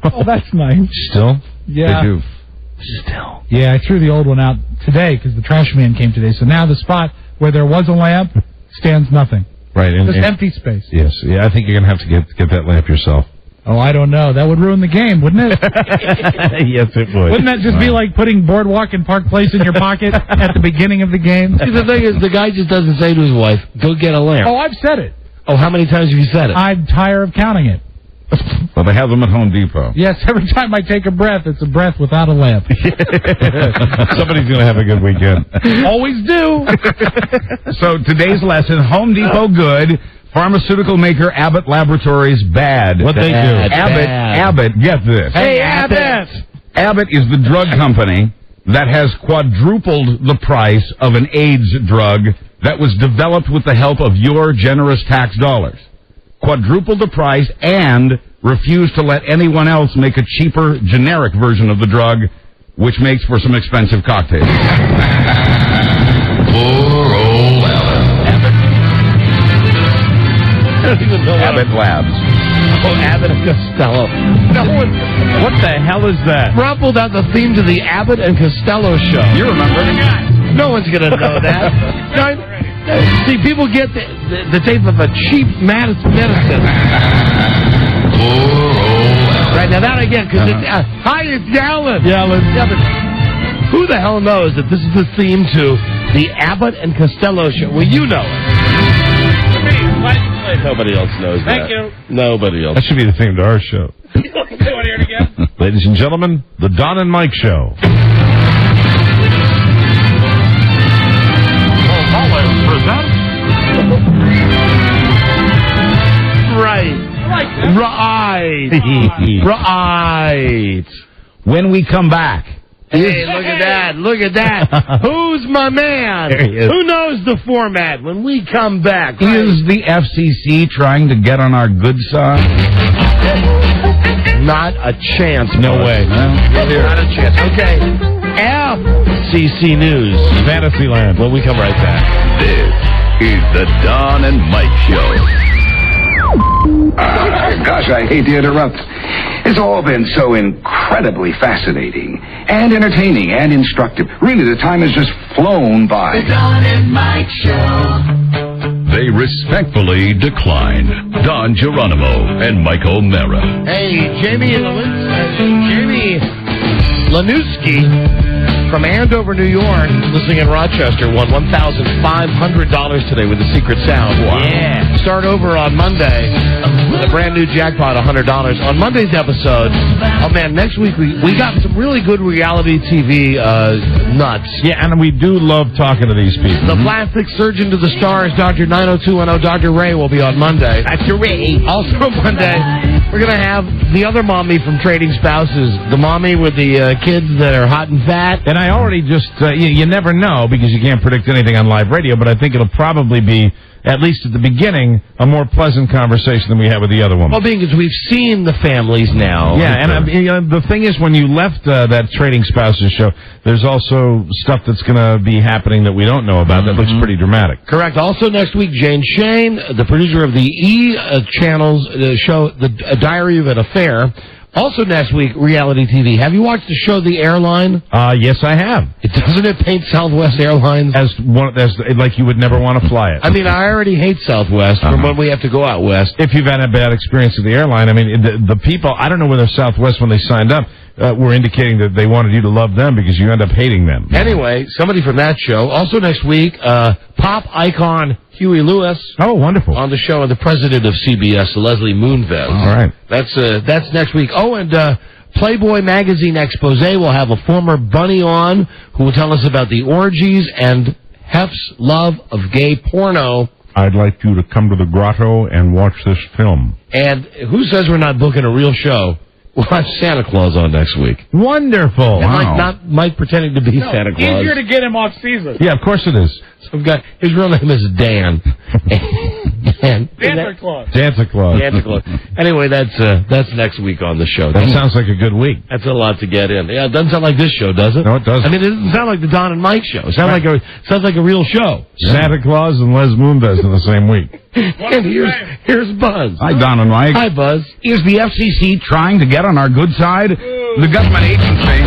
Speaker 8: Oh, that's nice.
Speaker 6: Still?
Speaker 8: Yeah.
Speaker 6: They do.
Speaker 4: Still.
Speaker 8: Yeah, I threw the old one out today because the trash man came today. So now the spot where there was a lamp stands nothing.
Speaker 6: Right.
Speaker 8: Just empty space.
Speaker 6: Yes. Yeah, I think you're going to have to get that lamp yourself.
Speaker 8: Oh, I don't know. That would ruin the game, wouldn't it?
Speaker 6: Yes, it would.
Speaker 8: Wouldn't that just be like putting Boardwalk and Park Place in your pocket at the beginning of the game?
Speaker 4: See, the thing is, the guy just doesn't say to his wife, go get a lamp.
Speaker 8: Oh, I've said it.
Speaker 4: Oh, how many times have you said it?
Speaker 8: I'm tired of counting it.
Speaker 7: Well, they have them at Home Depot.
Speaker 8: Yes, every time I take a breath, it's a breath without a lamp.
Speaker 6: Somebody's going to have a good weekend.
Speaker 8: Always do.
Speaker 7: So today's lesson, Home Depot good, pharmaceutical maker Abbott Laboratories bad.
Speaker 6: What they do?
Speaker 7: Abbott, get this.
Speaker 8: Hey, Abbott!
Speaker 7: Abbott is the drug company that has quadrupled the price of an AIDS drug that was developed with the help of your generous tax dollars. Quadrupled the price and refused to let anyone else make a cheaper generic version of the drug, which makes for some expensive cocktails.
Speaker 1: Poor old Abbott.
Speaker 4: I don't even know
Speaker 7: Abbott Labs.
Speaker 4: Oh, Abbott and Costello. No one.
Speaker 6: What the hell is that?
Speaker 4: Rob pulled out the theme to the Abbott and Costello show.
Speaker 7: You remember?
Speaker 4: No one's going to know that. See, people get the tape of a cheap medicine.
Speaker 1: Poor old Abbott.
Speaker 4: Right, now that again, because it's... hi, it's Yellen.
Speaker 6: Yeah,
Speaker 4: but who the hell knows that this is the theme to the Abbott and Costello show? Well, you know it. Nobody else knows that.
Speaker 8: Thank you.
Speaker 4: Nobody else.
Speaker 6: That should be the theme to our show.
Speaker 8: You want to hear it again?
Speaker 6: Ladies and gentlemen, the Don and Mike Show.
Speaker 4: Right. Right.
Speaker 7: When we come back.
Speaker 4: Hey, look at that. Look at that. Who's my man?
Speaker 6: There he is.
Speaker 4: Who knows the format when we come back? Right?
Speaker 7: Is the FCC trying to get on our good side?
Speaker 4: Not a chance.
Speaker 6: No way.
Speaker 4: Not a chance. Okay. FCC News.
Speaker 6: Fantasyland.
Speaker 4: Well, we come right back.
Speaker 1: This is the Don and Mike Show.
Speaker 12: Gosh, I hate to interrupt. It's all been so incredibly fascinating and entertaining and instructive. Really, the time has just flown by.
Speaker 13: The Don and Mike Show.
Speaker 1: They respectfully decline. Don Geronimo and Mike O'Mara.
Speaker 4: Hey, Jamie Lanuski from Andover, New York, listening in Rochester, won $1,500 today with the Secret Sound. Wow. Yeah. Start over on Monday with a brand new jackpot, $100. On Monday's episode, oh man, next week we got some really good reality TV nuts.
Speaker 6: Yeah, and we do love talking to these people.
Speaker 4: The plastic surgeon to the stars, Dr. 90210, Dr. Ray, will be on Monday. Dr. Ray. Also Monday, we're going to have the other mommy from Trading Spouses, the mommy with the kids that are hot and fat.
Speaker 6: And I already just, you never know because you can't predict anything on live radio, but I think it'll probably be, at least at the beginning, a more pleasant conversation than we had with the other woman.
Speaker 4: Well, because we've seen the families now.
Speaker 6: Yeah, and the thing is, when you left that Trading Spouses show, there's also stuff that's going to be happening that we don't know about that looks pretty dramatic.
Speaker 4: Correct. Also next week, Jane Shane, the producer of the E-Channel's show, The Diary of an Affair. Also next week, reality TV. Have you watched the show The Airline?
Speaker 6: Yes, I have.
Speaker 4: Doesn't it paint Southwest Airlines
Speaker 6: as like you would never want to fly it?
Speaker 4: I mean, I already hate Southwest from when we have to go out west.
Speaker 6: If you've had a bad experience with the airline, I mean, the people, I don't know whether Southwest, when they signed up, were indicating that they wanted you to love them because you end up hating them.
Speaker 4: Anyway, somebody from that show. Also next week, pop icon Huey Lewis.
Speaker 6: Oh, wonderful.
Speaker 4: On the show, and the president of CBS, Leslie Moonves.
Speaker 6: All right.
Speaker 4: That's next week. Oh, and Playboy Magazine Expose will have a former bunny on who will tell us about the orgies and Hef's love of gay porno.
Speaker 6: I'd like you to come to the grotto and watch this film.
Speaker 4: And who says we're not booking a real show? We'll have Santa Claus on next week.
Speaker 6: Wonderful.
Speaker 4: And not Mike pretending to be Santa Claus.
Speaker 8: Easier to get him off season.
Speaker 6: Yeah, of course it is.
Speaker 4: Some guy, his real name is Dan. And
Speaker 8: Santa Claus.
Speaker 6: Santa Claus.
Speaker 4: Santa Claus. Anyway, that's next week on the show.
Speaker 6: That sounds like a good week.
Speaker 4: That's a lot to get in. Yeah, it doesn't sound like this show, does it?
Speaker 6: No, it doesn't.
Speaker 4: I mean, it doesn't sound like the Don and Mike show. It sounds like a real show.
Speaker 6: Santa Claus and Les Moonves in the same week.
Speaker 4: And here's Buzz.
Speaker 7: Hi, Don and Mike.
Speaker 4: Hi, Buzz.
Speaker 7: Is the FCC trying to get on our good side? The government agency,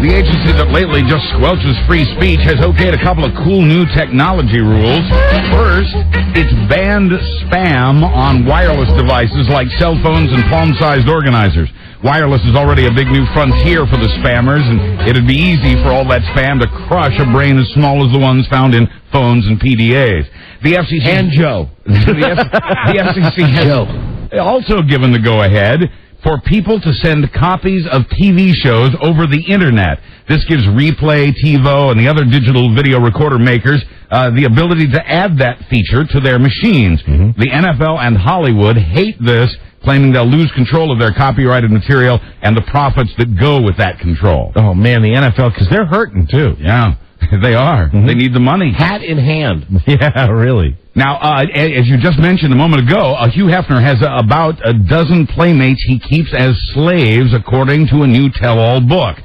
Speaker 7: the agency that lately just squelches free speech, has okayed a couple of cool new technology rules. First, it's banned spam on wireless devices like cell phones and palm-sized organizers. Wireless is already a big new frontier for the spammers, and it'd be easy for all that spam to crush a brain as small as the ones found in phones and PDAs. The FCC...
Speaker 4: And Joe.
Speaker 7: The FCC has also given the go-ahead for people to send copies of TV shows over the Internet. This gives Replay, TiVo, and the other digital video recorder makers the ability to add that feature to their machines. The NFL and Hollywood hate this, claiming they'll lose control of their copyrighted material and the profits that go with that control.
Speaker 6: Oh, man, the NFL, because they're hurting, too.
Speaker 7: Yeah, they are. They need the money.
Speaker 4: Hat in hand.
Speaker 6: Yeah, really.
Speaker 7: Now, as you just mentioned a moment ago, Hugh Hefner has about a dozen playmates he keeps as slaves, according to a new tell-all book.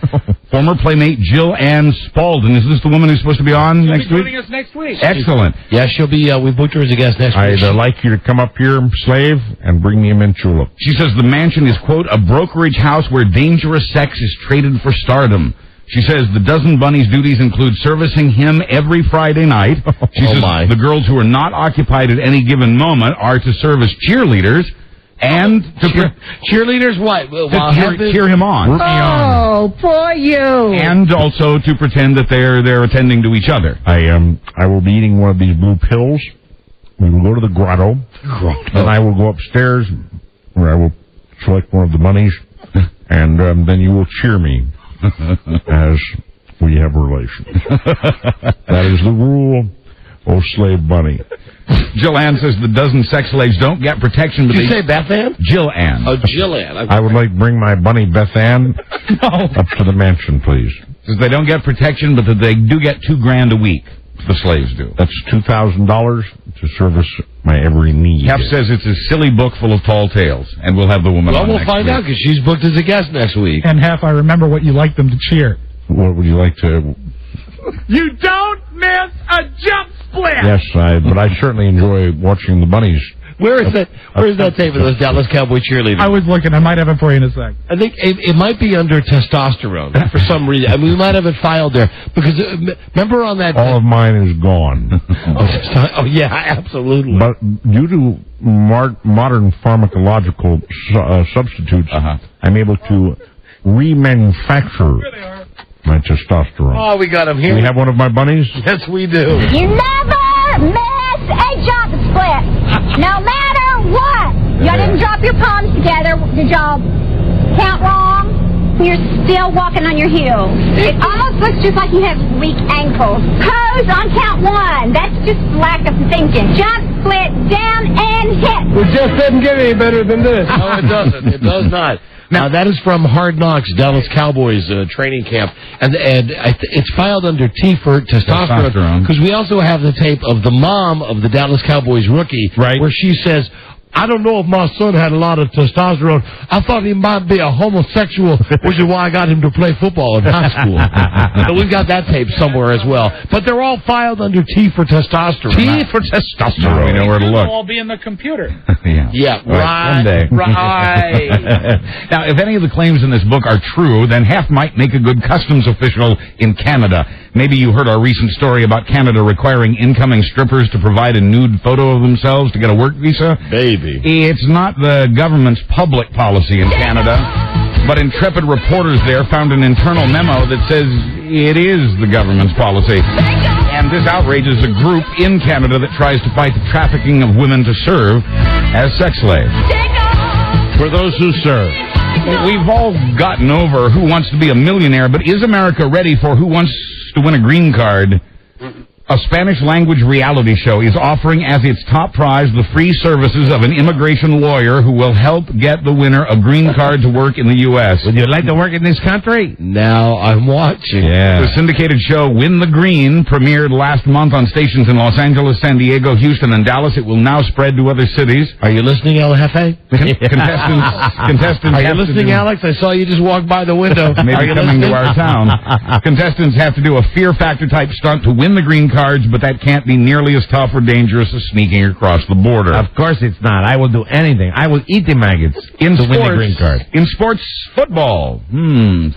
Speaker 7: Former playmate Jill Ann Spaulding. Is this the woman who's supposed to be on next week?
Speaker 8: Joining us next week.
Speaker 7: Excellent.
Speaker 4: Yeah, she'll be, we booked her as a guest next week.
Speaker 6: I'd like you to come up here, slave, and bring me a mint julep.
Speaker 7: She says the mansion is, quote, a brokerage house where dangerous sex is traded for stardom. She says the dozen bunny's duties include servicing him every Friday night. She says the girls who are not occupied at any given moment are to serve as cheerleaders and to
Speaker 4: cheerleaders. What?
Speaker 7: To cheer him on.
Speaker 10: Oh, poor you.
Speaker 7: And also to pretend that they're attending to each other.
Speaker 6: I will be eating one of these blue pills. We will go to the grotto. Then I will go upstairs where I will select one of the bunnies, and then you will cheer me as we have relations. That is the rule, oh slave bunny.
Speaker 7: Jill Ann says the dozen sex slaves don't get protection.
Speaker 4: Did you say Beth Ann?
Speaker 7: Jill Ann.
Speaker 4: Oh, Jill Ann.
Speaker 6: I would like to bring my bunny Beth Ann up to the mansion, please.
Speaker 7: Says they don't get protection, but that they do get $2,000 a week. The slaves do.
Speaker 6: That's $2,000 to service my every need.
Speaker 7: Hef says it's a silly book full of tall tales, and we'll have the woman on
Speaker 4: we'll
Speaker 7: next
Speaker 4: find
Speaker 7: week.
Speaker 4: out, because she's booked as a guest next week.
Speaker 8: And Hef, I remember what you like them to cheer.
Speaker 6: What would you like to...
Speaker 8: You don't miss a jump split!
Speaker 6: Yes, but I certainly enjoy watching the bunnies.
Speaker 4: Where is that tape of those Dallas Cowboy cheerleaders?
Speaker 8: I was looking. I might have it for you in a sec.
Speaker 4: I think it might be under testosterone for some reason. I mean, we might have it filed there. Because, remember on that...
Speaker 6: All of mine is gone.
Speaker 4: Oh, yeah, absolutely.
Speaker 6: But due to modern pharmacological substitutes, I'm able to remanufacture my testosterone.
Speaker 4: Oh, we got him here.
Speaker 6: We have one of my bunnies?
Speaker 4: Yes, we do.
Speaker 10: You never miss a jump split. No matter what. Y'all didn't drop your palms together. Did y'all count wrong? You're still walking on your heels. It almost looks just like you have weak ankles. Pose on count one. That's just lack of thinking. Jump, split, down, and hit.
Speaker 21: It just doesn't get any better than this.
Speaker 4: No, it doesn't. It does not. Now, that is from Hard Knocks, Dallas Cowboys training camp. And it's filed under T for testosterone. Because we also have the tape of the mom of the Dallas Cowboys rookie, where she says, I don't know if my son had a lot of testosterone. I thought he might be a homosexual, which is why I got him to play football in high school. So we've got that tape somewhere as well. But they're all filed under T for testosterone.
Speaker 7: T for testosterone. We know where to look.
Speaker 8: It'll all be in the computer.
Speaker 4: Yeah, right.
Speaker 7: One day.
Speaker 4: Right.
Speaker 7: Now, if any of the claims in this book are true, then Hef might make a good customs official in Canada. Maybe you heard our recent story about Canada requiring incoming strippers to provide a nude photo of themselves to get a work visa.
Speaker 4: Baby.
Speaker 7: It's not the government's public policy in Canada, but intrepid reporters there found an internal memo that says it is the government's policy. And this outrages a group in Canada that tries to fight the trafficking of women to serve as sex slaves.
Speaker 6: For those who serve.
Speaker 7: We've all gotten over Who Wants to Be a Millionaire, but is America ready for Who Wants to Win a Green Card? a Spanish-language reality show, is offering as its top prize the free services of an immigration lawyer who will help get the winner a green card to work in the U.S.
Speaker 6: Would you like to work in this country?
Speaker 4: Now I'm watching.
Speaker 6: Yeah.
Speaker 7: The syndicated show Win the Green premiered last month on stations in Los Angeles, San Diego, Houston, and Dallas. It will now spread to other cities.
Speaker 4: Are you listening, El Jefe?
Speaker 7: Contestants
Speaker 4: Are you listening, Alex? I saw you just walk by the window.
Speaker 7: Maybe coming to our town. Contestants have to do a Fear Factor type stunt to win the green cards, but that can't be nearly as tough or dangerous as sneaking across the border.
Speaker 6: Of course it's not. I will do anything. I will eat the maggots to win the green card.
Speaker 7: In sports, football.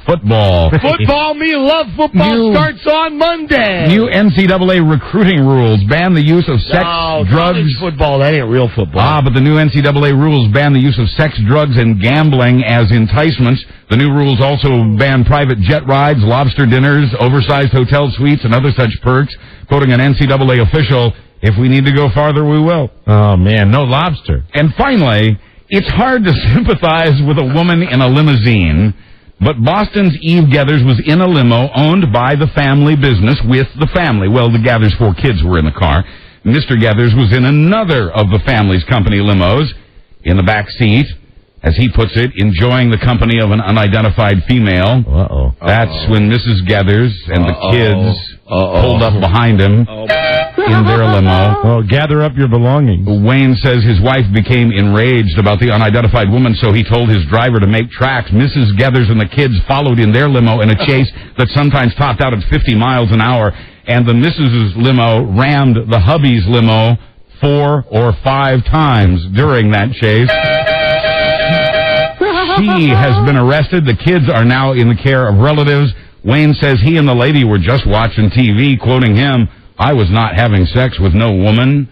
Speaker 7: Football.
Speaker 4: Football, me love football. Starts on Monday.
Speaker 7: New NCAA recruiting rules ban the use of sex, drugs.
Speaker 4: Football, that ain't real football.
Speaker 7: But the new NCAA rules ban the use of sex, drugs, and gambling as enticements. The new rules also ban private jet rides, lobster dinners, oversized hotel suites, and other such perks. Quoting an NCAA official, if we need to go farther, we will.
Speaker 6: Oh, man, no lobster.
Speaker 7: And finally, it's hard to sympathize with a woman in a limousine, but Boston's Eve Gathers was in a limo owned by the family business with the family. Well, the Gathers' 4 kids were in the car. Mr. Gathers was in another of the family's company limos in the back seat, as he puts it, enjoying the company of an unidentified female. That's when Mrs. Gathers and the kids pulled up behind him in their limo.
Speaker 6: Oh, gather up your belongings.
Speaker 7: Wayne says his wife became enraged about the unidentified woman, so he told his driver to make tracks. Mrs. Gathers and the kids followed in their limo in a chase that sometimes topped out at 50 miles an hour, and the Mrs.'s limo rammed the hubby's limo 4 or 5 times during that chase. She has been arrested. The kids are now in the care of relatives. Wayne says he and the lady were just watching TV, quoting him, "I was not having sex with no woman."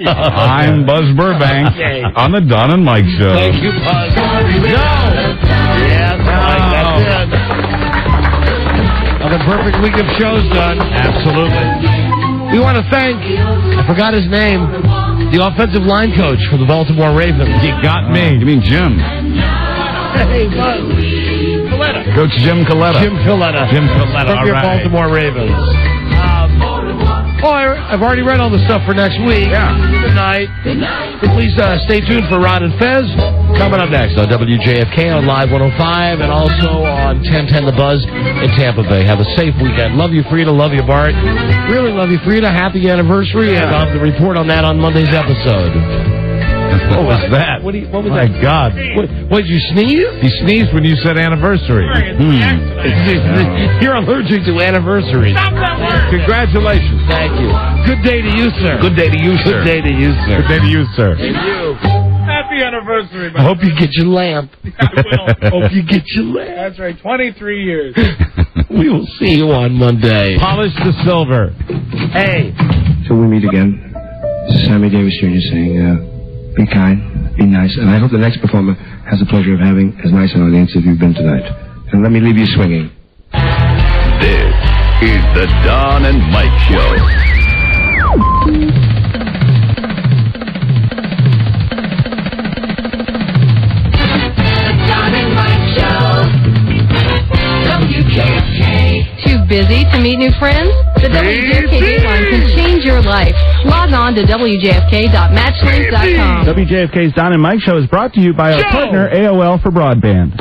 Speaker 7: I'm Buzz Burbank on the Don and Mike Show.
Speaker 4: Thank you, Buzz. Yes, that's it. Another perfect week of shows done.
Speaker 6: Absolutely.
Speaker 4: We want to thank, I forgot his name, the offensive line coach for the Baltimore Ravens.
Speaker 6: He got me.
Speaker 7: You mean Jim?
Speaker 4: Hey, Buzz. Coletta.
Speaker 7: Coach Jim Coletta.
Speaker 4: Jim Coletta. From your Baltimore Ravens. I've already read all the stuff for next week.
Speaker 7: Yeah.
Speaker 4: Good night. Please stay tuned for Ron and Fez. Coming up next on WJFK on Live 105 and also on 1010 The Buzz in Tampa Bay. Have a safe weekend. Love you, Frida. Love you, Bart. Really love you, Frida. Happy anniversary. And I'll have the report on that on Monday's episode.
Speaker 6: What was that?
Speaker 4: What was
Speaker 6: My
Speaker 4: that?
Speaker 6: God.
Speaker 4: What, did you sneeze?
Speaker 6: He sneezed when you said anniversary.
Speaker 4: You're allergic to anniversaries.
Speaker 6: Congratulations.
Speaker 4: Thank you. Good day to you, sir.
Speaker 7: Good day to you, sir.
Speaker 4: Good day to you, sir.
Speaker 6: Good day to you, sir.
Speaker 4: And you.
Speaker 21: Happy anniversary,
Speaker 4: I hope you get your lamp.
Speaker 21: I will.
Speaker 4: Hope you get your lamp.
Speaker 21: That's right, 23 years.
Speaker 4: We will see you on Monday.
Speaker 6: Polish the silver.
Speaker 4: Hey.
Speaker 3: Till we meet again, this is Sammy Davis Jr. saying, be kind, be nice, and I hope the next performer has the pleasure of having as nice an audience as you've been tonight. And let me leave you swinging.
Speaker 1: This is the Don and Mike Show.
Speaker 5: WJFK. Too busy to meet new friends? The WJFK Dateline can change your life. Log on to WJFK.matchlinks.com.
Speaker 17: WJFK's Don and Mike Show is brought to you by our partner AOL for Broadband.